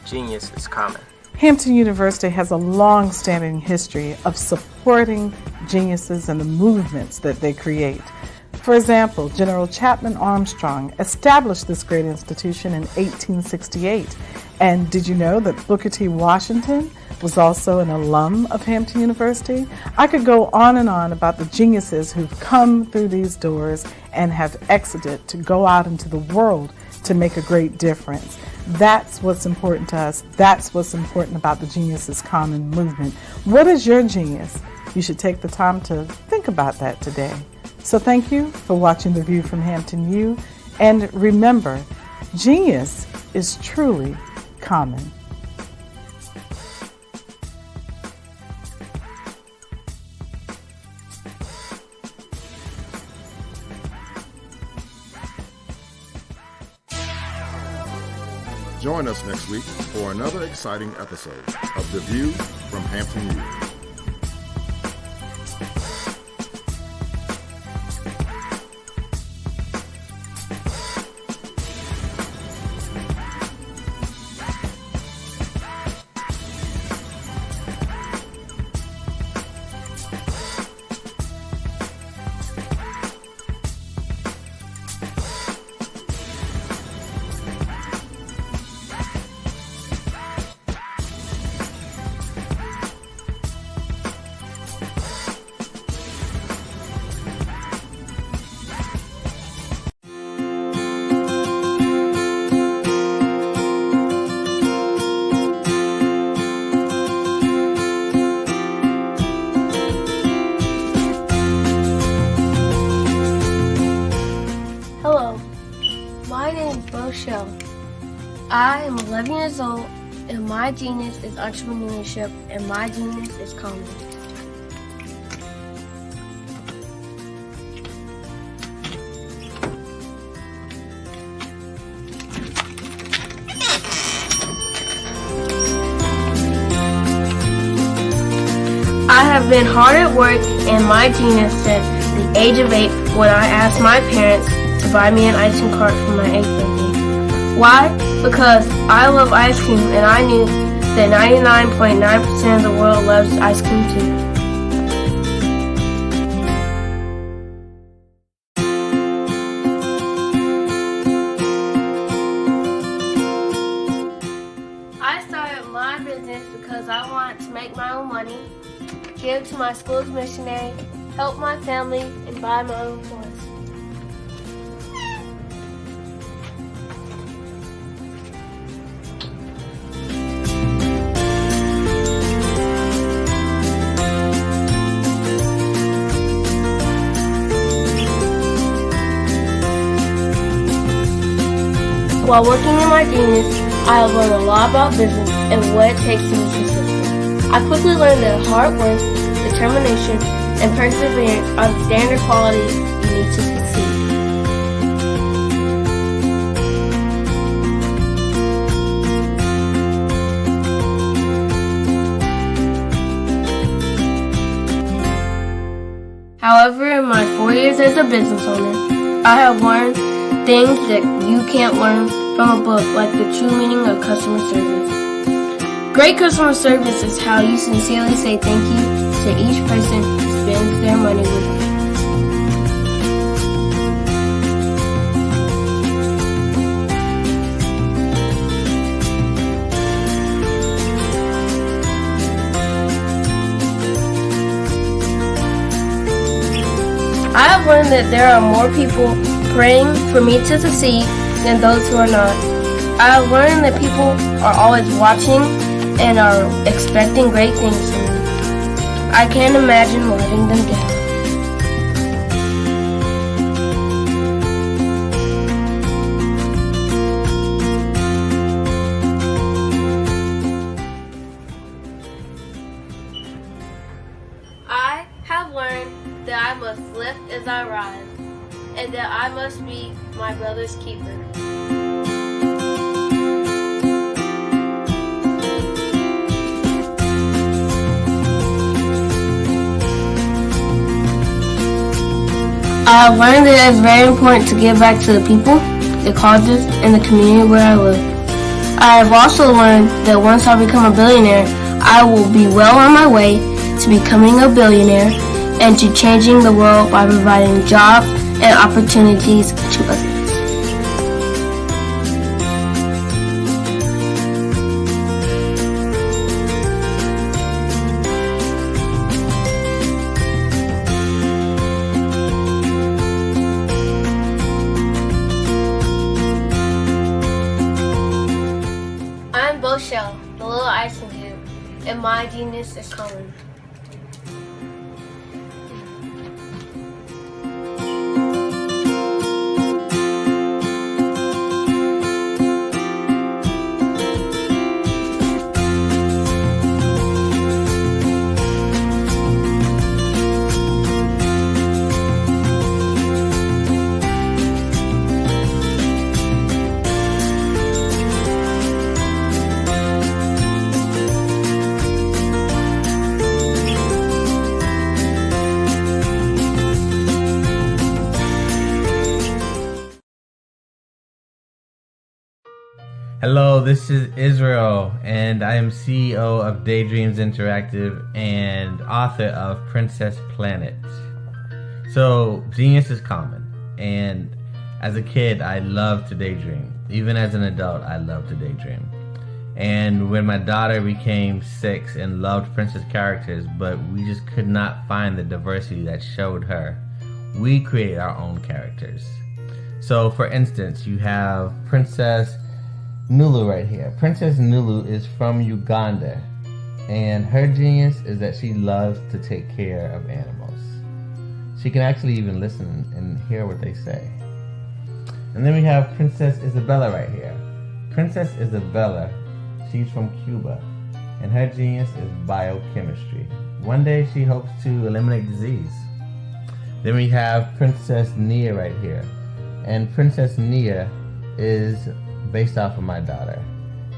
Genius is common. Hampton University has a long-standing history of supporting geniuses and the movements that they create. For example, General Chapman Armstrong established this great institution in 1868. And did you know that Booker T. Washington was also an alum of Hampton University? I could go on and on about the geniuses who've come through these doors and have exited to go out into the world to make a great difference. That's what's important to us. That's what's important about the Genius is Common movement. What is your genius? You should take the time to think about that today. So thank you for watching The View from Hampton U. And remember, genius is truly common. Join us next week for another exciting episode of The View from Hampton U. I am 11 years old, and my genius is entrepreneurship, and my genius is common. I have been hard at work, and my genius since the age of 8 when I asked my parents to buy me an ice cream cart for my 8th birthday. Why? Because I love ice cream, and I knew that 99.9% of the world loves ice cream too. I started my business because I wanted to make my own money, give to my school's missionary, help my family, and buy my own toys. While working in my genius, I have learned a lot about business and what it takes to be successful. I quickly learned that hard work, determination, and perseverance are the standard qualities you need to succeed. However, in my 4 years as a business owner, I have learned things that you can't learn from a book, like the true meaning of customer service. Great customer service is how you sincerely say thank you to each person who spends their money with you. I have learned that there are more people praying for me to succeed than those who are not. I have learned that people are always watching and are expecting great things from me. I can't imagine letting them down. I have learned that I must lift as I rise, and that I must be my brother's keeper. I have learned that it is very important to give back to the people, the causes, and the community where I live. I have also learned that once I become a billionaire, I will be well on my way to becoming a billionaire and to changing the world by providing jobs and opportunities to others. I'm Boshell, the little icing cube, and my genius is coming. Hello, this is Israel, and I am CEO of Daydreams Interactive and author of Princess Planet. So, genius is common, and as a kid, I loved to daydream. Even as an adult, I love to daydream. And when my daughter became 6 and loved princess characters, but we just could not find the diversity that showed her, we created our own characters. So, for instance, you have Princess Nulu right here. Princess Nulu is from Uganda, and her genius is that she loves to take care of animals. She can actually even listen and hear what they say. And then we have Princess Isabella right here. Princess Isabella, she's from Cuba, and her genius is biochemistry. One day she hopes to eliminate disease. Then we have Princess Nia right here, and Princess Nia is based off of my daughter,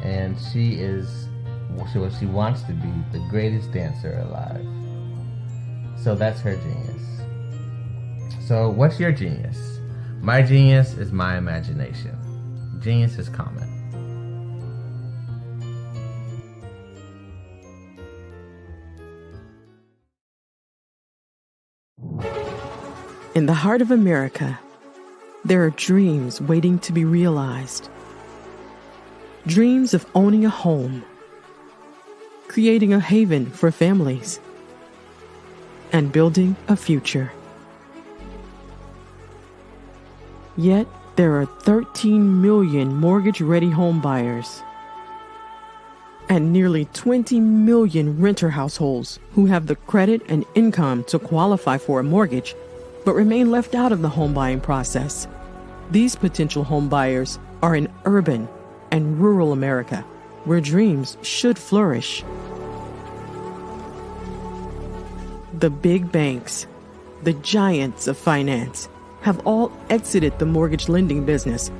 and she is what she wants to be, the greatest dancer alive. So that's her genius. So what's your genius? My genius is my imagination. Genius is common. In the heart of America, there are dreams waiting to be realized. Dreams of owning a home, creating a haven for families, and building a future. Yet, there are 13 million mortgage-ready home buyers and nearly 20 million renter households who have the credit and income to qualify for a mortgage but remain left out of the home buying process. These potential home buyers are in urban and rural America, where dreams should flourish. The big banks, the giants of finance, have all exited the mortgage lending business,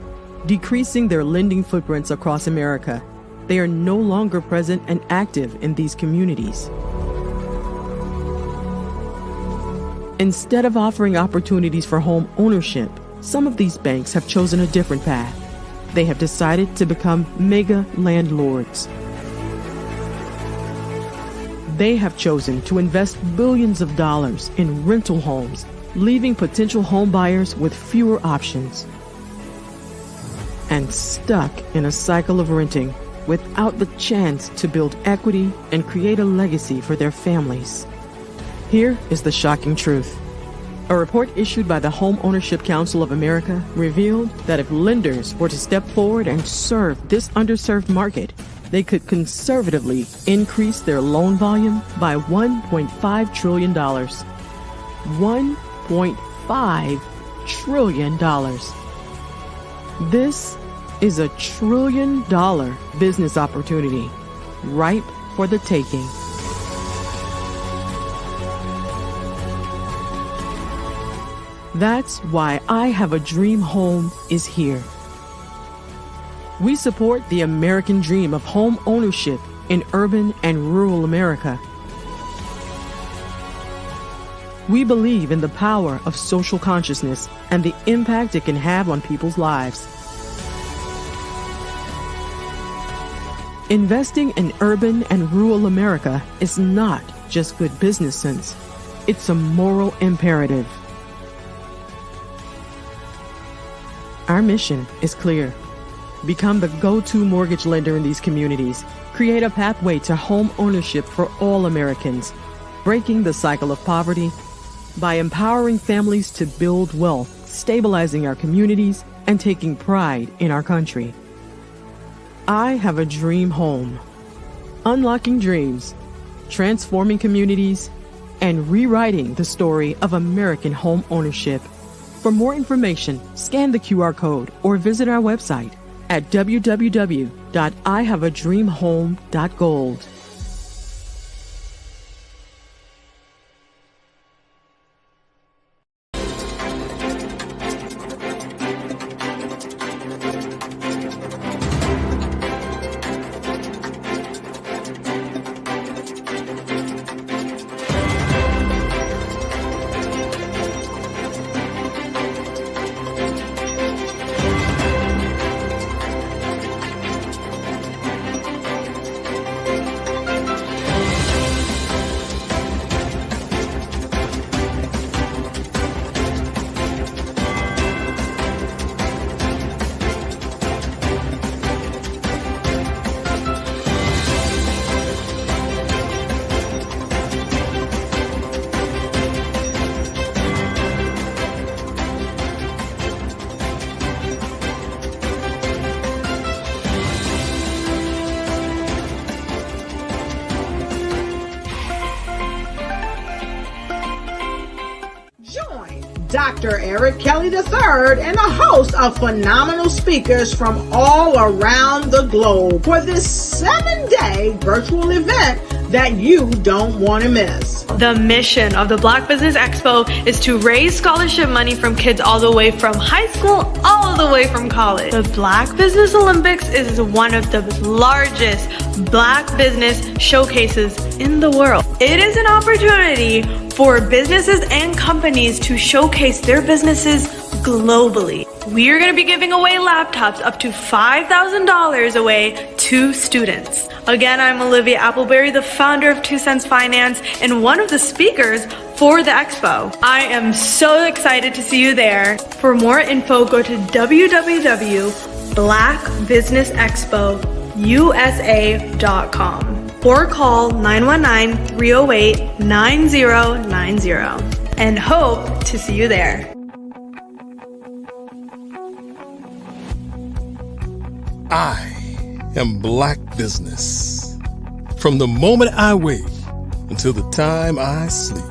decreasing their lending footprints across America. They are no longer present and active in these communities. Instead of offering opportunities for home ownership, some of these banks have chosen a different path. They have decided to become mega landlords. They have chosen to invest billions of dollars in rental homes, leaving potential home buyers with fewer options and stuck in a cycle of renting without the chance to build equity and create a legacy for their families. Here is the shocking truth. A report issued by the Home Ownership Council of America revealed that if lenders were to step forward and serve this underserved market, they could conservatively increase their loan volume by $1.5 trillion. $1.5 trillion. This is $1 trillion business opportunity, ripe for the taking. That's why I Have a Dream Home is here. We support the American dream of home ownership in urban and rural America. We believe in the power of social consciousness and the impact it can have on people's lives. Investing in urban and rural America is not just good business sense. It's a moral imperative. Our mission is clear. Become the go-to mortgage lender in these communities. Create a pathway to home ownership for all Americans, breaking the cycle of poverty by empowering families to build wealth, stabilizing our communities, and taking pride in our country. I Have a Dream Home. Unlocking dreams, transforming communities, and rewriting the story of American home ownership. For more information, scan the QR code or visit our website at www.ihaveadreamhome.gold. Dr. Eric Kelly III and a host of phenomenal speakers from all around the globe for this 7-day virtual event that you don't want to miss. The mission of the Black Business Expo is to raise scholarship money from kids all the way from high school all the way from college. The Black Business Olympics is one of the largest Black business showcases in the world. It is an opportunity for businesses and companies to showcase their businesses globally. We are going to be giving away laptops up to $5,000 away to students. Again, I'm Olivia Appleberry, the founder of 2 Cents Finance and one of the speakers for the expo. I am so excited to see you there. For more info, go to www.blackbusinessexpousa.com or call 919-308-9090 and hope to see you there. I am Black Business. From the moment I wake until the time I sleep.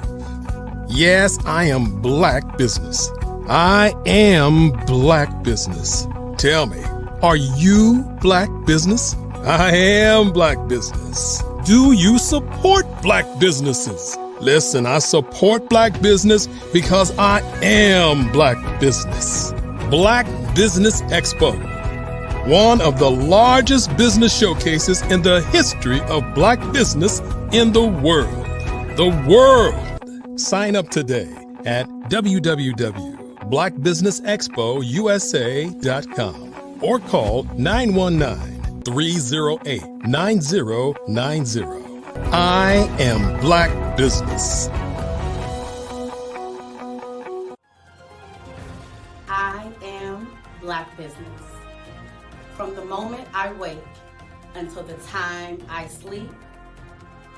Yes, I am Black Business. I am Black Business. Tell me, Are you Black business? I am Black business. Do you support Black businesses? Listen, I support Black business because I am Black business. Black Business Expo, one of the largest business showcases in the history of Black business in the world. The world! Sign up today at www.blackbusinessexpousa.com or call 919-308-9090. I am Black business. I am Black business. From the moment I wake until the time I sleep,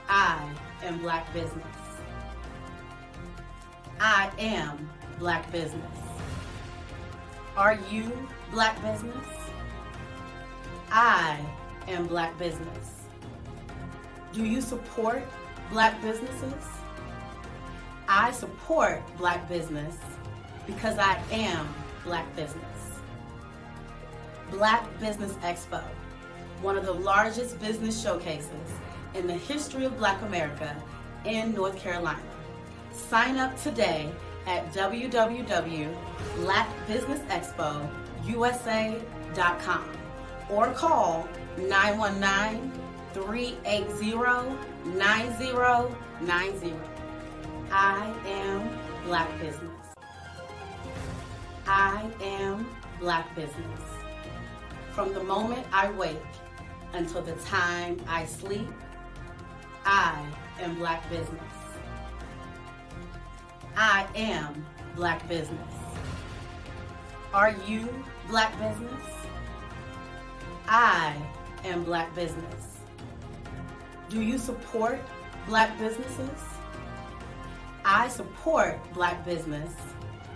I am Black business. I am Black business. Are you Black business? I am Black business. Do you support Black businesses? I support Black business because I am Black business. Black Business Expo, one of the largest business showcases in the history of Black America in North Carolina. Sign up today at www.blackbusinessexpousa.com or call 919-380-9090. I am Black business. I am Black business. From the moment I wake until the time I sleep, I am Black business. I am Black business. Are you Black business? I am Black business. Do you support Black businesses? I support Black business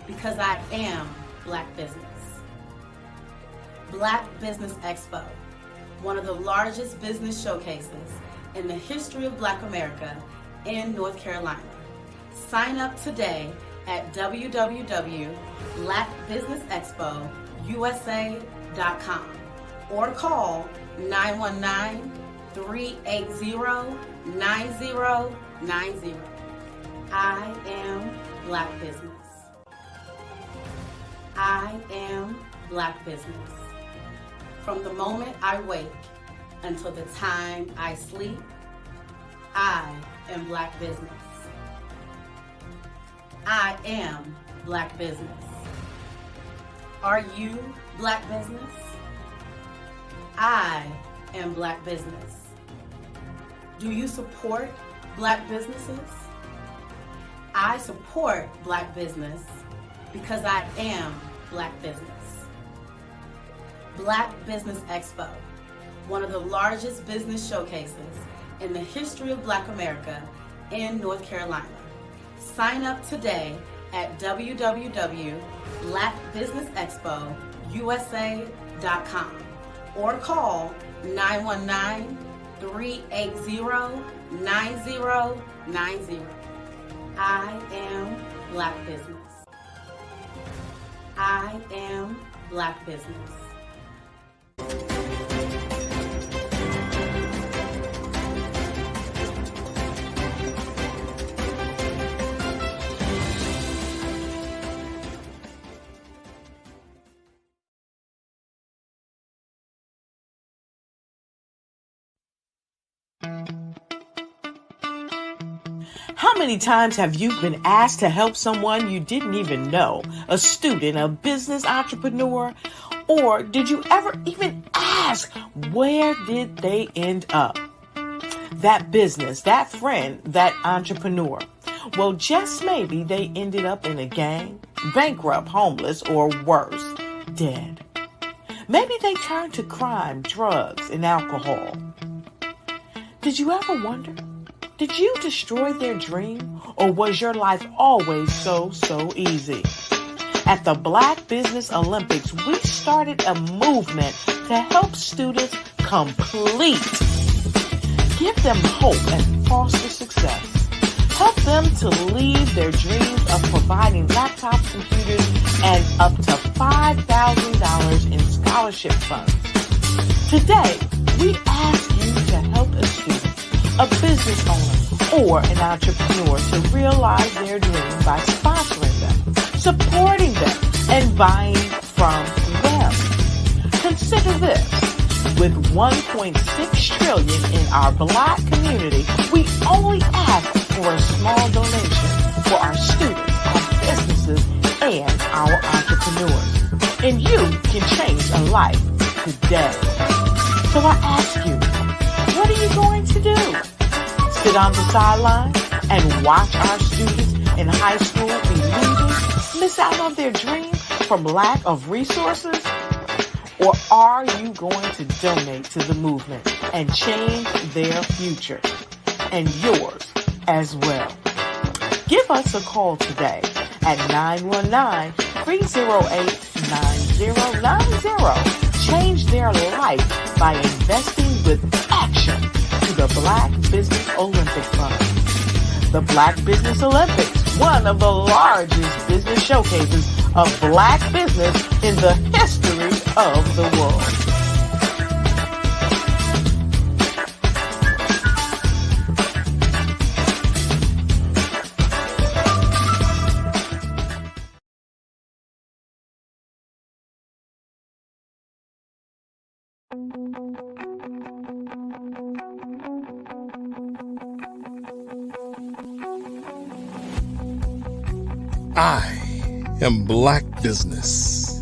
because I am Black business. Black Business Expo, one of the largest business showcases in the history of Black America in North Carolina. Sign up today at www.blackbusinessexpousa.com or call 919-380-9090. I am Black business. I am Black business. From the moment I wake until the time I sleep, I am Black business. I am Black business. Are you Black business? I am Black business. Do you support Black businesses? I support Black business because I am Black business. Black Business Expo, one of the largest business showcases in the history of Black America in North Carolina. Sign up today at www.blackbusinessexpousa.com or call 919-380-9090. I am Black business. I am Black business. How many times have you been asked to help someone you didn't even know, a student, a business entrepreneur? Or did you ever even ask, where did they end up? That business, that friend, that entrepreneur. Well, just maybe they ended up in a gang, bankrupt, homeless, or worse, dead. Maybe they turned to crime, drugs, and alcohol. Did you ever wonder? Did you destroy their dream, or was your life always so easy? At the Black Business Olympics, we started a movement to help students complete. Give them hope and foster success. Help them to leave their dreams of providing laptops, computers, and up to $5,000 in scholarship funds. Today, we ask you to help a student, a business owner, or an entrepreneur to realize their dream by sponsoring them, supporting them, and buying from them. Consider this. With $1.6 trillion in our Black community, we only ask for a small donation for our students, our businesses, and our entrepreneurs. And you can change a life today. So I ask you, what are you going to do? Sit on the sideline and watch our students in high school be leaders, miss out on their dream from lack of resources? Or are you going to donate to the movement and change their future and yours as well? Give us a call today at 919-308-9090. Change their life by investing with action to the Black Business Olympic Fund. The Black Business Olympics, one of the largest business showcases of Black business in the history of the world. I am Black Business.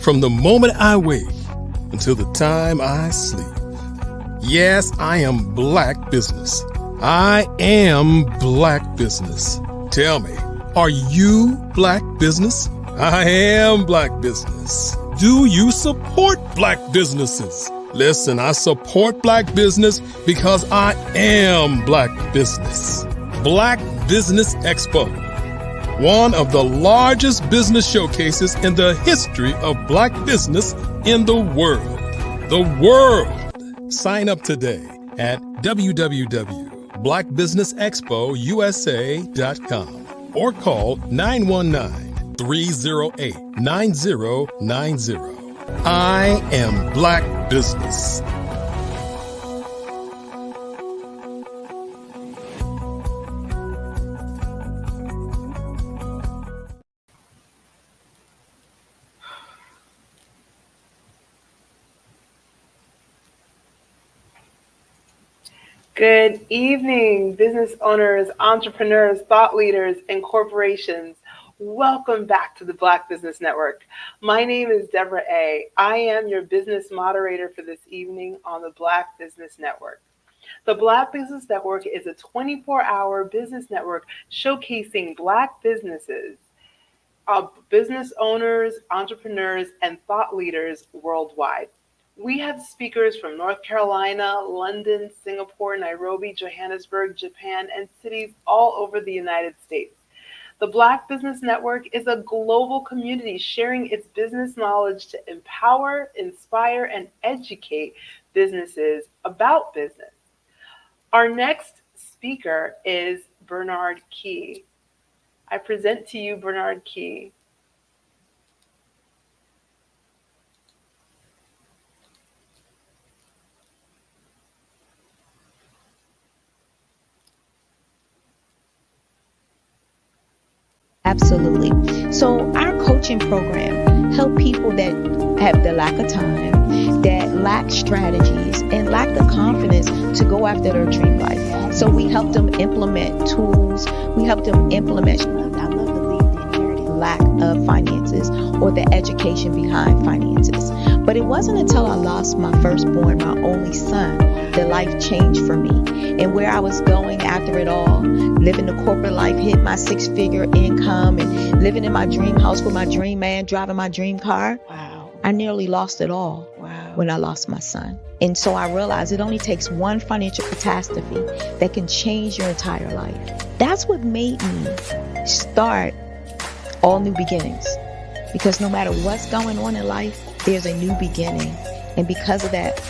From the moment I wake until the time I sleep. Yes, I am Black Business. I am Black Business. Tell me, are you Black Business? I am Black Business. Do you support Black businesses? Listen, I support Black business because I am Black Business. Black Business Expo, one of the largest business showcases in the history of Black business in the world. The world! Sign up today at www.blackbusinessexpousa.com or call 919-308-9090. I am Black Business. Good evening, business owners, entrepreneurs, thought leaders, and corporations. Welcome back to the Black Business Network. My name is Deborah A. I am your business moderator for this evening on the Black Business Network. The Black Business Network is a 24-hour business network showcasing Black businesses, business owners, entrepreneurs, and thought leaders worldwide. We have speakers from North Carolina, London, Singapore, Nairobi, Johannesburg, Japan, and cities all over the United States. The Black Business Network is a global community sharing its business knowledge to empower, inspire, and educate businesses about business. Our next speaker is Bernard Key. I present to you Bernard Key. Absolutely. So our coaching program help people that have the lack of time, that lack strategies, and lack the confidence to go after their dream life. So we help them implement tools. We help them implement, I love to leave the inherited lack of finances or the education behind finances. But it wasn't until I lost my firstborn, my only son, that life changed for me. And where I was going after it all, living the corporate life, hit my 6-figure income, and living in my dream house with my dream man, driving my dream car. Wow. I nearly lost it all when I lost my son. And so I realized it only takes one financial catastrophe that can change your entire life. That's what made me start All New Beginnings. Because no matter what's going on in life, there's a new beginning. And because of that,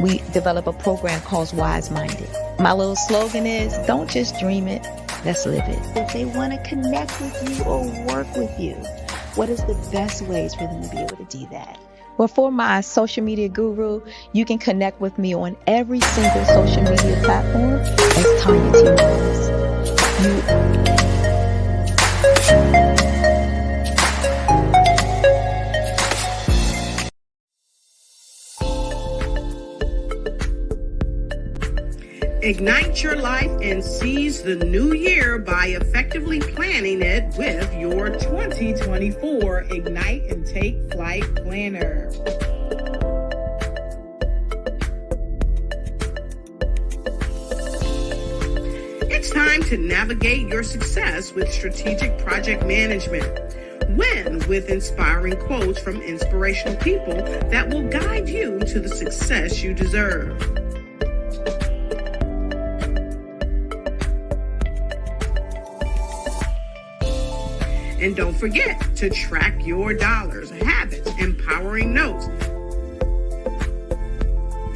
we develop a program called Wise Minded. My little slogan is, don't just dream it, let's live it. If they want to connect with you or work with you, what is the best ways for them to be able to do that? Well, for my social media guru, you can connect with me on every single social media platform as Tanya T. Rose. Ignite your life and seize the new year by effectively planning it with your 2024 Ignite and Take Flight Planner. It's time to navigate your success with strategic project management. Win with inspiring quotes from inspirational people that will guide you to the success you deserve. And don't forget to track your dollars, habits, empowering notes,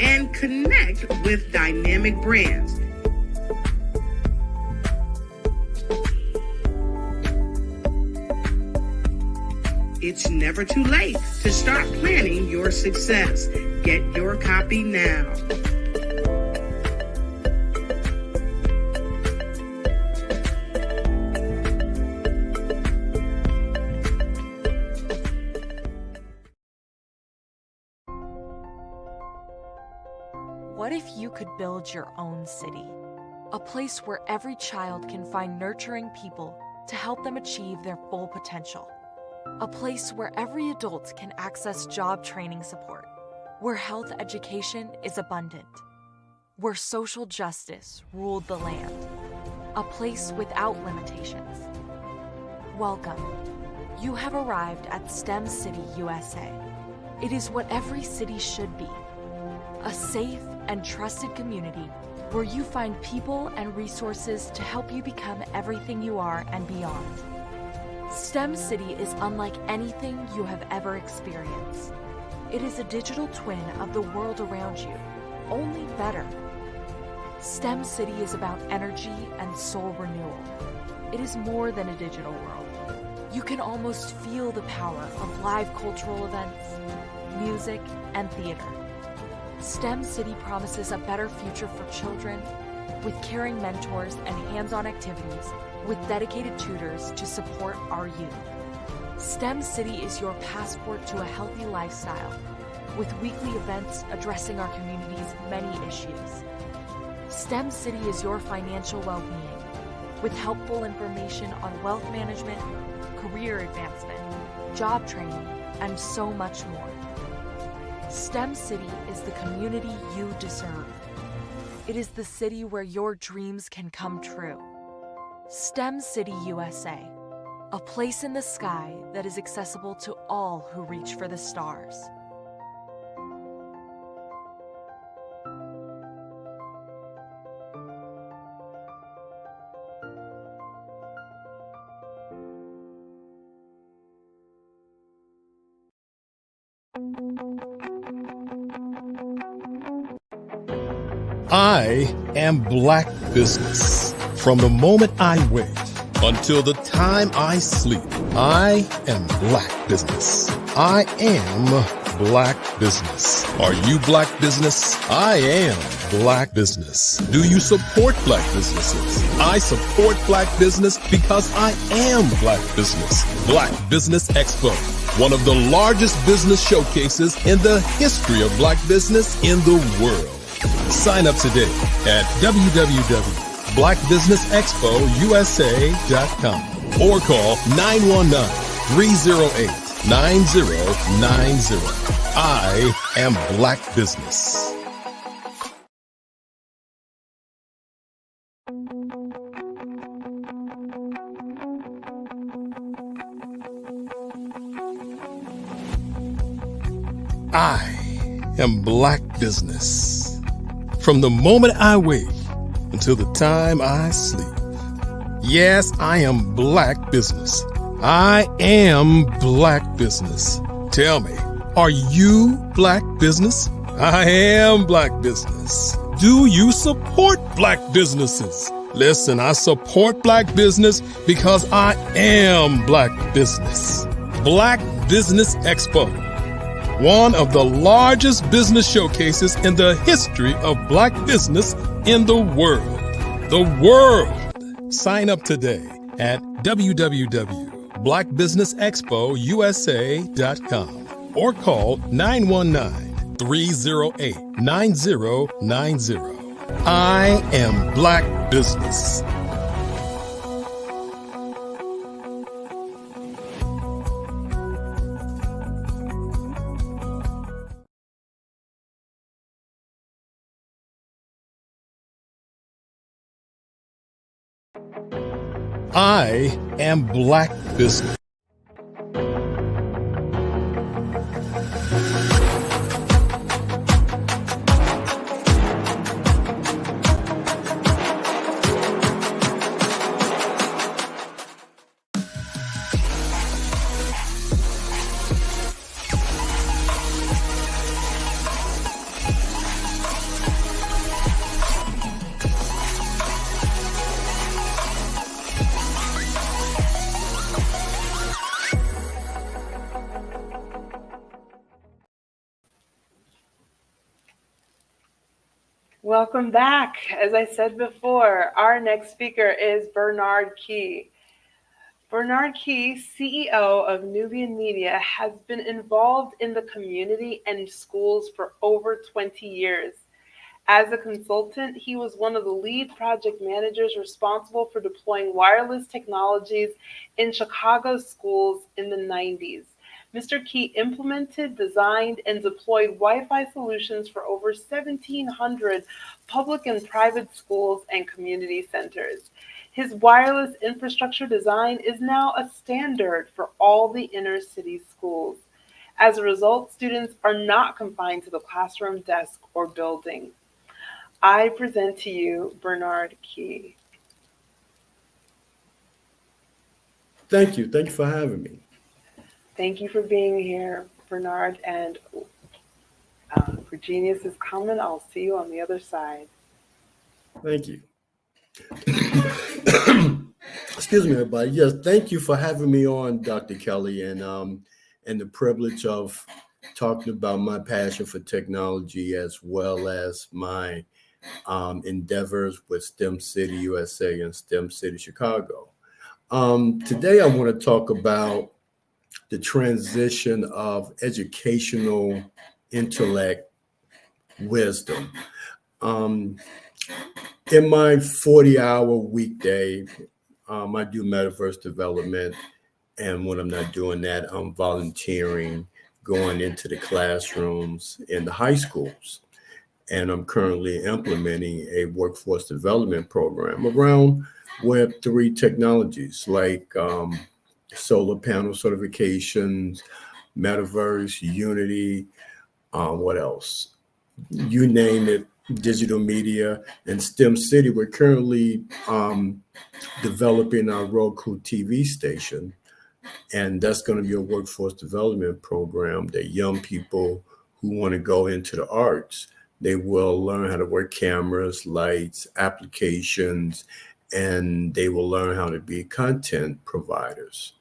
and connect with dynamic brands. It's never too late to start planning your success. Get your copy now. What if you could build your own city? A place where every child can find nurturing people to help them achieve their full potential. A place where every adult can access job training support, where health education is abundant, where social justice ruled the land. A place without limitations. Welcome. You have arrived at STEM City USA. It is what every city should be. A safe and trusted community where you find people and resources to help you become everything you are and beyond. STEM City is unlike anything you have ever experienced. It is a digital twin of the world around you, only better. STEM City is about energy and soul renewal. It is more than a digital world. You can almost feel the power of live cultural events, music, and theater. STEM City promises a better future for children with caring mentors and hands-on activities with dedicated tutors to support our youth. STEM City is your passport to a healthy lifestyle with weekly events addressing our community's many issues. STEM City is your financial well-being with helpful information on wealth management, career advancement, job training, and so much more. STEM City is the community you deserve. It is the city where your dreams can come true. STEM City USA, a place in the sky that is accessible to all who reach for the stars. I am Black Business. From the moment I wake until the time I sleep, I am Black Business. I am Black Business. Are you Black Business? I am Black Business. Do you support Black businesses? I support Black business because I am Black Business. Black Business Expo, one of the largest business showcases in the history of Black business in the world. Sign up today at www.blackbusinessexpousa.com or call 919-308-9090. I am Black Business. I am Black Business. From the moment I wake until the time I sleep. Yes, I am Black Business. I am Black Business. Tell me, are you Black Business? I am Black Business. Do you support Black businesses? Listen, I support Black business because I am Black Business. Black Business Expo, one of the largest business showcases in the history of Black business in the world. The world! Sign up today at www.blackbusinessexpousa.com or call 919-308-9090. I am Black Business. I am Black Business. Welcome back. As I said before, our next speaker is Bernard Key. Bernard Key, CEO of Nubian Media, has been involved in the community and schools for over 20 years. As a consultant, he was one of the lead project managers responsible for deploying wireless technologies in Chicago's schools in the 90s. Mr. Key implemented, designed, and deployed Wi-Fi solutions for over 1,700 public and private schools and community centers. His wireless infrastructure design is now a standard for all the inner city schools. As a result, students are not confined to the classroom, desk, or building. I present to you Bernard Key. Thank you. Thank you for having me. Thank you for being here, Bernard. And for Genius is coming. I'll see you on the other side. Thank you. Excuse me, everybody. Yes, thank you for having me on, Dr. Kelly, and the privilege of talking about my passion for technology as well as my endeavors with STEM City USA and STEM City Chicago. Today, I want to talk about the transition of educational intellect wisdom. In my 40-hour weekday, I do metaverse development. And when I'm not doing that, I'm volunteering, going into the classrooms in the high schools. And I'm currently implementing a workforce development program around Web3 technologies like solar panel certifications, metaverse, Unity, what else? You name it, digital media, and STEM City. We're currently developing our Roku TV station, and that's going to be a workforce development program that young people who want to go into the arts, they will learn how to work cameras, lights, applications, and they will learn how to be content providers.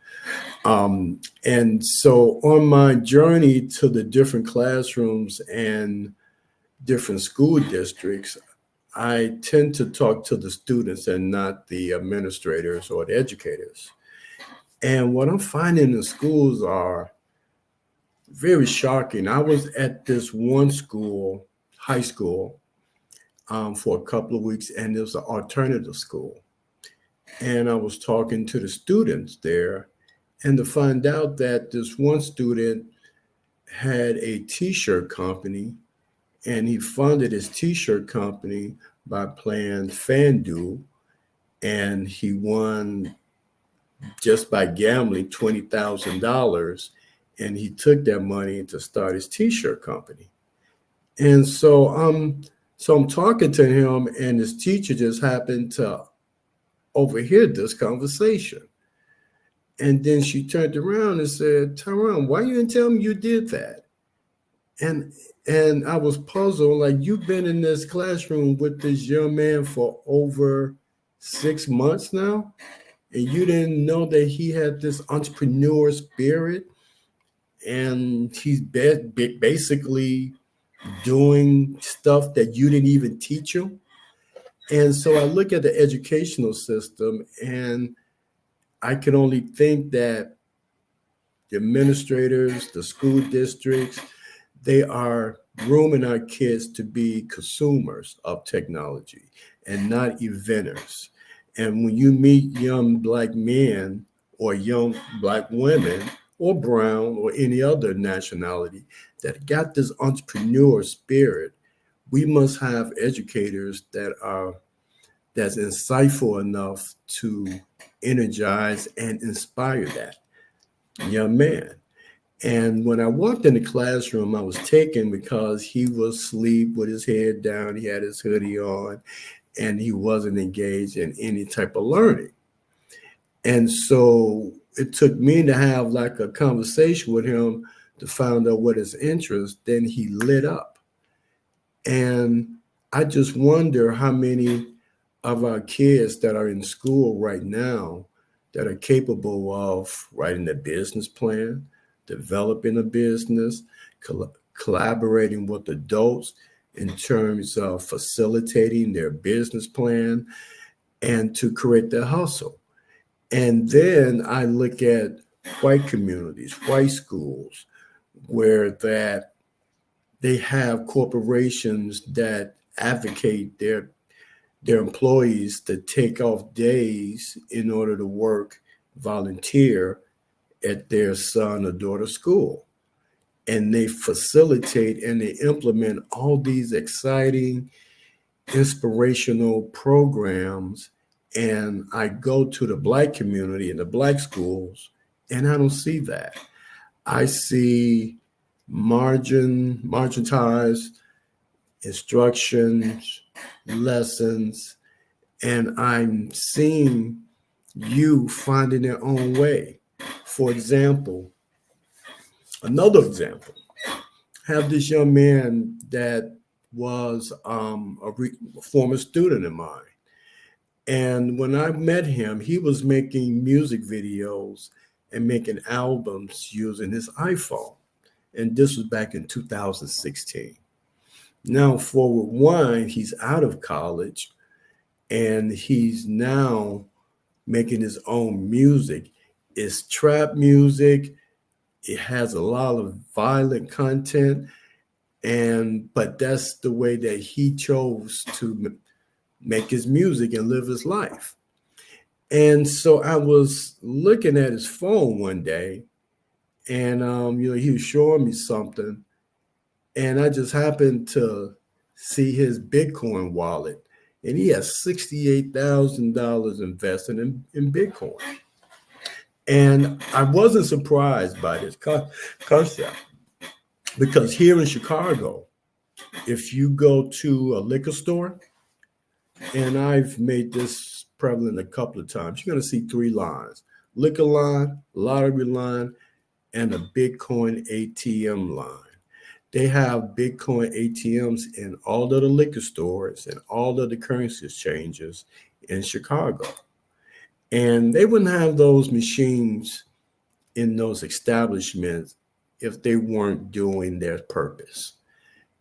And so on my journey to the different classrooms and different school districts, I tend to talk to the students and not the administrators or the educators. And what I'm finding in schools are very shocking. I was at this one school, high school, for a couple of weeks, and it was an alternative school. And I was talking to the students there, and to find out that this one student had a t-shirt company, and he funded his t-shirt company by playing FanDuel, and he won just by gambling $20,000, and he took that money to start his t-shirt company. And so I'm talking to him, and his teacher just happened to overhear this conversation. And then she turned around and said, "Tyrone, why you didn't tell me you did that?" And I was puzzled, like, you've been in this classroom with this young man for over 6 months now, and you didn't know that he had this entrepreneur spirit. and he's basically doing stuff that you didn't even teach him. And so I look at the educational system, and I can only think that the administrators, the school districts, they are grooming our kids to be consumers of technology and not inventors. And when you meet young Black men or young Black women or brown or any other nationality that got this entrepreneur spirit, we must have educators that's insightful enough to energize and inspire that young man. And when I walked in the classroom, I was taken because he was asleep with his head down. He had his hoodie on, and he wasn't engaged in any type of learning. And so it took me to have like a conversation with him to find out what his interest. Then he lit up. And I just wonder how many of our kids that are in school right now that are capable of writing a business plan, developing a business, collaborating with adults in terms of facilitating their business plan and to create their hustle. And then I look at white communities, white schools, where that they have corporations that advocate their employees to take off days in order to work, volunteer at their son or daughter's school. And they facilitate and they implement all these exciting, inspirational programs. And I go to the Black community and the Black schools, and I don't see that. I see marginalized instructions, lessons, and I'm seeing you finding their own way. For example, another example, have this young man that was a former student of mine. And when I met him, he was making music videos and making albums using his iPhone. And this was back in 2016. Now, forward one, he's out of college and he's now making his own music. It's trap music. It has a lot of violent content, but that's the way that he chose to make his music and live his life. And so I was looking at his phone one day, and he was showing me something, and I just happened to see his Bitcoin wallet, and he has $68,000 invested in Bitcoin. And I wasn't surprised by this concept, because here in Chicago, if you go to a liquor store, and I've made this prevalent a couple of times, you're going to see three lines: liquor line, lottery line, and a Bitcoin ATM line. They have Bitcoin ATMs in all of the liquor stores and all of the currency exchanges in Chicago. And they wouldn't have those machines in those establishments if they weren't doing their purpose.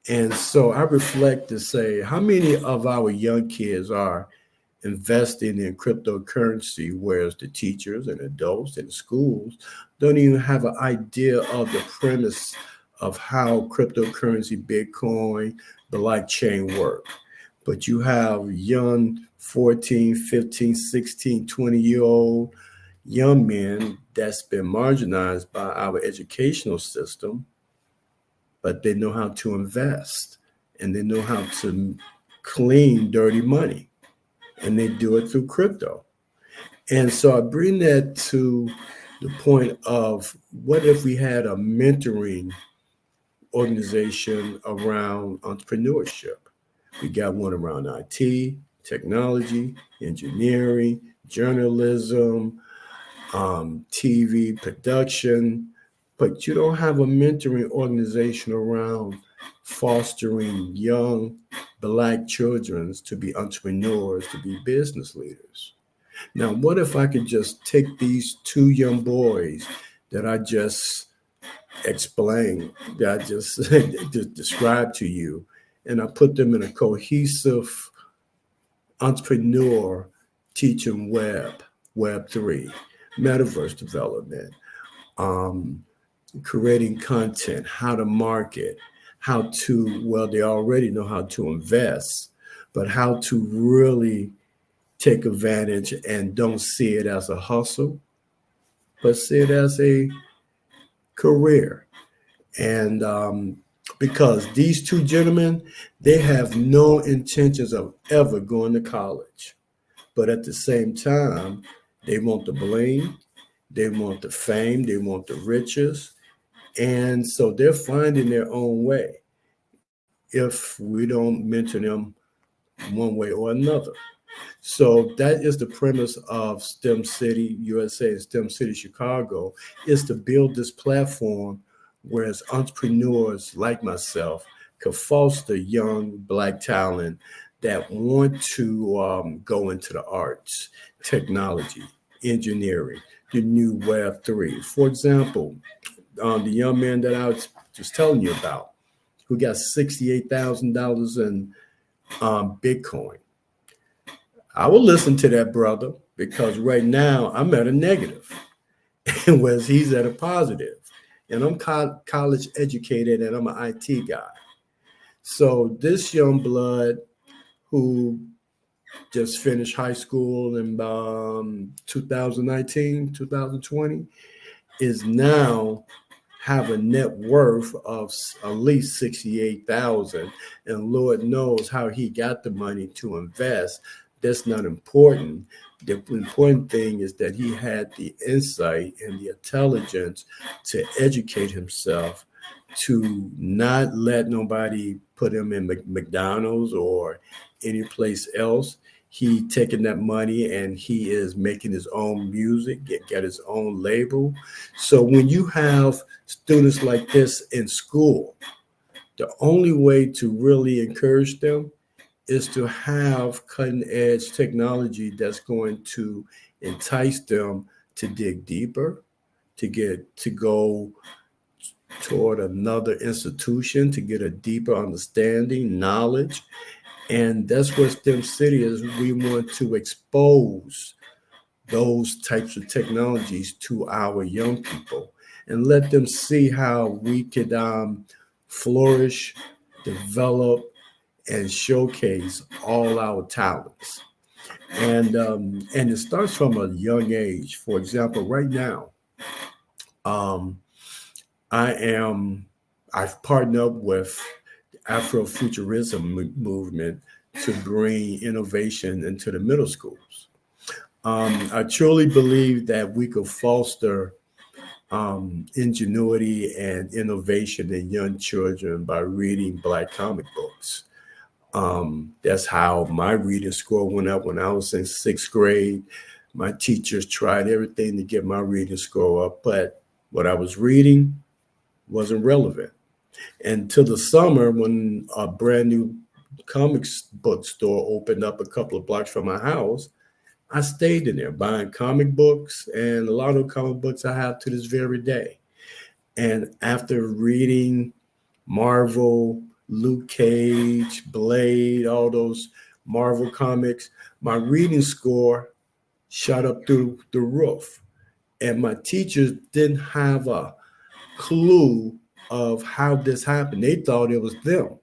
And so I reflect to say, how many of our young kids are investing in cryptocurrency, whereas the teachers and adults in schools don't even have an idea of the premise of how cryptocurrency, Bitcoin, the blockchain work. But you have young 14, 15, 16, 20-year-old young men that's been marginalized by our educational system, but they know how to invest and they know how to clean dirty money, and they do it through crypto. And so I bring that to the point of, what if we had a mentoring organization around entrepreneurship? We got one around IT, technology, engineering, journalism, TV production, but you don't have a mentoring organization around fostering young Black children to be entrepreneurs, to be business leaders. Now, what if I could just take these two young boys that I just explained, that I just, just described to you, and I put them in a cohesive entrepreneur teaching Web3, metaverse development, creating content, how to market, how to, well, they already know how to invest, but how to really take advantage and don't see it as a hustle, but see it as a career. And because these two gentlemen, they have no intentions of ever going to college. But at the same time, they want the bling, they want the fame, they want the riches. And so they're finding their own way if we don't mentor them one way or another. So that is the premise of STEM City USA and STEM City Chicago, is to build this platform whereas entrepreneurs like myself could foster young Black talent that want to go into the arts, technology, engineering, the new Web3. For example, the young man that I was just telling you about, who got $68,000 in Bitcoin. I will listen to that brother because right now I'm at a negative, whereas he's at a positive. And I'm college educated and I'm an IT guy. So this young blood who just finished high school in 2019, 2020, is now have a net worth of at least 68,000, and Lord knows how he got the money to invest. That's not important. The important thing is that he had the insight and the intelligence to educate himself, to not let nobody put him in McDonald's or any place else. He taking that money and he is making his own music, get his own label. So when you have students like this in school, the only way to really encourage them is to have cutting edge technology that's going to entice them to dig deeper, to go toward another institution, to get a deeper understanding, knowledge. And that's what STEM City is. We want to expose those types of technologies to our young people and let them see how we could flourish, develop, and showcase all our talents. And it starts from a young age. For example, right now, I've partnered up with the Afrofuturism movement to bring innovation into the middle schools. I truly believe that we could foster ingenuity and innovation in young children by reading Black comic books. That's how my reading score went up when I was in 6th grade. My teachers tried everything to get my reading score up, but what I was reading wasn't relevant. Until the summer, when a brand new comics book store opened up a couple of blocks from my house, I stayed in there buying comic books, and a lot of comic books I have to this very day. And after reading Marvel, Luke Cage, Blade, all those Marvel comics, my reading score shot up through the roof. And my teachers didn't have a clue of how this happened. They thought it was them.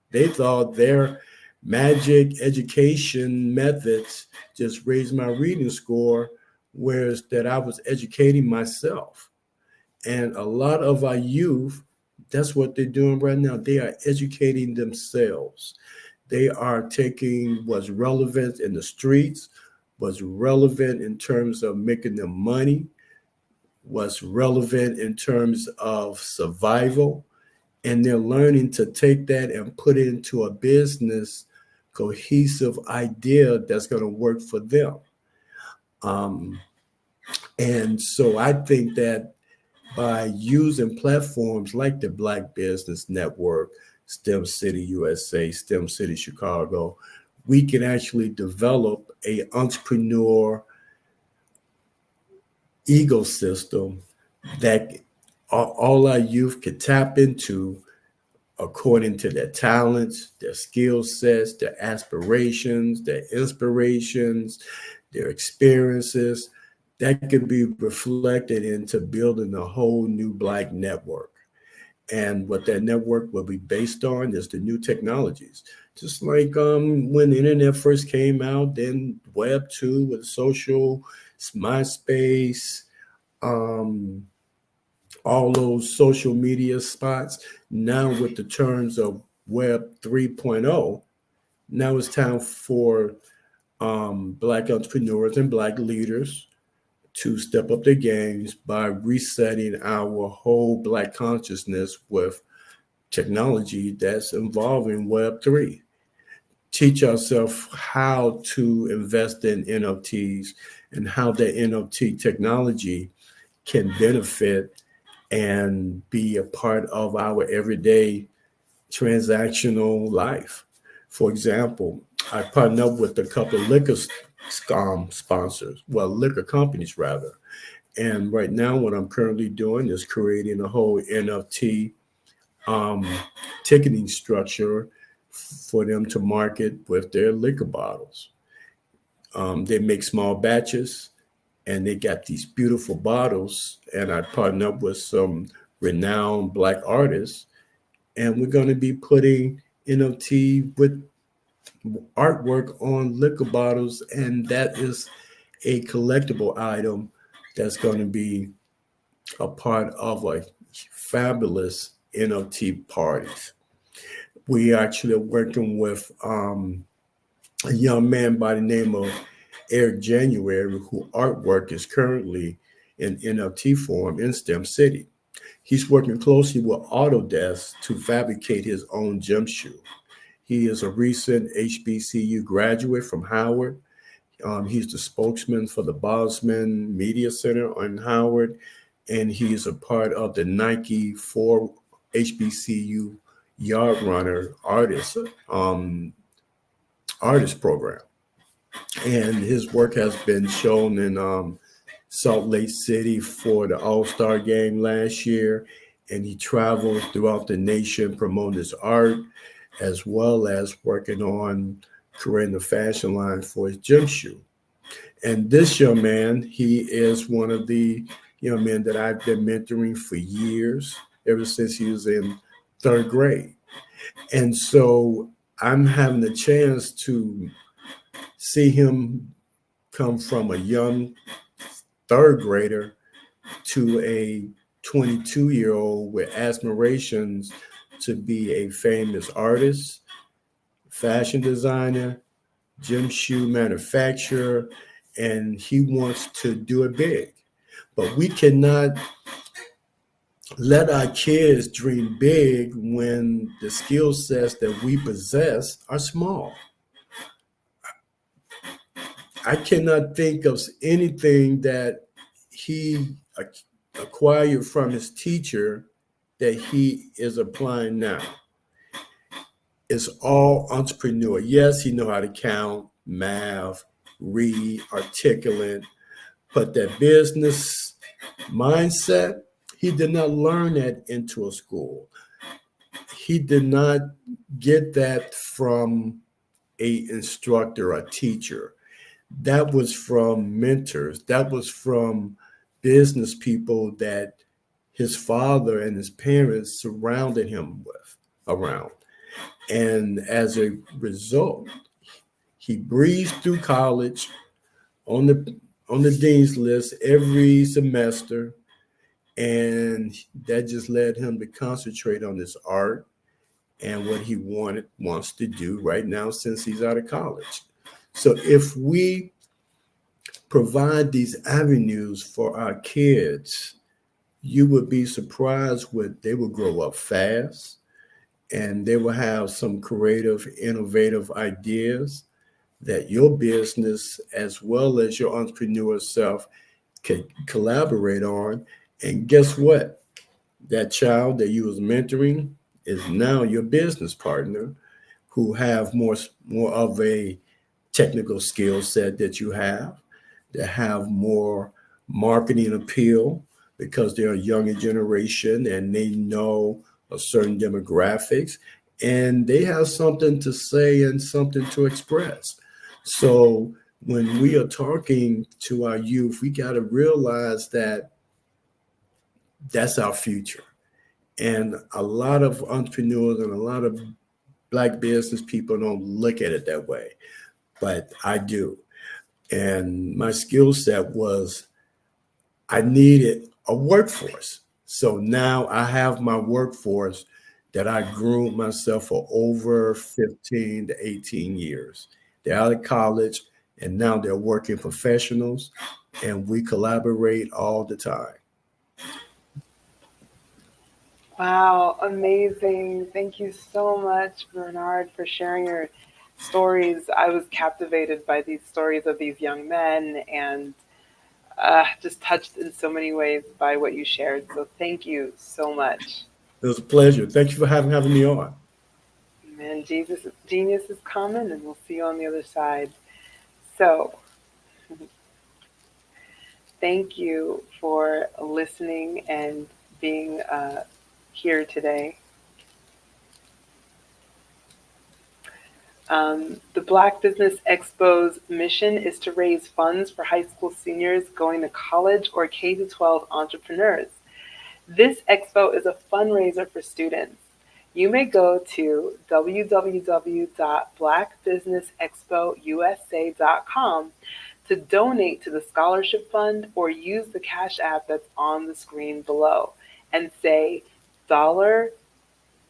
They thought their magic education methods just raised my reading score, whereas that I was educating myself. And a lot of our youth, that's what they're doing right now. They are educating themselves. They are taking what's relevant in the streets, what's relevant in terms of making them money, what's relevant in terms of survival, and they're learning to take that and put it into a business cohesive idea that's going to work for them. And so I think that by using platforms like the Black Business Network, STEM City USA, STEM City Chicago, we can actually develop an entrepreneur ecosystem that all our youth could tap into according to their talents, their skill sets, their aspirations, their inspirations, their experiences. That could be reflected into building a whole new Black network. And what that network will be based on is the new technologies. Just like when the internet first came out, then Web 2 with social, MySpace, all those social media spots. Now with the terms of Web 3.0, now it's time for Black entrepreneurs and Black leaders to step up their games by resetting our whole Black consciousness with technology that's involving Web 3. Teach ourselves how to invest in NFTs and how that NFT technology can benefit and be a part of our everyday transactional life. For example, I partnered up with a couple of liquor sponsors, well, liquor companies rather. And right now, what I'm currently doing is creating a whole NFT ticketing structure for them to market with their liquor bottles. They make small batches and they got these beautiful bottles. And I partnered up with some renowned Black artists. And we're going to be putting NFT with artwork on liquor bottles. And that is a collectible item that's going to be a part of a fabulous NFT parties. We actually are working with a young man by the name of Eric January, who artwork is currently in NFT form in STEM City. He's working closely with Autodesk to fabricate his own gym shoe. He is a recent HBCU graduate from Howard. He's the spokesman for the Bosman Media Center on Howard, and he's a part of the Nike for HBCU Yard Runner artist program. And his work has been shown in Salt Lake City for the All-Star game last year. And he travels throughout the nation promoting his art, as well as working on creating the fashion line for his gym shoe. And this young man, he is one of the young men that I've been mentoring for years, ever since he was in third grade. And so I'm having the chance to see him come from a young third grader to a 22-year-old with aspirations to be a famous artist, fashion designer, gym shoe manufacturer, and he wants to do it big. But we cannot let our kids dream big when the skill sets that we possess are small. I cannot think of anything that he acquired from his teacher that he is applying now. It's all entrepreneur. Yes, he know how to count, math, read, articulate, but that business mindset, he did not learn that into a school. He did not get that from a instructor, a teacher. That was from mentors. That was from business people that his father and his parents surrounded him around. And as a result, he breezed through college on the dean's list every semester. And that just led him to concentrate on his art and what he wants to do right now since he's out of college. So if we provide these avenues for our kids, you would be surprised what they will grow up fast and they will have some creative, innovative ideas that your business as well as your entrepreneur self can collaborate on. And guess what? That child that you was mentoring is now your business partner who have more of a technical skill set that you have, that have more marketing appeal, because they're a younger generation and they know a certain demographics and they have something to say and something to express. So when we are talking to our youth, we got to realize that that's our future. And a lot of entrepreneurs and a lot of Black business people don't look at it that way, but I do. And my skill set was I needed a workforce. So now I have my workforce that I groomed myself for over 15 to 18 years. They're out of college and now they're working professionals and we collaborate all the time. Wow, amazing. Thank you so much, Bernard, for sharing your stories. I was captivated by these stories of these young men and just touched in so many ways by what you shared. So thank you so much. It was a pleasure. Thank you for having me on. Man, genius is coming, and we'll see you on the other side. So thank you for listening and being here today. The Black Business Expo's mission is to raise funds for high school seniors going to college or K-12 entrepreneurs. This expo is a fundraiser for students. You may go to www.blackbusinessexpousa.com to donate to the scholarship fund or use the Cash App that's on the screen below and say $,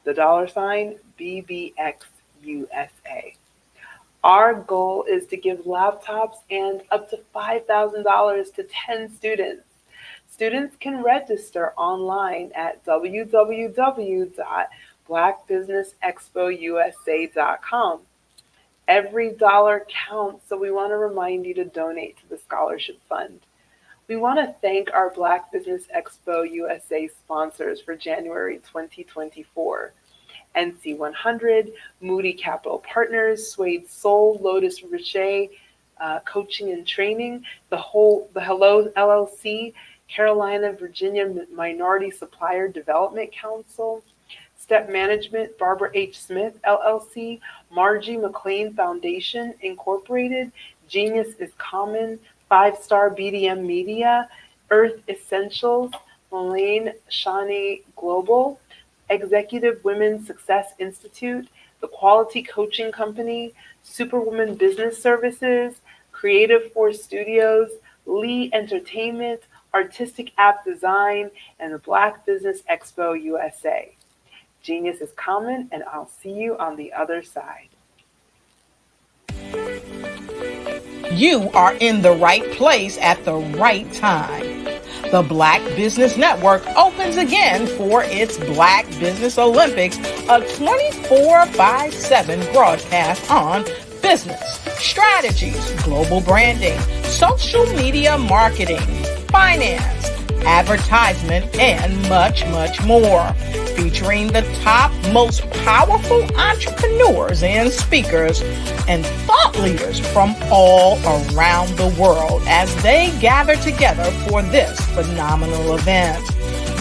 the $sign, BBXUSA. Our goal is to give laptops and up to $5,000 to 10 students. Students can register online at www.blackbusinessexpousa.com. Every dollar counts, so we want to remind you to donate to the scholarship fund. We want to thank our Black Business Expo USA sponsors for January 2024. NC100, Moody Capital Partners, Suede Soul, Lotus Richet, Coaching and Training, the Hello LLC, Carolina, Virginia Minority Supplier Development Council, Step Management, Barbara H. Smith, LLC, Margie McLean Foundation, Incorporated, Genius is Common, 5-Star BDM Media, Earth Essentials, Mullane Shani Global, Executive Women's Success Institute, The Quality Coaching Company, Superwoman Business Services, Creative Force Studios, Lee Entertainment, Artistic App Design, and the Black Business Expo USA. Genius is common, and I'll see you on the other side. You are in the right place at the right time. The Black Business Network opens again for its Black Business Olympics, a 24/7 broadcast on business, strategies, global branding, social media marketing, finance, advertisement, and much, much more. Featuring the top, most powerful entrepreneurs and speakers and thought leaders from all around the world as they gather together for this phenomenal event.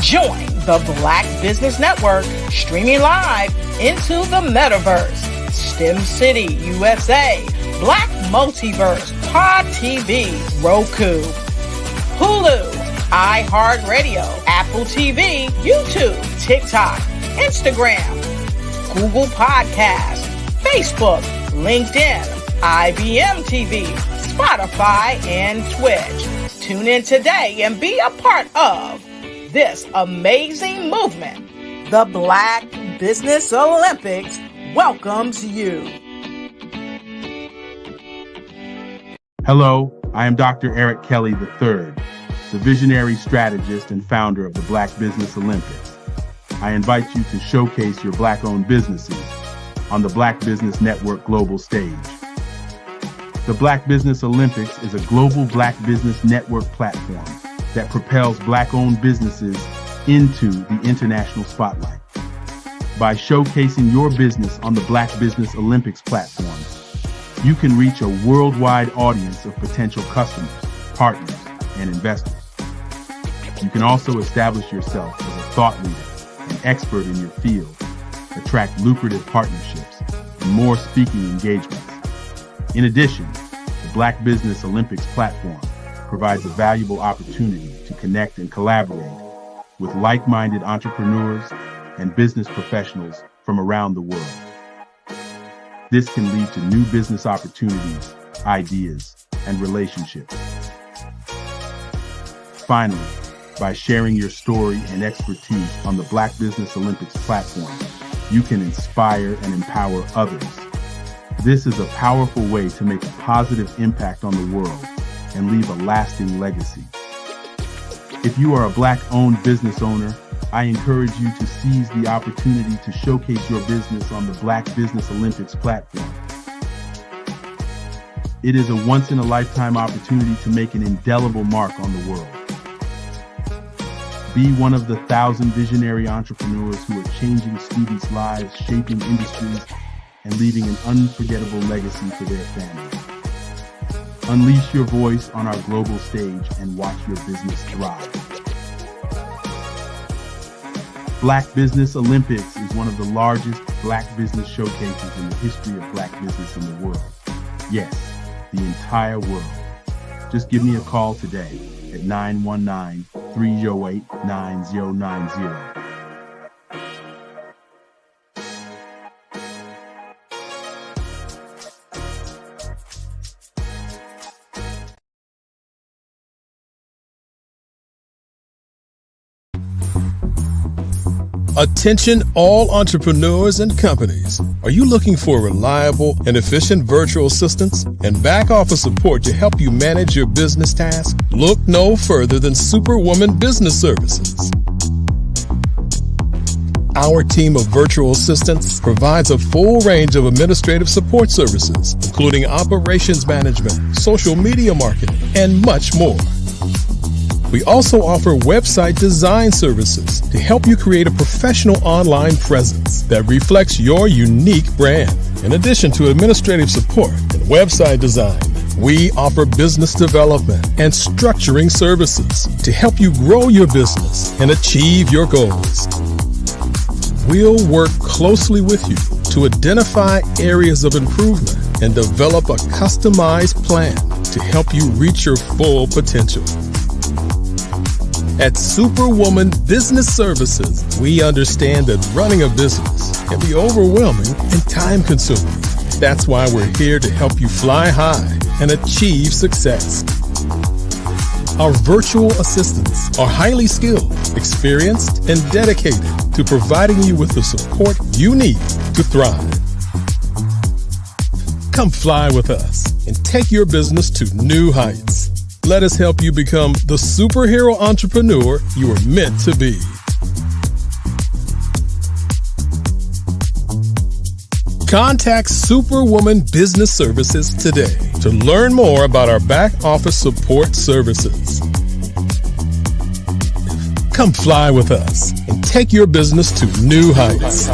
Join the Black Business Network streaming live into the metaverse, STEM City USA, Black Multiverse, Pod TV, Roku, Hulu, iHeartRadio, Apple TV, YouTube, TikTok, Instagram, Google Podcasts, Facebook, LinkedIn, IBM TV, Spotify, and Twitch. Tune in today and be a part of this amazing movement. The Black Business Olympics welcomes you. Hello, I am Dr. Eric Kelly III, the visionary strategist and founder of the Black Business Olympics. I invite you to showcase your Black-owned businesses on the Black Business Network global stage. The Black Business Olympics is a global Black Business Network platform that propels Black-owned businesses into the international spotlight. By showcasing your business on the Black Business Olympics platform, you can reach a worldwide audience of potential customers, partners, and investors. You can also establish yourself as a thought leader and expert in your field, attract lucrative partnerships, and more speaking engagements. In addition, the Black Business Olympics platform provides a valuable opportunity to connect and collaborate with like-minded entrepreneurs and business professionals from around the world. This can lead to new business opportunities, ideas, and relationships. Finally, by sharing your story and expertise on the Black Business Olympics platform, you can inspire and empower others. This is a powerful way to make a positive impact on the world and leave a lasting legacy. If you are a Black-owned business owner, I encourage you to seize the opportunity to showcase your business on the Black Business Olympics platform. It is a once-in-a-lifetime opportunity to make an indelible mark on the world. Be one of the 1,000 visionary entrepreneurs who are changing students' lives, shaping industries, and leaving an unforgettable legacy for their families. Unleash your voice on our global stage and watch your business thrive. Black Business Olympics is one of the largest Black business showcases in the history of Black business in the world. Yes, the entire world. Just give me a call today at 919-308-9090. Attention all entrepreneurs and companies. Are you looking for reliable and efficient virtual assistants and back office support to help you manage your business tasks? Look no further than Superwoman Business Services. Our team of virtual assistants provides a full range of administrative support services, including operations management, social media marketing, and much more. We also offer website design services to help you create a professional online presence that reflects your unique brand. In addition to administrative support and website design, we offer business development and structuring services to help you grow your business and achieve your goals. We'll work closely with you to identify areas of improvement and develop a customized plan to help you reach your full potential. At Superwoman Business Services, we understand that running a business can be overwhelming and time-consuming. That's why we're here to help you fly high and achieve success. Our virtual assistants are highly skilled, experienced, and dedicated to providing you with the support you need to thrive. Come fly with us and take your business to new heights. Let us help you become the superhero entrepreneur you are meant to be. Contact Superwoman Business Services today to learn more about our back office support services. Come fly with us and take your business to new heights.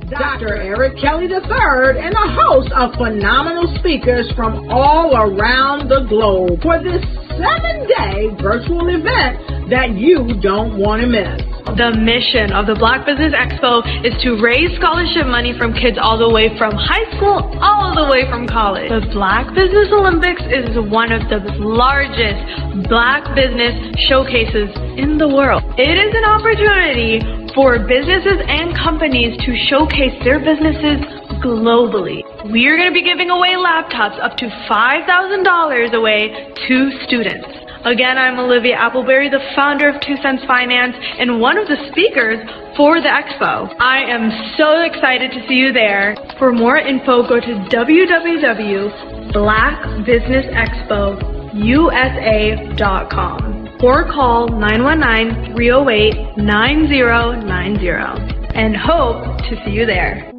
Dr. Eric Kelly III and a host of phenomenal speakers from all around the globe for this 7-day virtual event that you don't want to miss. The mission of the Black Business Expo is to raise scholarship money from kids all the way from high school, all the way from college. The Black Business Olympics is one of the largest Black business showcases in the world. It is an opportunity for businesses and companies to showcase their businesses globally. We are going to be giving away laptops up to $5,000 away to students. Again, I'm Olivia Appleberry, the founder of 2 Cents Finance and one of the speakers for the expo. I am so excited to see you there. For more info, go to www.blackbusinessexpousa.com or call 919-308-9090 and hope to see you there.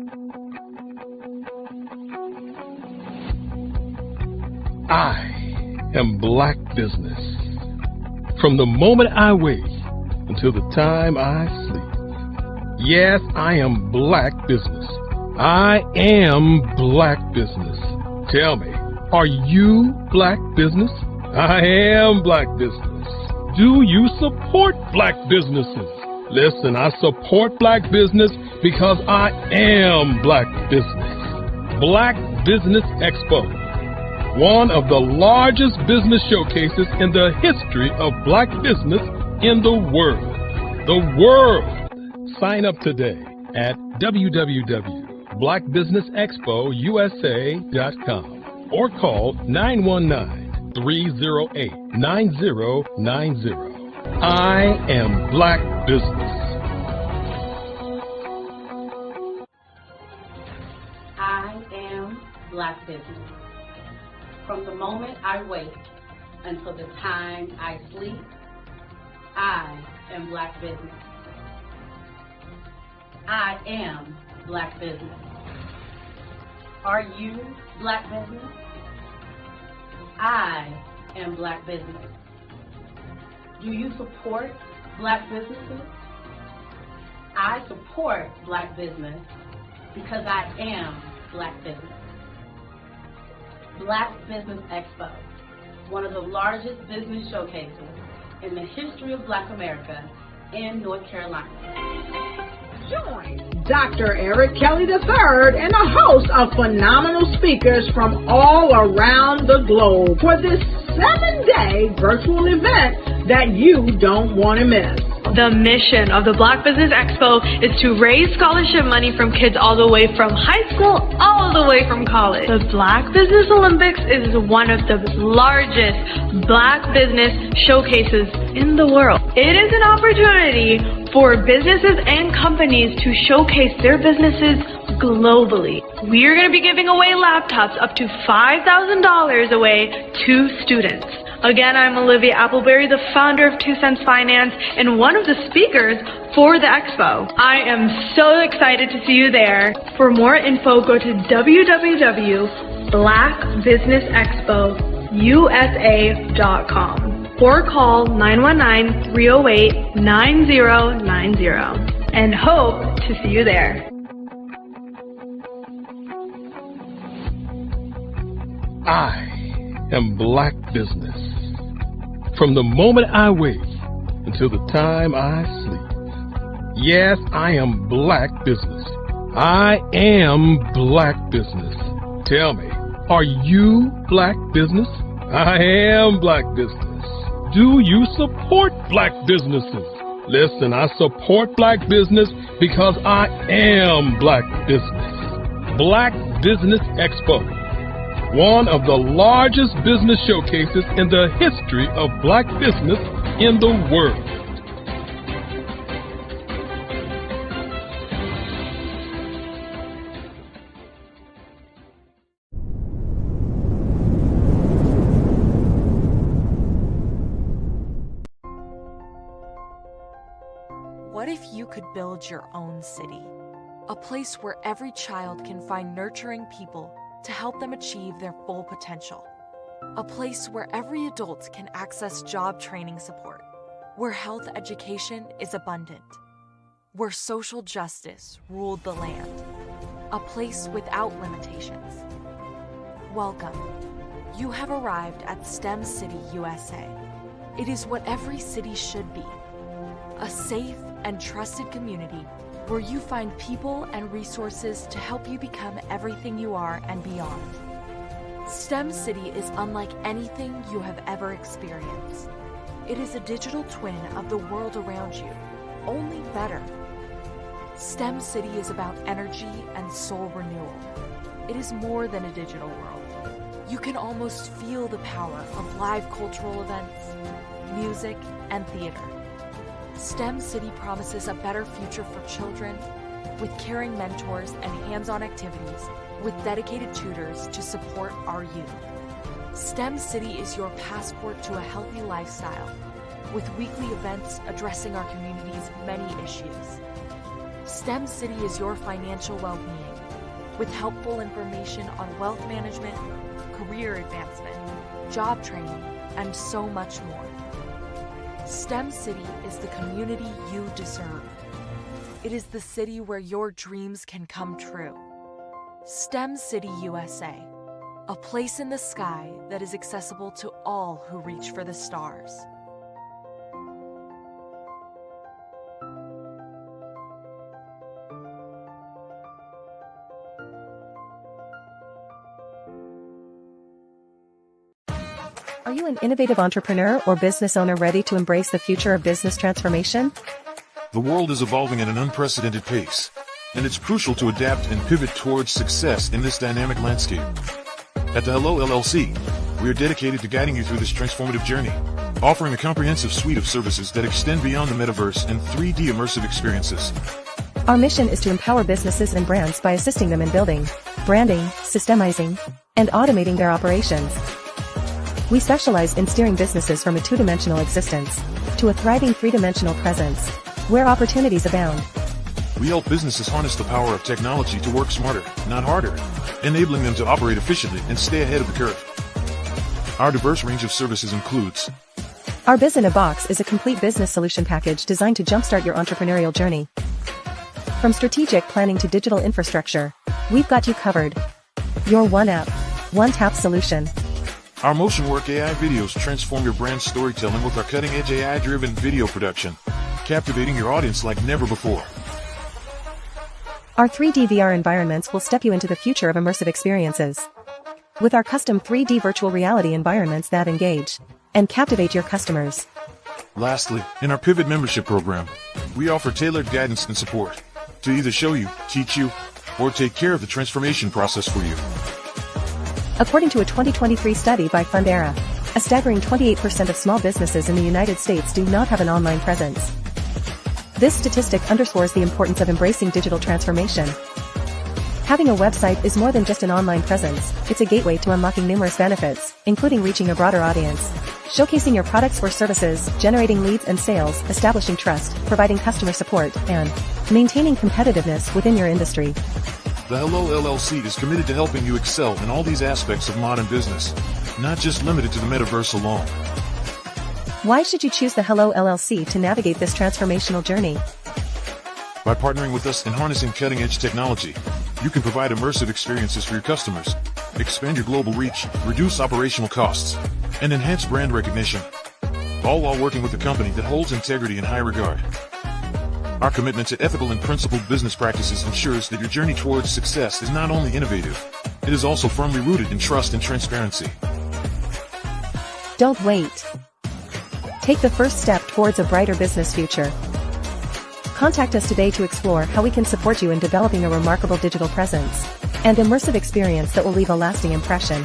I am Black Business. From the moment I wake until the time I sleep. Yes, I am Black Business. I am Black Business. Tell me, are you Black Business? I am Black Business. Do you support Black businesses? Listen, I support Black business because I am Black Business. Black Business Expo, one of the largest business showcases in the history of Black business in the world. The world! Sign up today at www.blackbusinessexpousa.com or call 919-308-9090. I am Black Business. I am Black Business. From the moment I wake until the time I sleep, I am Black Business. I am Black Business. Are you Black Business? I am Black Business. Do you support Black businesses? I support Black business because I am Black Business. Black Business Expo, one of the largest business showcases in the history of Black America in North Carolina. Join Dr. Eric Kelly III and a host of phenomenal speakers from all around the globe for this 7-day virtual event that you don't want to miss. The mission of the Black Business Expo is to raise scholarship money from kids all the way from high school, all the way from college. The Black Business Olympics is one of the largest Black business showcases in the world. It is an opportunity for businesses and companies to showcase their businesses globally. We are going to be giving away laptops up to $5,000 away to students. Again, I'm Olivia Appleberry, the founder of 2 Cents Finance and one of the speakers for the expo. I am so excited to see you there. For more info, go to www.blackbusinessexpousa.com or call 919-308-9090 and hope to see you there. I am Black Business. From the moment I wake until the time I sleep. Yes, I am Black Business. I am Black Business. Tell me, are you Black Business? I am Black Business. Do you support Black businesses? Listen, I support Black business because I am Black Business. Black Business Expo, one of the largest business showcases in the history of Black business in the world. What if you could build your own city? A place where every child can find nurturing people to help them achieve their full potential. A place where every adult can access job training support, where health education is abundant, where social justice ruled the land. A place without limitations. Welcome. You have arrived at STEM City USA. It is what every city should be. A safe and trusted community where you find people and resources to help you become everything you are and beyond. STEM City is unlike anything you have ever experienced. It is a digital twin of the world around you, only better. STEM City is about energy and soul renewal. It is more than a digital world. You can almost feel the power of live cultural events, music, and theater. STEM City promises a better future for children with caring mentors and hands-on activities with dedicated tutors to support our youth. STEM City is your passport to a healthy lifestyle with weekly events addressing our community's many issues. STEM City is your financial well-being with helpful information on wealth management, career advancement, job training, and so much more. STEM City is the community you deserve. It is the city where your dreams can come true. STEM City USA, a place in the sky that is accessible to all who reach for the stars. Are you an innovative entrepreneur or business owner ready to embrace the future of business transformation? The world is evolving at an unprecedented pace, and it's crucial to adapt and pivot towards success in this dynamic landscape. At the Hello LLC, we are dedicated to guiding you through this transformative journey, offering a comprehensive suite of services that extend beyond the metaverse and 3D immersive experiences. Our mission is to empower businesses and brands by assisting them in building, branding, systemizing, and automating their operations. We specialize in steering businesses from a two-dimensional existence to a thriving three-dimensional presence, where opportunities abound. We help businesses harness the power of technology to work smarter, not harder, enabling them to operate efficiently and stay ahead of the curve. Our diverse range of services includes: Our Biz in a Box is a complete business solution package designed to jumpstart your entrepreneurial journey. From strategic planning to digital infrastructure, we've got you covered. Your one app, one tap solution. Our Motion Work AI videos transform your brand storytelling with our cutting-edge AI-driven video production, captivating your audience like never before. Our 3D VR environments will step you into the future of immersive experiences. With our custom 3D virtual reality environments that engage and captivate your customers. Lastly, in our Pivot membership program, we offer tailored guidance and support to either show you, teach you, or take care of the transformation process for you. According to a 2023 study by Fundera, a staggering 28% of small businesses in the United States do not have an online presence. This statistic underscores the importance of embracing digital transformation. Having a website is more than just an online presence, it's a gateway to unlocking numerous benefits, including reaching a broader audience, showcasing your products or services, generating leads and sales, establishing trust, providing customer support, and maintaining competitiveness within your industry. The Hello LLC is committed to helping you excel in all these aspects of modern business, not just limited to the metaverse alone. Why should you choose the Hello LLC to navigate this transformational journey? By partnering with us and harnessing cutting-edge technology, you can provide immersive experiences for your customers, expand your global reach, reduce operational costs, and enhance brand recognition, all while working with a company that holds integrity in high regard. Our commitment to ethical and principled business practices ensures that your journey towards success is not only innovative, it is also firmly rooted in trust and transparency. Don't wait. Take the first step towards a brighter business future. Contact us today to explore how we can support you in developing a remarkable digital presence and immersive experience that will leave a lasting impression.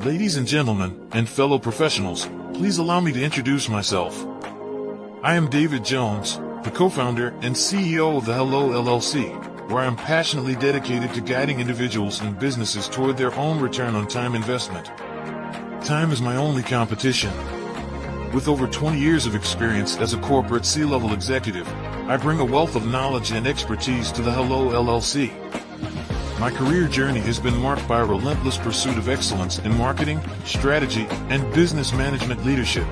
Ladies and gentlemen, and fellow professionals, please allow me to introduce myself. I am David Jones, the co-founder and CEO of the Hello LLC, where I am passionately dedicated to guiding individuals and businesses toward their own return on time investment. Time is my only competition. With over 20 years of experience as a corporate C-level executive, I bring a wealth of knowledge and expertise to the Hello LLC. My career journey has been marked by a relentless pursuit of excellence in marketing, strategy, and business management leadership.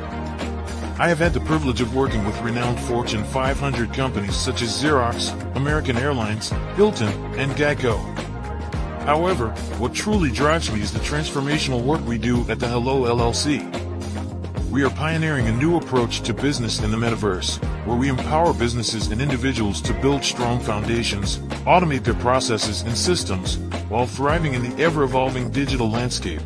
I have had the privilege of working with renowned Fortune 500 companies such as Xerox, American Airlines, Hilton, and Geico. However, what truly drives me is the transformational work we do at the Hello LLC. We are pioneering a new approach to business in the metaverse, where we empower businesses and individuals to build strong foundations, automate their processes and systems, while thriving in the ever-evolving digital landscape.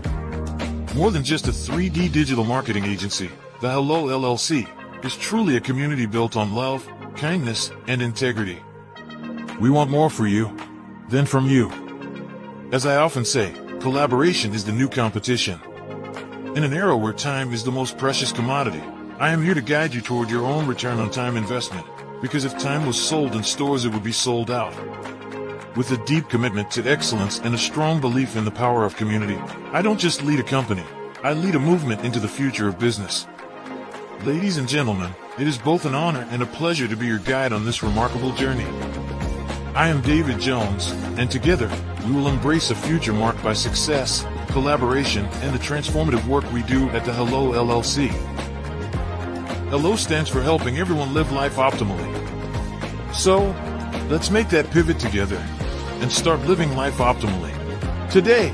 More than just a 3D digital marketing agency, the Hello LLC is truly a community built on love, kindness, and integrity. We want more for you than from you. As I often say, collaboration is the new competition. In an era where time is the most precious commodity, I am here to guide you toward your own return on time investment, because if time was sold in stores, it would be sold out. With a deep commitment to excellence and a strong belief in the power of community, I don't just lead a company, I lead a movement into the future of business. Ladies and gentlemen, it is both an honor and a pleasure to be your guide on this remarkable journey. I am David Jones, and together, we will embrace a future marked by success, collaboration, and the transformative work we do at the Hello LLC. Hello stands for helping everyone live life optimally. So, let's make that pivot together and start living life optimally today.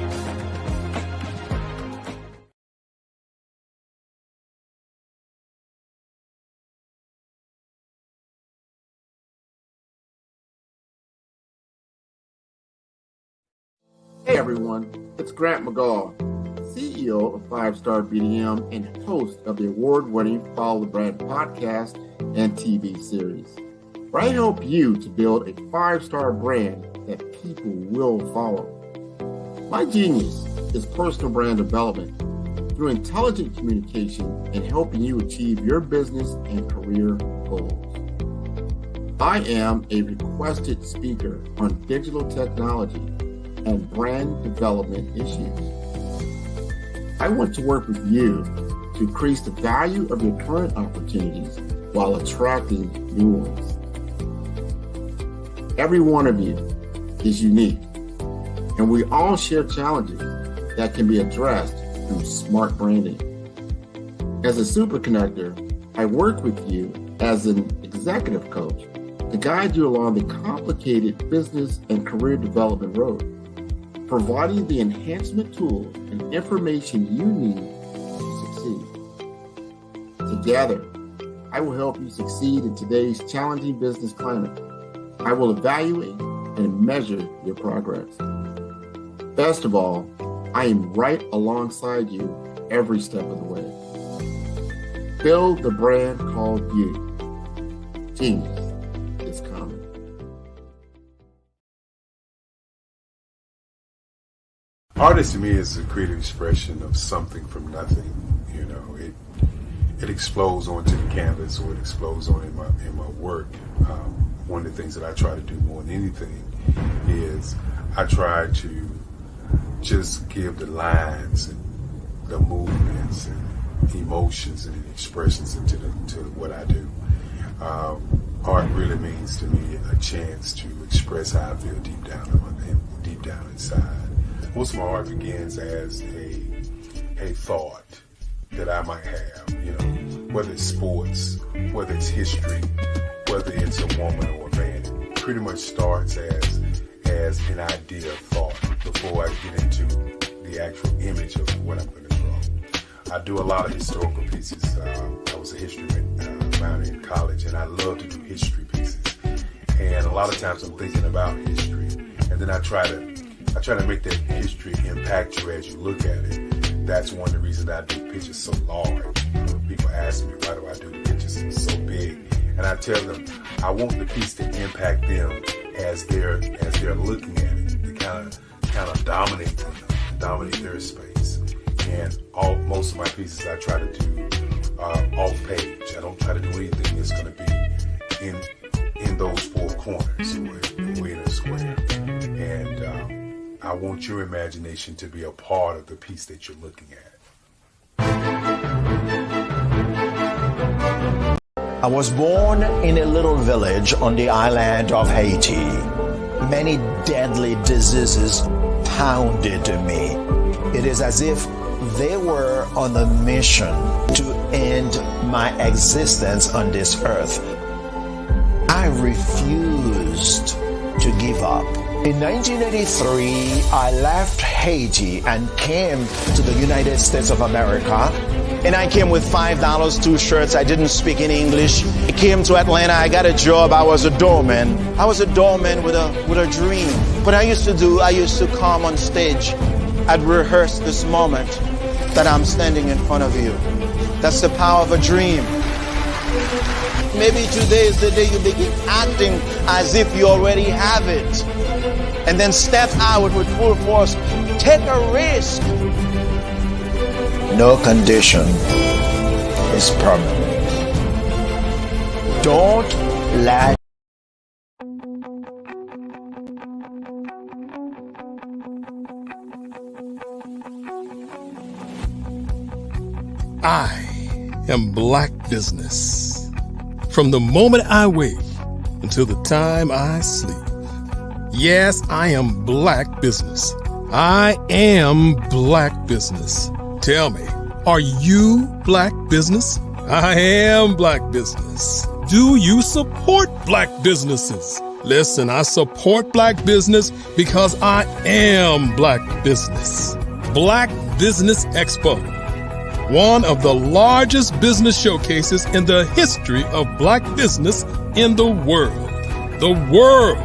Hey everyone, it's Grant McGaw, CEO of 5-Star BDM and host of the award-winning Follow the Brand podcast and TV series, where I help you to build a 5-star brand that people will follow. My genius is personal brand development through intelligent communication and helping you achieve your business and career goals. I am a requested speaker on digital technology and brand development issues. I want to work with you to increase the value of your current opportunities while attracting new ones. Every one of you is unique, and we all share challenges that can be addressed through smart branding. As a super connector, I work with you as an executive coach to guide you along the complicated business and career development road, providing the enhancement tools and information you need to succeed. Together, I will help you succeed in today's challenging business climate. I will evaluate and measure your progress. Best of all, I am right alongside you every step of the way. Build the brand called you. Genius is coming. Artist to me is a creative expression of something from nothing. You know, it explodes onto the canvas, or it explodes on in my work. One of the things that I try to do more than anything is I try to just give the lines and the movements and emotions and expressions into what I do. Art really means to me a chance to express how I feel deep down inside. Most of my art begins as a thought that I might have, you know, whether it's sports, whether it's history, whether it's a woman or a man. It pretty much starts as an idea of thought before I get into the actual image of what I'm going to draw. I do a lot of historical pieces. I was a history minor in college, and I love to do history pieces. And a lot of times I'm thinking about history, and then I try to make that history impact you as you look at it. That's one of the reasons I do pictures so large. People ask me, why do I do the pictures so big? And I tell them, I want the piece to impact them as they're looking at it, to kind of dominate them, dominate their space. And most of my pieces I try to do off page. I don't try to do anything that's going to be in those four corners or in a square. And I want your imagination to be a part of the piece that you're looking at. I was born in a little village on the island of Haiti. Many deadly diseases pounded me. It is as if they were on a mission to end my existence on this earth. I refused to give up. In 1983, I left Haiti and came to the United States of America. And I came with $5, 2 shirts. I didn't speak in English. I came to Atlanta. I got a job. I was a doorman. I was a doorman with a dream. What I used to do, I used to come on stage. I'd rehearse this moment. that I'm standing in front of you. That's the power of a dream. Maybe today is the day you begin acting as if you already have it. And then step out with full force. Take a risk. No condition is permanent. Don't let I am Black Business. From the moment I wake until the time I sleep. Yes, I am Black Business. I am Black Business. Tell me, are you Black Business? I am Black Business. Do you support Black businesses? Listen, I support Black business because I am Black Business. Black Business Expo, one of the largest business showcases in the history of Black business in the world. The world.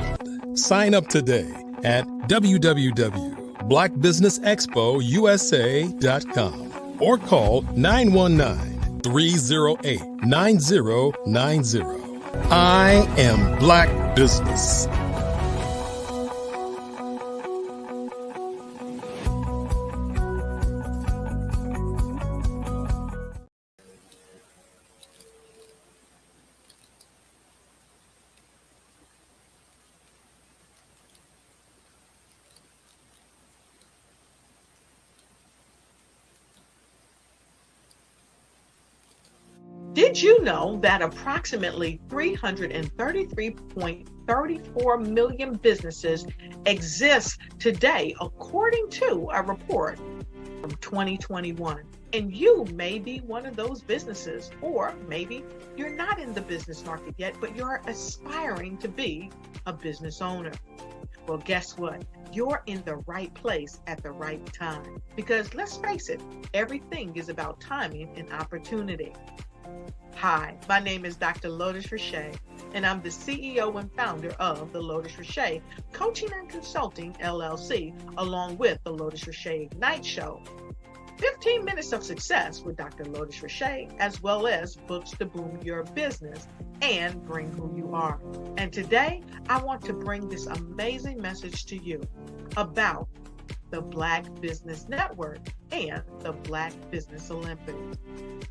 Sign up today at www.blackbusinessexpousa.com or call 919-308-9090. I am Black Business. Did you know that approximately 333.34 million businesses exist today, according to a report from 2021? And you may be one of those businesses, or maybe you're not in the business market yet, but you're aspiring to be a business owner. Well, guess what? You're in the right place at the right time. Because let's face it, everything is about timing and opportunity. Hi, my name is Dr. Lotus Richey, and I'm the CEO and founder of the Lotus Richey Coaching and Consulting LLC, along with the Lotus Richey Ignite Show. 15 minutes of success with Dr. Lotus Richey, as well as books to boom your business and bring who you are. And today, I want to bring this amazing message to you about the Black Business Network and the Black Business Olympics.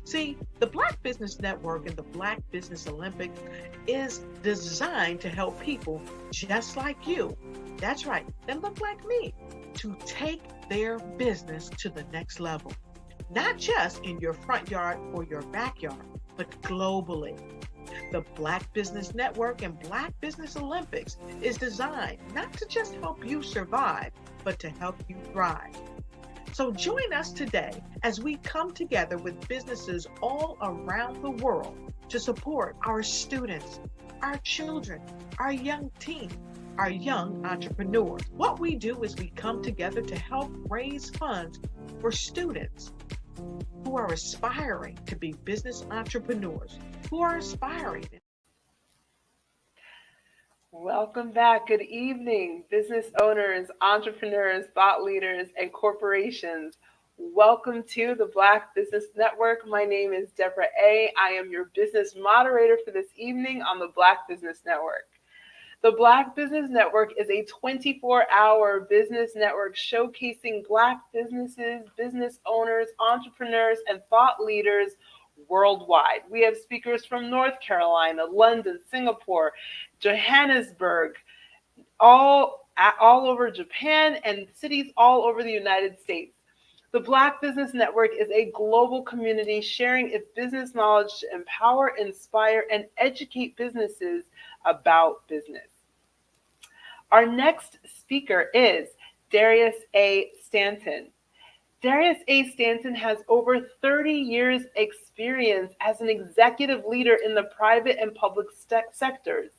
See, the Black Business Network and the Black Business Olympics is designed to help people just like you, that's right, that look like me, to take their business to the next level. Not just in your front yard or your backyard, but globally. The Black Business Network and Black Business Olympics is designed not to just help you survive, but to help you thrive. So join us today as we come together with businesses all around the world to support our students, our children, our young teens, our young entrepreneurs. What we do is we come together to help raise funds for students who are aspiring to be business entrepreneurs, who are aspiring. Welcome back. Good evening, business owners, entrepreneurs, thought leaders, and corporations. Welcome to the Black Business Network. My name is Deborah A. I am your business moderator for this evening on the Black Business Network. The Black Business Network is a 24-hour business network showcasing Black businesses, business owners, entrepreneurs, and thought leaders worldwide. We have speakers from North Carolina, London, Singapore, Johannesburg, all over Japan, and cities all over the United States. The Black Business Network is a global community sharing its business knowledge to empower, inspire, and educate businesses about business. Our next speaker is Darius A. Stanton. Darius A. Stanton has over 30 years experience as an executive leader in the private and public sectors.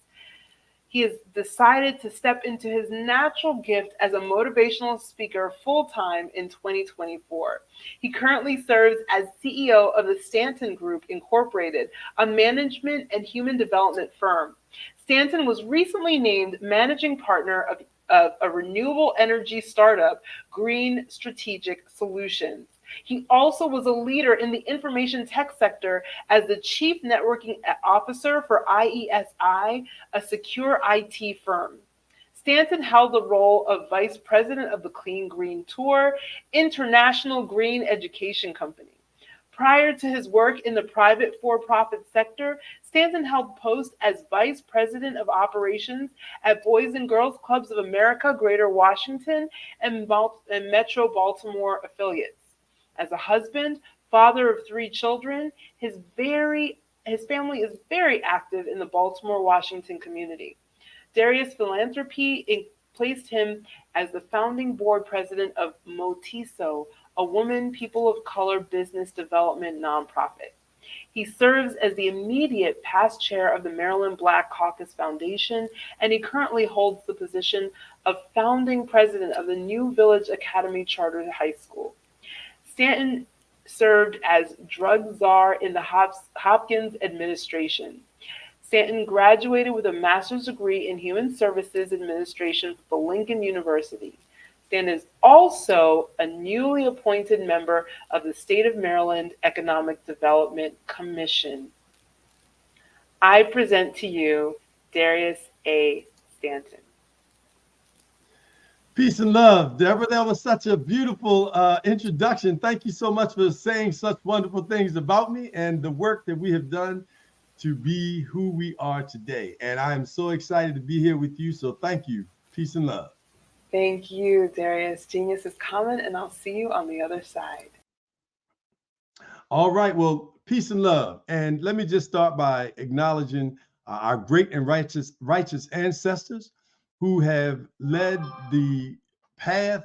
He has decided to step into his natural gift as a motivational speaker full-time in 2024. He currently serves as CEO of the Stanton Group Incorporated, a management and human development firm. Stanton was recently named managing partner of a renewable energy startup, Green Strategic Solutions. He also was a leader in the information tech sector as the Chief Networking Officer for IESI, a secure IT firm. Stanton held the role of Vice President of the Clean Green Tour, international green education company. Prior to his work in the private for-profit sector, Stanton held posts as Vice President of Operations at Boys and Girls Clubs of America, Greater Washington, and Metro Baltimore affiliates. As a husband, father of 3 children, his family is very active in the Baltimore, Washington community. Darius' philanthropy placed him as the founding board president of Motiso, a woman, people of color business development nonprofit. He serves as the immediate past chair of the Maryland Black Caucus Foundation, and he currently holds the position of founding president of the New Village Academy Chartered High School. Stanton served as drug czar in the Hopkins administration. Stanton graduated with a master's degree in Human Services Administration from Lincoln University. Stanton is also a newly appointed member of the State of Maryland Economic Development Commission. I present to you Darius A. Stanton. Peace and love. Deborah, that was such a beautiful introduction. Thank you so much for saying such wonderful things about me and the work that we have done to be who we are today. And I am so excited to be here with you. So thank you. Peace and love. Thank you, Darius. Genius is coming, and I'll see you on the other side. All right. Well, peace and love. And let me just start by acknowledging our great and righteous ancestors who have led the path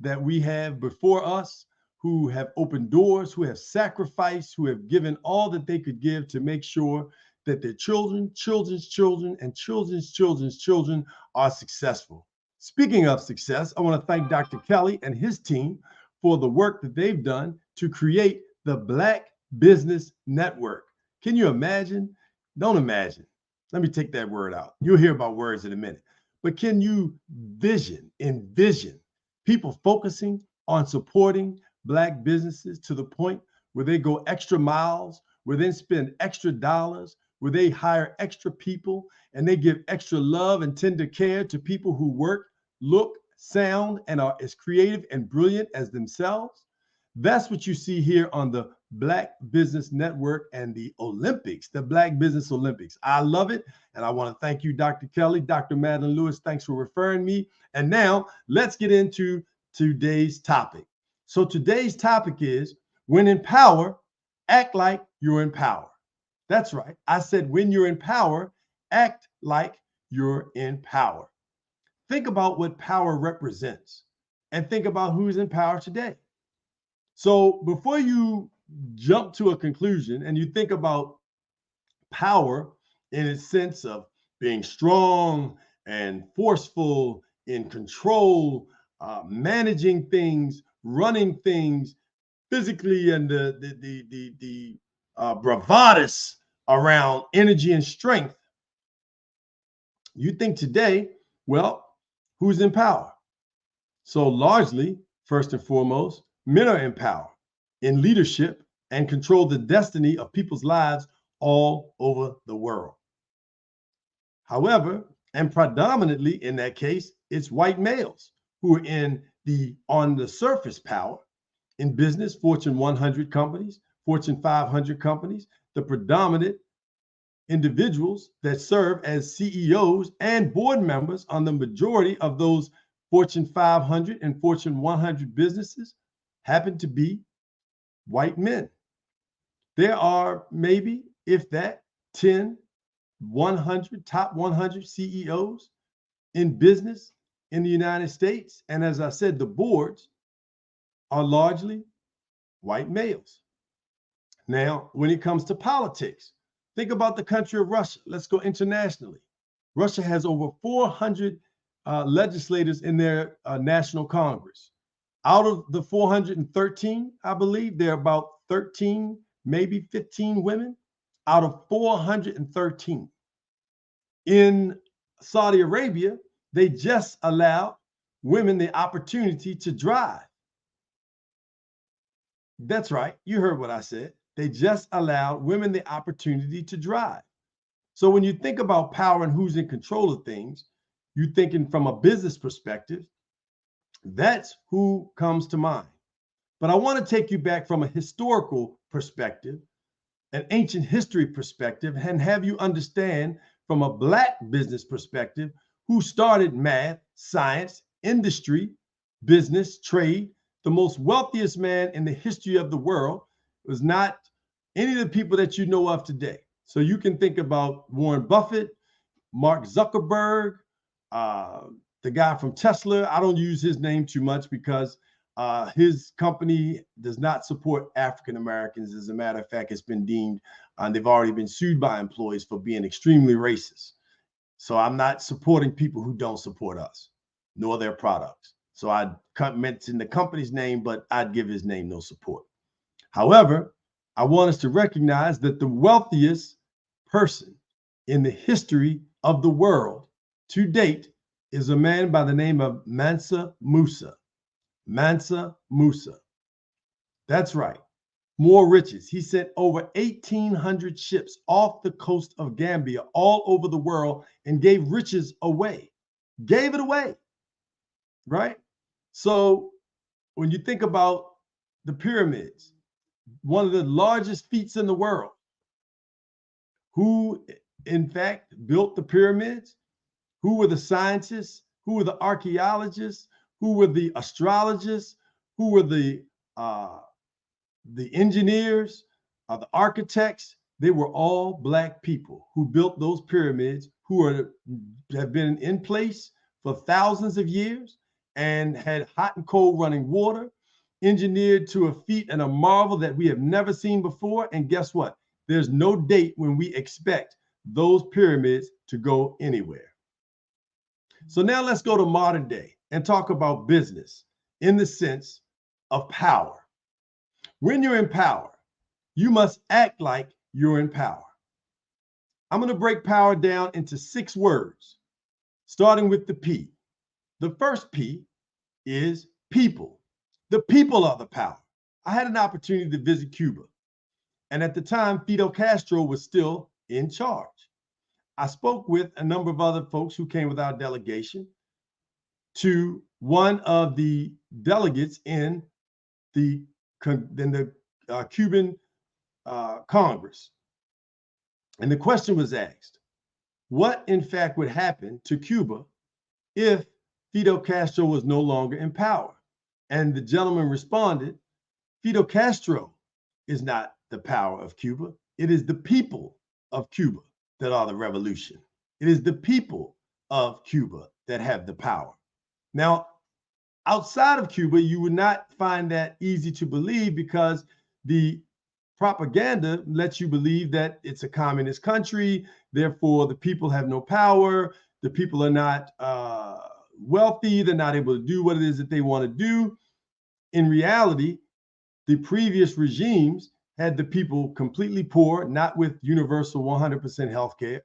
that we have before us, who have opened doors, who have sacrificed, who have given all that they could give to make sure that their children, children's children, and children's children's children are successful. Speaking of success, I want to thank Dr. Kelly and his team for the work that they've done to create the Black Business Network. Can you imagine? Don't imagine. Let me take that word out. You'll hear about words in a minute. But can you envision people focusing on supporting Black businesses to the point where they go extra miles, where they spend extra dollars, where they hire extra people, and they give extra love and tender care to people who work, look, sound, and are as creative and brilliant as themselves? That's what you see here on the Black Business Network and the Olympics, the Black Business Olympics. I love it. And I want to thank you, Dr. Kelly, Dr. Madeline Lewis. Thanks for referring me. And now let's get into today's topic. So today's topic is, when in power, act like you're in power. That's right. I said, when you're in power, act like you're in power. Think about what power represents and think about who's in power today. So before you jump to a conclusion and you think about power in its sense of being strong and forceful, in control, managing things, running things physically, and the bravado around energy and strength, you think today, well, who's in power? So largely, first and foremost, men are in power, in leadership, and control the destiny of people's lives all over the world. However, and predominantly in that case, it's white males who are on the surface power in business, Fortune 100 companies, Fortune 500 companies, the predominant individuals that serve as CEOs and board members on the majority of those Fortune 500 and Fortune 100 businesses happen to be white men. There are maybe, if that, 10, 100, top 100 CEOs in business in the United States. And as I said, the boards are largely white males. Now, when it comes to politics, think about the country of Russia. Let's go internationally. Russia has over 400 legislators in their national Congress. Out of the 413, I believe, there are about 13, maybe 15 women out of 413. In Saudi Arabia, they just allowed women the opportunity to drive. That's right. You heard what I said. They just allowed women the opportunity to drive. So when you think about power and who's in control of things, you're thinking from a business perspective, that's who comes to mind. But I want to take you back from a historical perspective, an ancient history perspective, and have you understand from a Black business perspective who started math, science, industry, business, trade. The most wealthiest man in the history of the world was not any of the people that you know of today. So you can think about Warren Buffett, Mark Zuckerberg, the guy from Tesla. I don't use his name too much because his company does not support African Americans. As a matter of fact, it's been deemed, they've already been sued by employees for being extremely racist. So I'm not supporting people who don't support us, nor their products. So I mention the company's name, but I'd give his name no support. However, I want us to recognize that the wealthiest person in the history of the world to date is a man by the name of Mansa Musa. Mansa Musa. That's right. More riches. He sent over 1,800 ships off the coast of Gambia all over the world and gave riches away. Gave it away. Right? So when you think about the pyramids, one of the largest feats in the world, who in fact built the pyramids? Who were the scientists? Who were the archaeologists? Who were the astrologists? Who were the engineers, the architects? They were all Black people who built those pyramids, who have been in place for thousands of years and had hot and cold running water, engineered to a feat and a marvel that we have never seen before. And guess what? There's no date when we expect those pyramids to go anywhere. So now let's go to modern day and talk about business in the sense of power. When you're in power, you must act like you're in power. I'm going to break power down into 6 words, starting with the P. The first P is people. The people are the power. I had an opportunity to visit Cuba, and at the time, Fidel Castro was still in charge. I spoke with a number of other folks who came with our delegation to one of the delegates in the Cuban Congress. And the question was asked, what in fact would happen to Cuba if Fidel Castro was no longer in power? And the gentleman responded, Fidel Castro is not the power of Cuba. It is the people of Cuba that are the revolution. It is the people of Cuba that have the power. Now, outside of Cuba, you would not find that easy to believe because the propaganda lets you believe that it's a communist country, therefore the people have no power, the people are not wealthy, they're not able to do what it is that they want to do. In reality, the previous regimes had the people completely poor, not with universal 100% health care.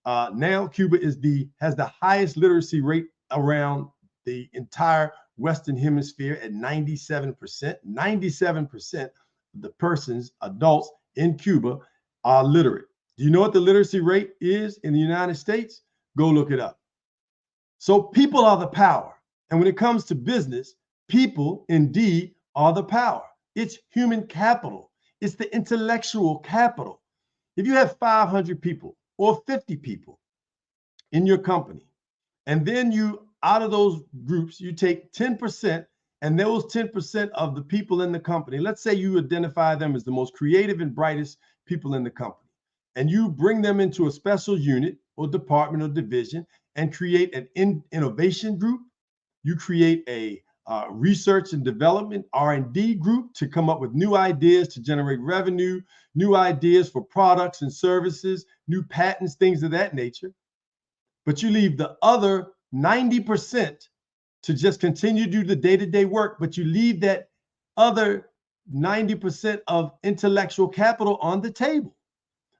Now Cuba has the highest literacy rate around the entire Western Hemisphere at 97%. 97% of the persons, adults in Cuba, are literate. Do you know what the literacy rate is in the United States? Go look it up. So people are the power. And when it comes to business, people indeed are the power. It's human capital. It's the intellectual capital. If you have 500 people or 50 people in your company, and then out of those groups, you take 10%, and those 10% of the people in the company, let's say you identify them as the most creative and brightest people in the company, and you bring them into a special unit or department or division and create an innovation group. You create a research and development, R&D group to come up with new ideas to generate revenue, new ideas for products and services, new patents, things of that nature. But you leave the other 90% to just continue to do the day-to-day work, but you leave that other 90% of intellectual capital on the table.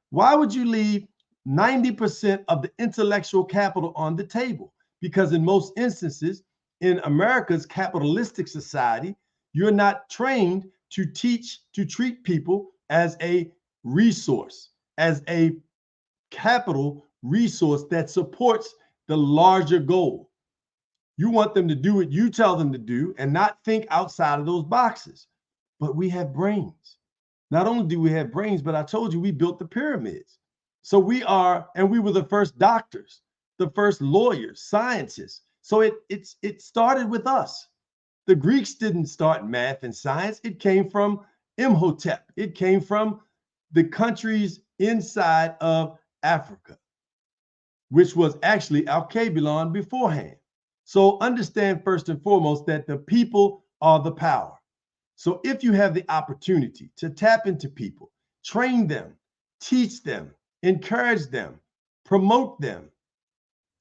Why would you leave 90% of the intellectual capital on the table? Because in most instances, in America's capitalistic society, you're not trained to treat people as a resource, as a capital resource that supports the larger goal. You want them to do what you tell them to do and not think outside of those boxes. But we have brains. Not only do we have brains, but I told you we built the pyramids. So we were the first doctors, the first lawyers, scientists. So it started with us. The Greeks didn't start math and science. It came from Imhotep. It came from the countries inside of Africa, which was actually Al-Kabilon beforehand. So understand first and foremost that the people are the power. So if you have the opportunity to tap into people, train them, teach them, encourage them, promote them,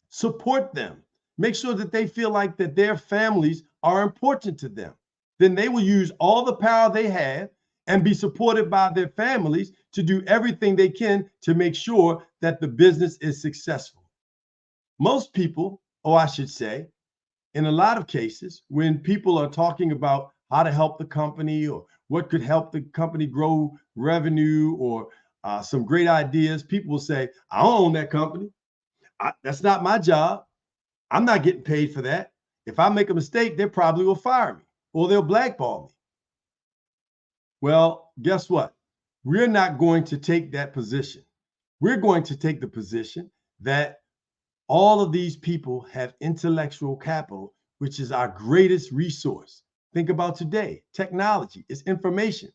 support them, make sure that they feel like that their families are important to them, then they will use all the power they have and be supported by their families to do everything they can to make sure that the business is successful. Most people, or I should say, in a lot of cases, when people are talking about how to help the company or what could help the company grow revenue or some great ideas, people will say, I don't own that company. That's not my job. I'm not getting paid for that. If I make a mistake, they probably will fire me or they'll blackball me. Well, guess what? We're not going to take that position. We're going to take the position that all of these people have intellectual capital, which is our greatest resource. Think about today. Technology is information.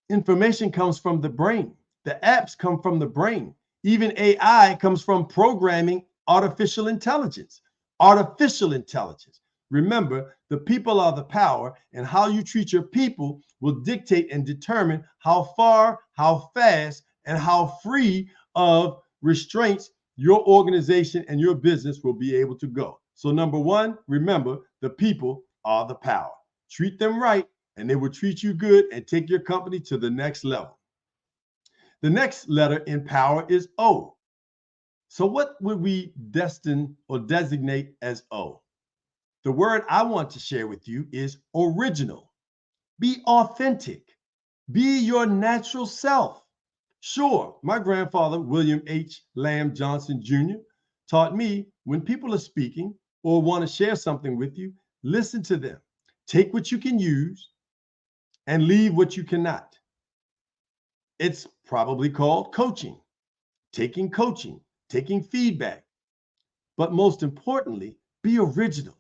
Information comes from the brain. The apps come from the brain. Even AI comes from programming artificial intelligence. Artificial intelligence. Remember, the people are the power, and how you treat your people will dictate and determine how far, how fast, and how free of restraints your organization and your business will be able to go. So number one, remember, the people are the power. Treat them right, and they will treat you good and take your company to the next level. The next letter in power is O. So what would we destine or designate as O? The word I want to share with you is original. Be authentic. Be your natural self. Sure, my grandfather, William H. Lamb Johnson Jr., taught me when people are speaking or want to share something with you, listen to them. Take what you can use and leave what you cannot. It's probably called coaching, taking feedback. But most importantly, be original,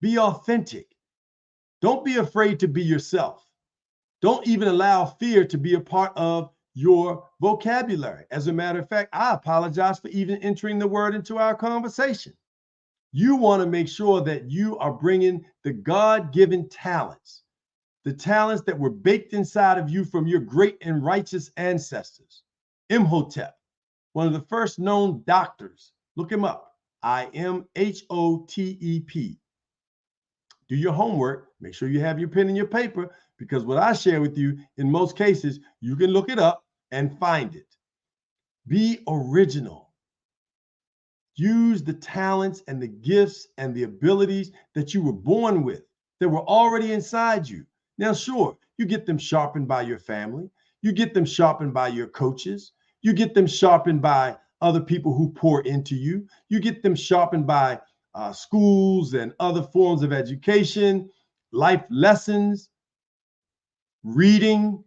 be authentic. Don't be afraid to be yourself. Don't even allow fear to be a part of your vocabulary. As a matter of fact, I apologize for even entering the word into our conversation. You want to make sure that you are bringing the God-given talents, the talents that were baked inside of you from your great and righteous ancestors. Imhotep, one of the first known doctors. Look him up. Imhotep. Do your homework. Make sure you have your pen and your paper, because what I share with you, in most cases, you can look it up and find it. Be original. Use the talents and the gifts and the abilities that you were born with, that were already inside you. Now, sure, you get them sharpened by your family. You get them sharpened by your coaches. You get them sharpened by other people who pour into you. You get them sharpened by schools and other forms of education, life lessons, reading,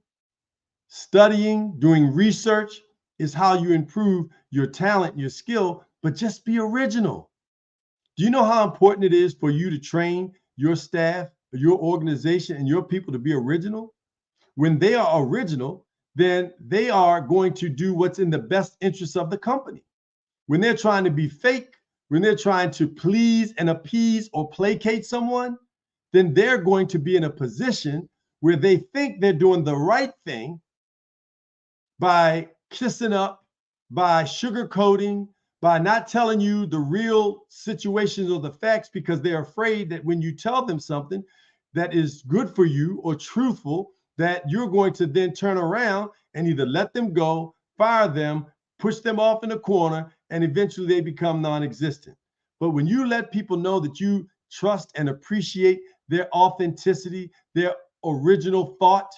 studying, doing research is how you improve your talent, your skill, but just be original. Do you know how important it is for you to train your staff, your organization, and your people to be original? When they are original, then they are going to do what's in the best interest of the company. When they're trying to be fake, when they're trying to please and appease or placate someone, then they're going to be in a position where they think they're doing the right thing by kissing up, by sugarcoating, by not telling you the real situations or the facts, because they're afraid that when you tell them something that is good for you or truthful, that you're going to then turn around and either let them go, fire them, push them off in a corner, and eventually they become non-existent. But when you let people know that you trust and appreciate their authenticity, their original thought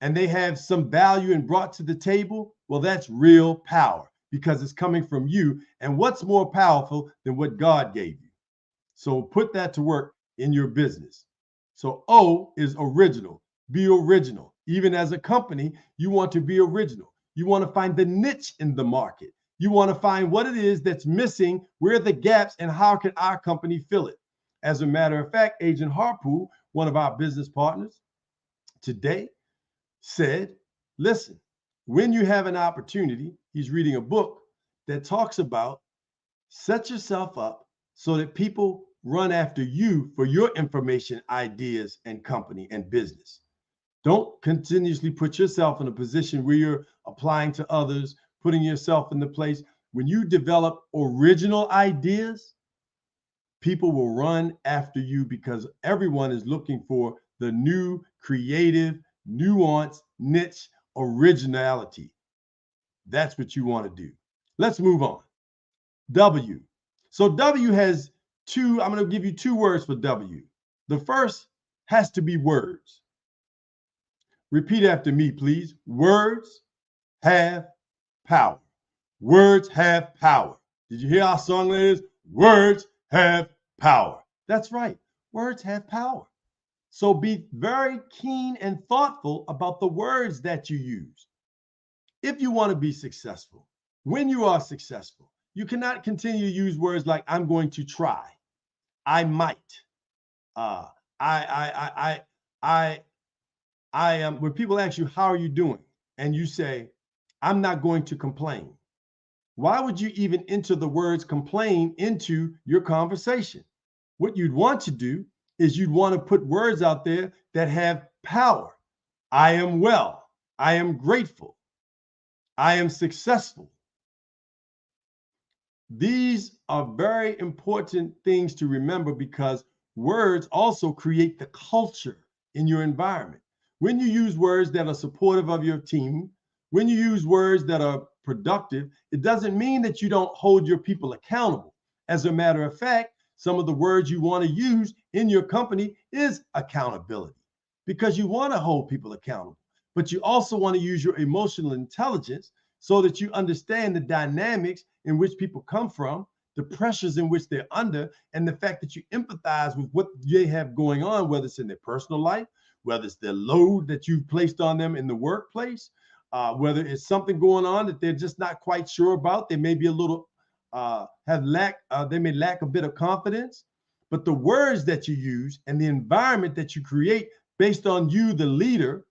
and they have some value and brought to the table, well, that's real power because it's coming from you. And what's more powerful than what God gave you? So put that to work in your business. So O is original. Be original. Even as a company, you want to be original. You want to find the niche in the market. You want to find what it is that's missing, where are the gaps, and how can our company fill it? As a matter of fact, Agent Harpool, one of our business partners today, said, listen, when you have an opportunity, he's reading a book that talks about set yourself up so that people run after you for your information, ideas, and company and business. Don't continuously put yourself in a position where you're applying to others, putting yourself in the place. When you develop original ideas, people will run after you because everyone is looking for the new, creative, nuanced, niche originality. That's what you want to do. Let's move on. W. So W has two, I'm going to give you two words for W. The first has to be words. Repeat after me, please. Words have power. Words have power. Did you hear our song, ladies? Words have power. That's right. Words have power. So be very keen and thoughtful about the words that you use. If you want to be successful, when you are successful, you cannot continue to use words like I'm going to try, I might, I am. When people ask you, how are you doing? And you say, I'm not going to complain. Why would you even enter the words complain into your conversation? What you'd want to do is you'd want to put words out there that have power. I am well. I am grateful. I am successful. These are very important things to remember because words also create the culture in your environment. When you use words that are supportive of your team, when you use words that are productive, it doesn't mean that you don't hold your people accountable. As a matter of fact, some of the words you want to use in your company is accountability because you want to hold people accountable, but you also want to use your emotional intelligence so that you understand the dynamics in which people come from, the pressures in which they're under, and the fact that you empathize with what they have going on, whether it's in their personal life, whether it's the load that you've placed on them in the workplace, whether it's something going on that they're just not quite sure about. They may be a little, they may lack a bit of confidence, but the words that you use and the environment that you create based on you, the leader,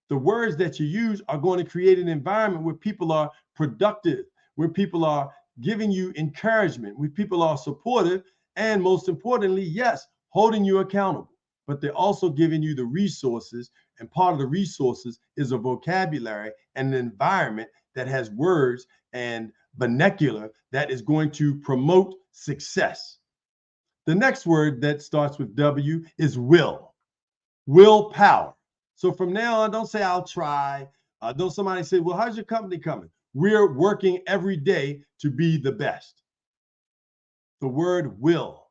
the words that you use are going to create an environment where people are productive, where people are giving you encouragement, where people are supportive, and most importantly, yes, holding you accountable. But they're also giving you the resources, and part of the resources is a vocabulary and an environment that has words and vernacular that is going to promote success. The next word that starts with W is will, willpower. So from now on, don't say I'll try. Don't somebody say, well, how's your company coming? We're working every day to be the best. The word will,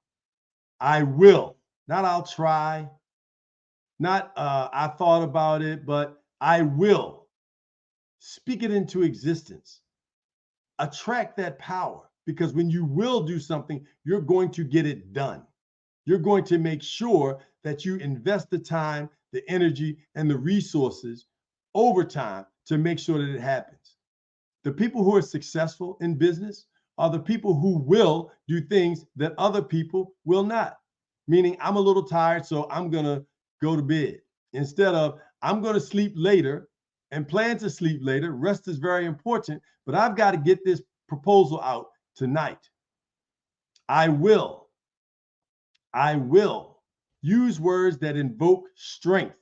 I will. Not I'll try, not I thought about it, but I will. Speak it into existence. Attract that power because when you will do something, you're going to get it done. You're going to make sure that you invest the time, the energy, and the resources over time to make sure that it happens. The people who are successful in business are the people who will do things that other people will not. Meaning, I'm a little tired, so I'm going to go to bed. Instead of, I'm going to sleep later and plan to sleep later. Rest is very important, but I've got to get this proposal out tonight. I will use words that invoke strength,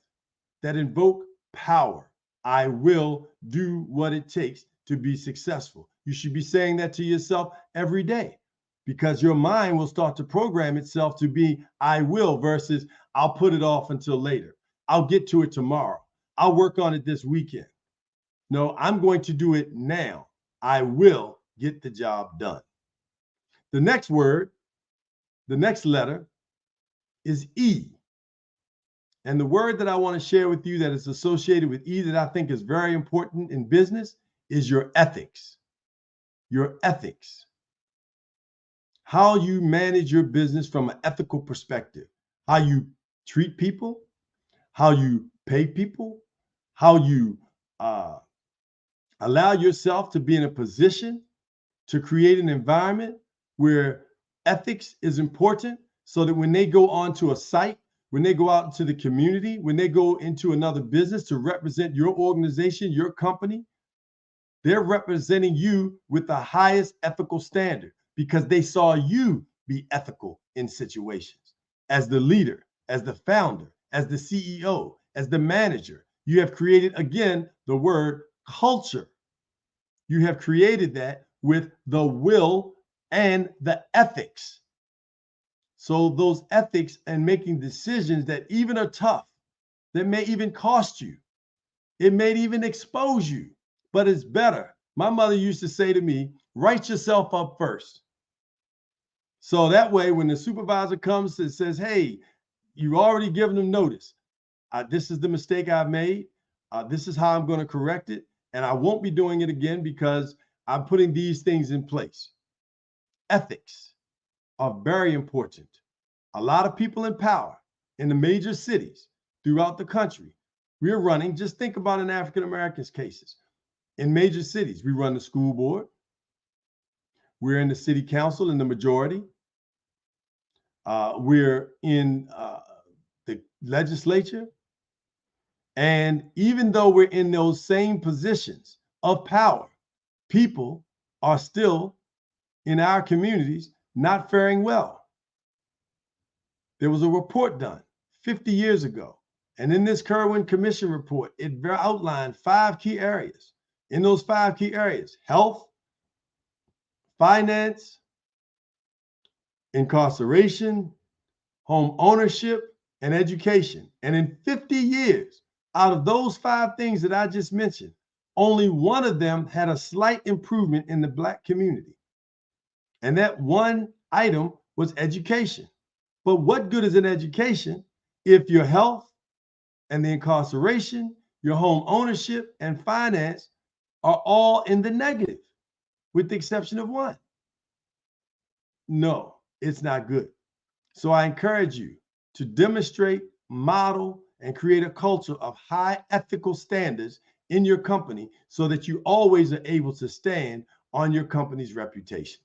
that invoke power. I will do what it takes to be successful. You should be saying that to yourself every day, because your mind will start to program itself to be I will versus I'll put it off until later. I'll get to it tomorrow. I'll work on it this weekend. No, I'm going to do it now. I will get the job done. The next word, the next letter is E. And the word that I want to share with you that is associated with E that I think is very important in business is your ethics. Your ethics. How you manage your business from an ethical perspective. How you treat people, how you pay people, how you allow yourself to be in a position to create an environment where ethics is important so that when they go onto a site, when they go out into the community, when they go into another business to represent your organization, your company, they're representing you with the highest ethical standard because they saw you be ethical in situations. As the leader, as the founder, as the CEO, as the manager, you have created, again, the word culture. You have created that with the will and the ethics. So those ethics and making decisions that even are tough, that may even cost you, it may even expose you, but it's better. My mother used to say to me, write yourself up first. So that way, when the supervisor comes and says, hey, you've already given them notice. This is the mistake I've made. This is how I'm going to correct it. And I won't be doing it again because I'm putting these things in place. Ethics are very important. A lot of people in power in the major cities throughout the country, we're running, just think about in African Americans' cases. In major cities, we run the school board. We're in the city council in the majority. We're in the legislature. And even though we're in those same positions of power, people are still in our communities not faring well. There was a report done 50 years ago. And in this Kerwin Commission report, it outlined 5 key areas. In those 5 key areas, health, finance, incarceration, home ownership, and education. And in 50 years, out of those 5 things that I just mentioned, only one of them had a slight improvement in the Black community. And that one item was education. But what good is an education if your health and the incarceration, your home ownership and finance are all in the negative, with the exception of one? No, it's not good. So I encourage you to demonstrate, model, and create a culture of high ethical standards in your company so that you always are able to stand on your company's reputation.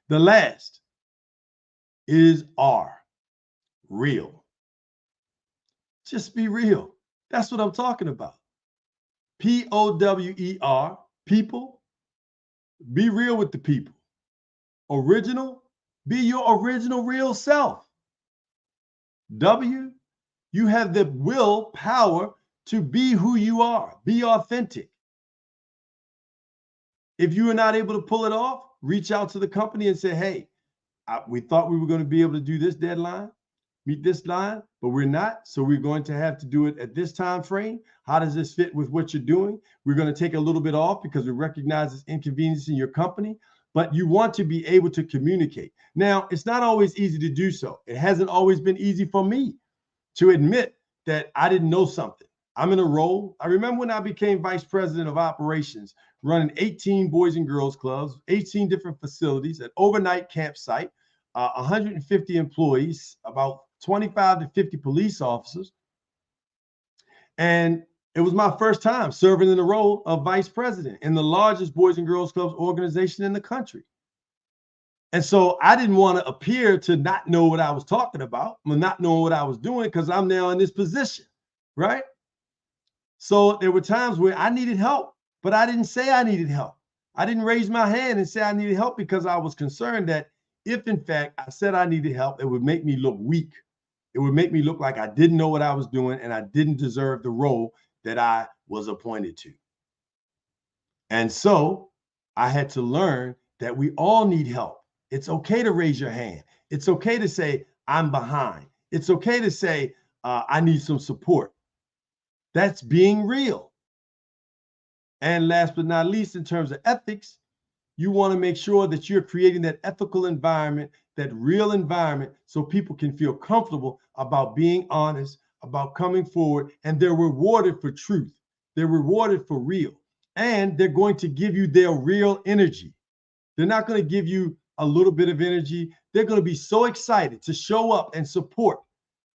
The last is R, real. Just be real. That's what I'm talking about. POWER, people. Be real with the people. Original, be your original real self. W, you have the will power to be who you are. Be authentic. If you are not able to pull it off, reach out to the company and say, hey, we thought we were going to be able to do this deadline, meet this line, but we're not. So we're going to have to do it at this time frame. How does this fit with what you're doing? We're going to take a little bit off because we recognize it's inconvenience in your company, but you want to be able to communicate. Now, it's not always easy to do so. It hasn't always been easy for me to admit that I didn't know something. I'm in a role. I remember when I became vice president of operations, running 18 boys and girls clubs, 18 different facilities, an overnight campsite, 150 employees, about 25 to 50 police officers. And it was my first time serving in the role of vice president in the largest boys and girls clubs organization in the country. And so I didn't want to appear to not know what I was talking about, not knowing what I was doing, because I'm now in this position, right? So there were times where I needed help, but I didn't say I needed help. I didn't raise my hand and say I needed help because I was concerned that if in fact I said I needed help, it would make me look weak. It would make me look like I didn't know what I was doing and I didn't deserve the role that I was appointed to. And so I had to learn that we all need help. It's okay to raise your hand. It's okay to say, I'm behind. It's okay to say, I need some support. That's being real. And last but not least, in terms of ethics, you want to make sure that you're creating that ethical environment that real environment so people can feel comfortable about being honest, about coming forward, and they're rewarded for truth. They're rewarded for real. And they're going to give you their real energy. They're not going to give you a little bit of energy. They're going to be so excited to show up and support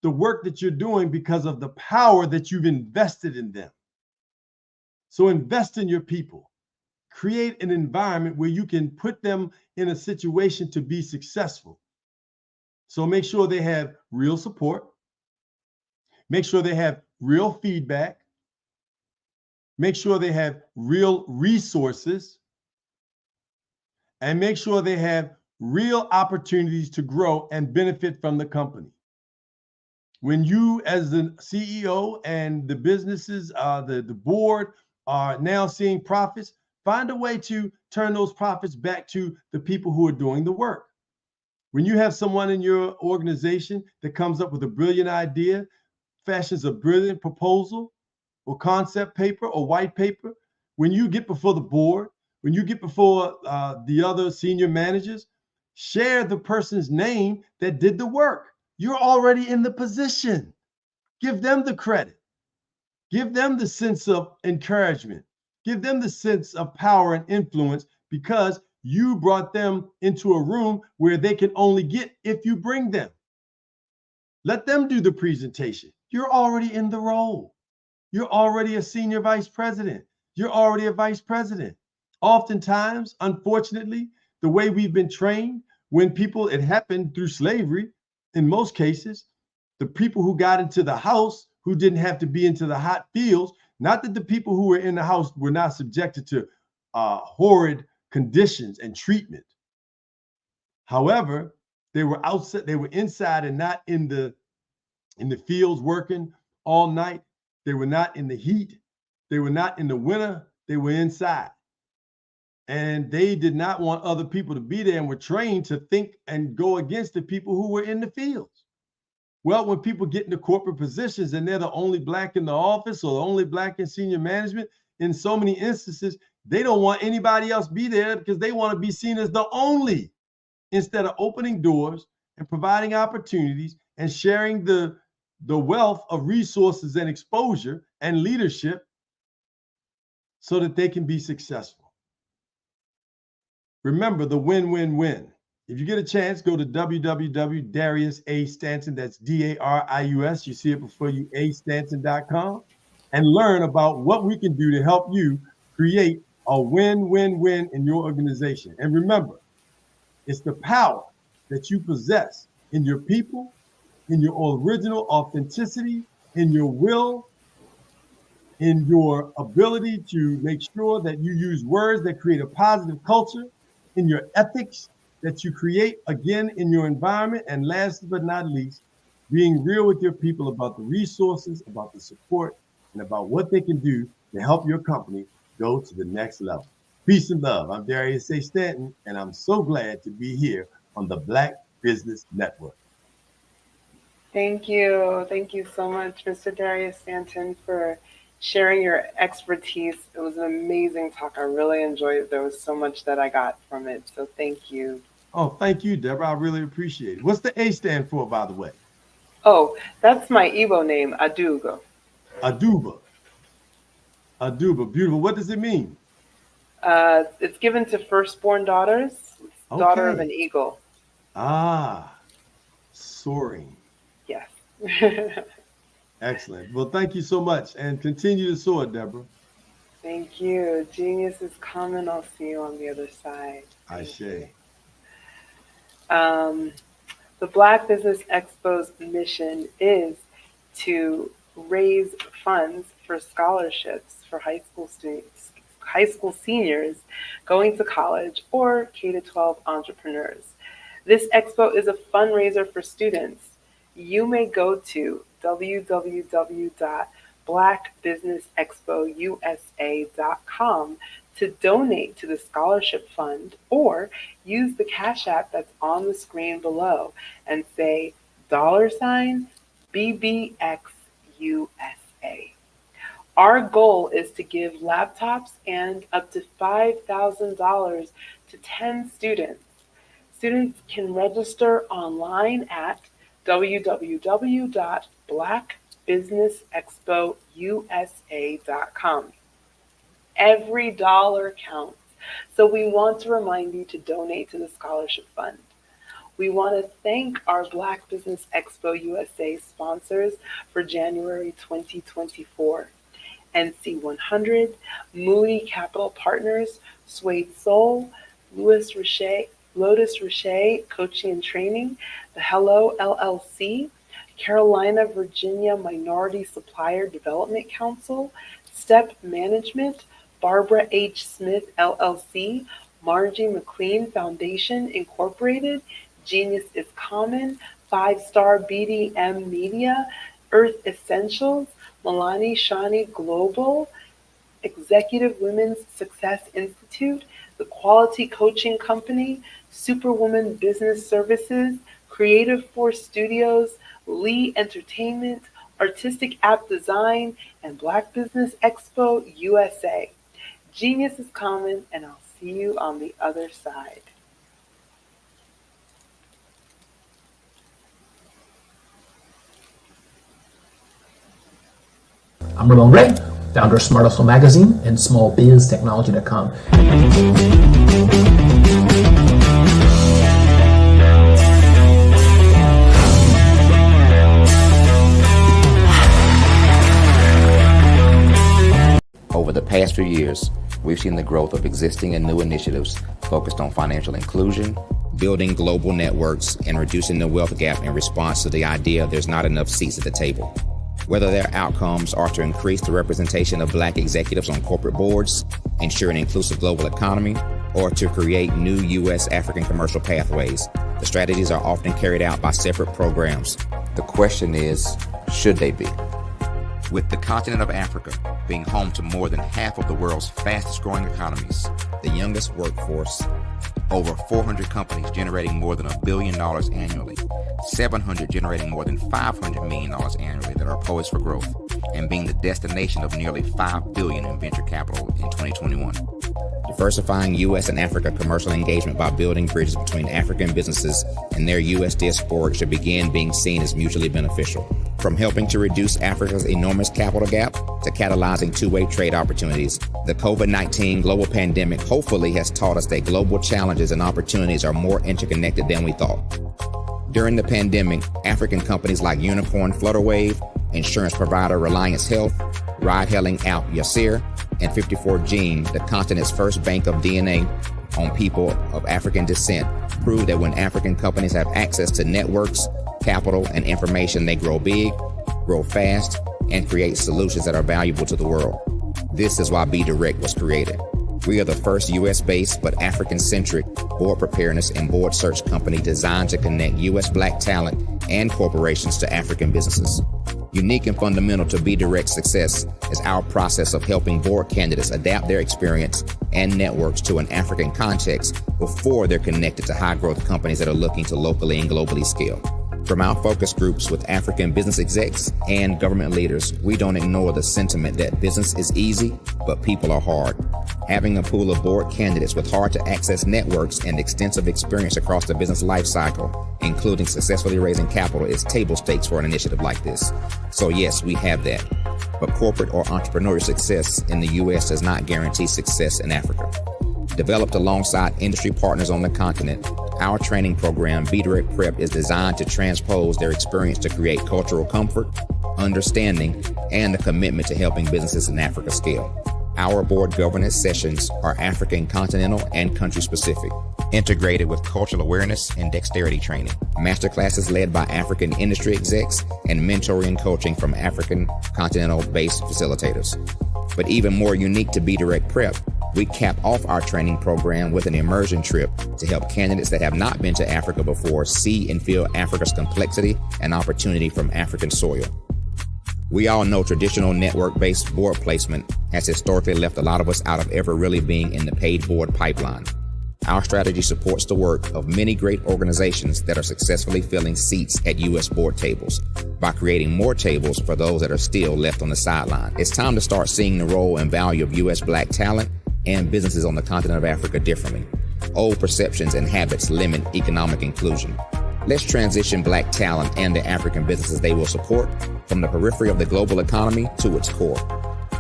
the work that you're doing because of the power that you've invested in them. So invest in your people. Create an environment where you can put them in a situation to be successful. So make sure they have real support. Make sure they have real feedback. Make sure they have real resources. And make sure they have real opportunities to grow and benefit from the company. When you, as the CEO and the businesses, the board are now seeing profits, find a way to turn those profits back to the people who are doing the work. When you have someone in your organization that comes up with a brilliant idea, fashions a brilliant proposal or concept paper or white paper, when you get before the board, when you get before the other senior managers, share the person's name that did the work. You're already in the position. Give them the credit. Give them the sense of encouragement. Give them the sense of power and influence because you brought them into a room where they can only get if you bring them. Let them do the presentation. You're already in the role. You're already a senior vice president. You're already a vice president. Oftentimes, unfortunately, the way we've been trained, when people, it happened through slavery, in most cases, the people who got into the house who didn't have to be into the hot fields, not that the people who were in the house were not subjected to horrid conditions and treatment. However, they were outside, they were inside and not in the fields working all night. They were not in the heat. They were not in the winter. They were inside. And they did not want other people to be there and were trained to think and go against the people who were in the fields. Well, when people get into corporate positions and they're the only Black in the office or the only Black in senior management, in so many instances, they don't want anybody else be there because they want to be seen as the only, instead of opening doors and providing opportunities and sharing the wealth of resources and exposure and leadership so that they can be successful. Remember the win-win-win. If you get a chance, go to www.dariusastanton, that's D-A-R-I-U-S, you see it before you, astanton.com, and learn about what we can do to help you create a win-win-win in your organization. And remember, it's the power that you possess in your people, in your original authenticity, in your will, in your ability to make sure that you use words that create a positive culture, in your ethics that you create, again, in your environment, and last but not least, being real with your people about the resources, about the support, and about what they can do to help your company go to the next level. Peace and love. I'm Darius A. Stanton, and I'm so glad to be here on the Black Business Network. Thank you. Thank you so much, Mr. Darius Stanton, for sharing your expertise. It was an amazing talk. I really enjoyed it. There was so much that I got from it. So thank you. Oh, thank you, Deborah. I really appreciate it. What's the A stand for, by the way? Oh, that's my Igbo name, Adugo. Aduba. Aduba. Beautiful. What does it mean? It's given to firstborn daughters. It's daughter of an eagle. Ah, soaring. Yes. Excellent. Well, thank you so much, and continue to soar, Deborah. Thank you. Genius is coming. I'll see you on the other side. Ashe. The Black Business Expo's mission is to raise funds for scholarships for high school students, high school seniors going to college, or K-12 entrepreneurs. This expo is a fundraiser for students. You may go to www.blackbusinessexpousa.com to donate to the scholarship fund, or use the Cash App that's on the screen below and say $BBXUSA. Our goal is to give laptops and up to $5,000 to 10 students. Students can register online at www.blackbusinessexpousa.com. Every dollar counts, so we want to remind you to donate to the scholarship fund. We want to thank our Black Business Expo USA sponsors for January 2024. NC100, Moody Capital Partners, Suede Soul, Lotus Richey Coaching and Training, the Hello LLC, Carolina Virginia Minority Supplier Development Council, Step Management, Barbara H. Smith LLC, Margie McLean Foundation Incorporated, Genius is Common, 5-Star BDM Media, Earth Essentials, Milani Shani Global, Executive Women's Success Institute, The Quality Coaching Company, Superwoman Business Services, Creative Force Studios, Lee Entertainment, Artistic App Design, and Black Business Expo USA. Genius is common, and I'll see you on the other side. I'm Ramon Ray, founder of Smart Hustle Magazine and smallbiztechnology.com. Over the past few years, we've seen the growth of existing and new initiatives focused on financial inclusion, building global networks, and reducing the wealth gap in response to the idea there's not enough seats at the table. Whether their outcomes are to increase the representation of Black executives on corporate boards, ensure an inclusive global economy, or to create new U.S. African commercial pathways, the strategies are often carried out by separate programs. The question is, should they be? With the continent of Africa being home to more than half of the world's fastest growing economies, the youngest workforce, over 400 companies generating more than $1 billion annually, 700 generating more than $500 million annually that are poised for growth, and being the destination of nearly $5 billion in venture capital in 2021. Diversifying U.S. and Africa commercial engagement by building bridges between African businesses and their U.S. diaspora should begin being seen as mutually beneficial. From helping to reduce Africa's enormous capital gap to catalyzing two-way trade opportunities, the COVID-19 global pandemic hopefully has taught us that global challenges and opportunities are more interconnected than we thought. During the pandemic, African companies like Unicorn Flutterwave, insurance provider Reliance Health, ride-hailing app Yasir, and 54Gene, the continent's first bank of DNA on people of African descent, proved that when African companies have access to networks, capital, and information, they grow big, grow fast, and create solutions that are valuable to the world. This is why Be Direct was created. We are the first U.S.-based but African-centric board preparedness and board search company designed to connect U.S. Black talent and corporations to African businesses. Unique and fundamental to Be Direct's success is our process of helping board candidates adapt their experience and networks to an African context before they're connected to high-growth companies that are looking to locally and globally scale. From our focus groups with African business execs and government leaders, we don't ignore the sentiment that business is easy, but people are hard. Having a pool of board candidates with hard-to-access networks and extensive experience across the business life cycle, including successfully raising capital, is table stakes for an initiative like this. So yes, we have that. But corporate or entrepreneurial success in the U.S. does not guarantee success in Africa. Developed alongside industry partners on the continent, our training program, Be Direct Prep, is designed to transpose their experience to create cultural comfort, understanding, and a commitment to helping businesses in Africa scale. Our board governance sessions are African, continental, and country-specific, integrated with cultural awareness and dexterity training, masterclasses led by African industry execs, and mentoring coaching from African continental-based facilitators. But even more unique to Be Direct Prep, we cap off our training program with an immersion trip to help candidates that have not been to Africa before see and feel Africa's complexity and opportunity from African soil. We all know traditional network-based board placement has historically left a lot of us out of ever really being in the paid board pipeline. Our strategy supports the work of many great organizations that are successfully filling seats at U.S. board tables by creating more tables for those that are still left on the sideline. It's time to start seeing the role and value of U.S. Black talent and businesses on the continent of Africa differently. old perceptions and habits limit economic inclusion. Let's transition Black talent and the African businesses they will support from the periphery of the global economy to its core.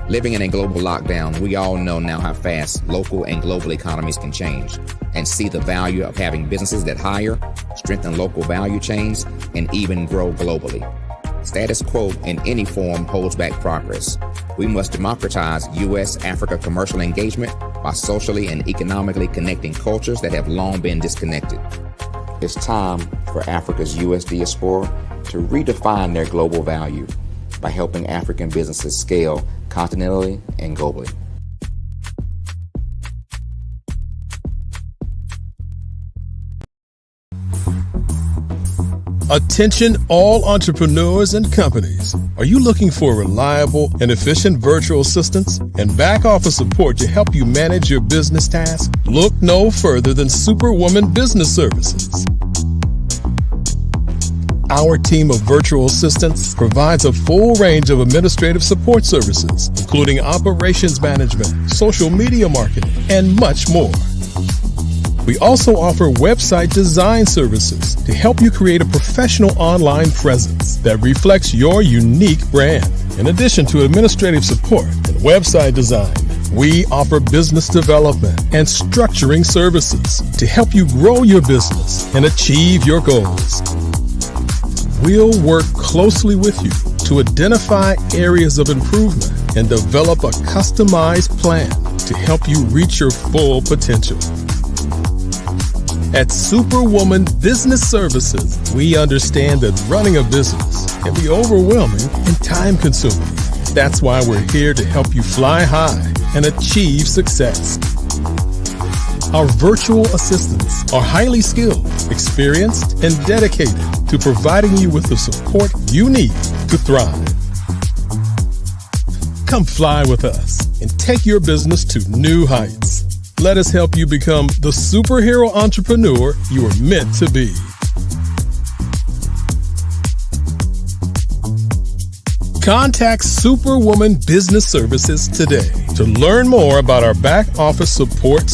Living in a global lockdown, we all know now how fast local and global economies can change, and see the value of having businesses that hire, strengthen local value chains, and even grow globally. Status quo in any form holds back progress. We must democratize U.S.-Africa commercial engagement by socially and economically connecting cultures that have long been disconnected. It's time for Africa's U.S. diaspora to redefine their global value by helping African businesses scale continentally and globally. Attention all entrepreneurs and companies. Are you looking for reliable and efficient virtual assistants and back office support to help you manage your business tasks? Look no further than Superwoman Business Services. Our team of virtual assistants provides a full range of administrative support services, including operations management, social media marketing, and much more. We also offer website design services to help you create a professional online presence that reflects your unique brand. In addition to administrative support and website design, we offer business development and structuring services to help you grow your business and achieve your goals. We'll work closely with you to identify areas of improvement and develop a customized plan to help you reach your full potential. At Superwoman Business Services, we understand that running a business can be overwhelming and time-consuming. That's why we're here to help you fly high and achieve success. Our virtual assistants are highly skilled, experienced, and dedicated to providing you with the support you need to thrive. Come fly with us and take your business to new heights. Let us help you become the superhero entrepreneur you are meant to be. Contact Superwoman Business Services today to learn more about our back office support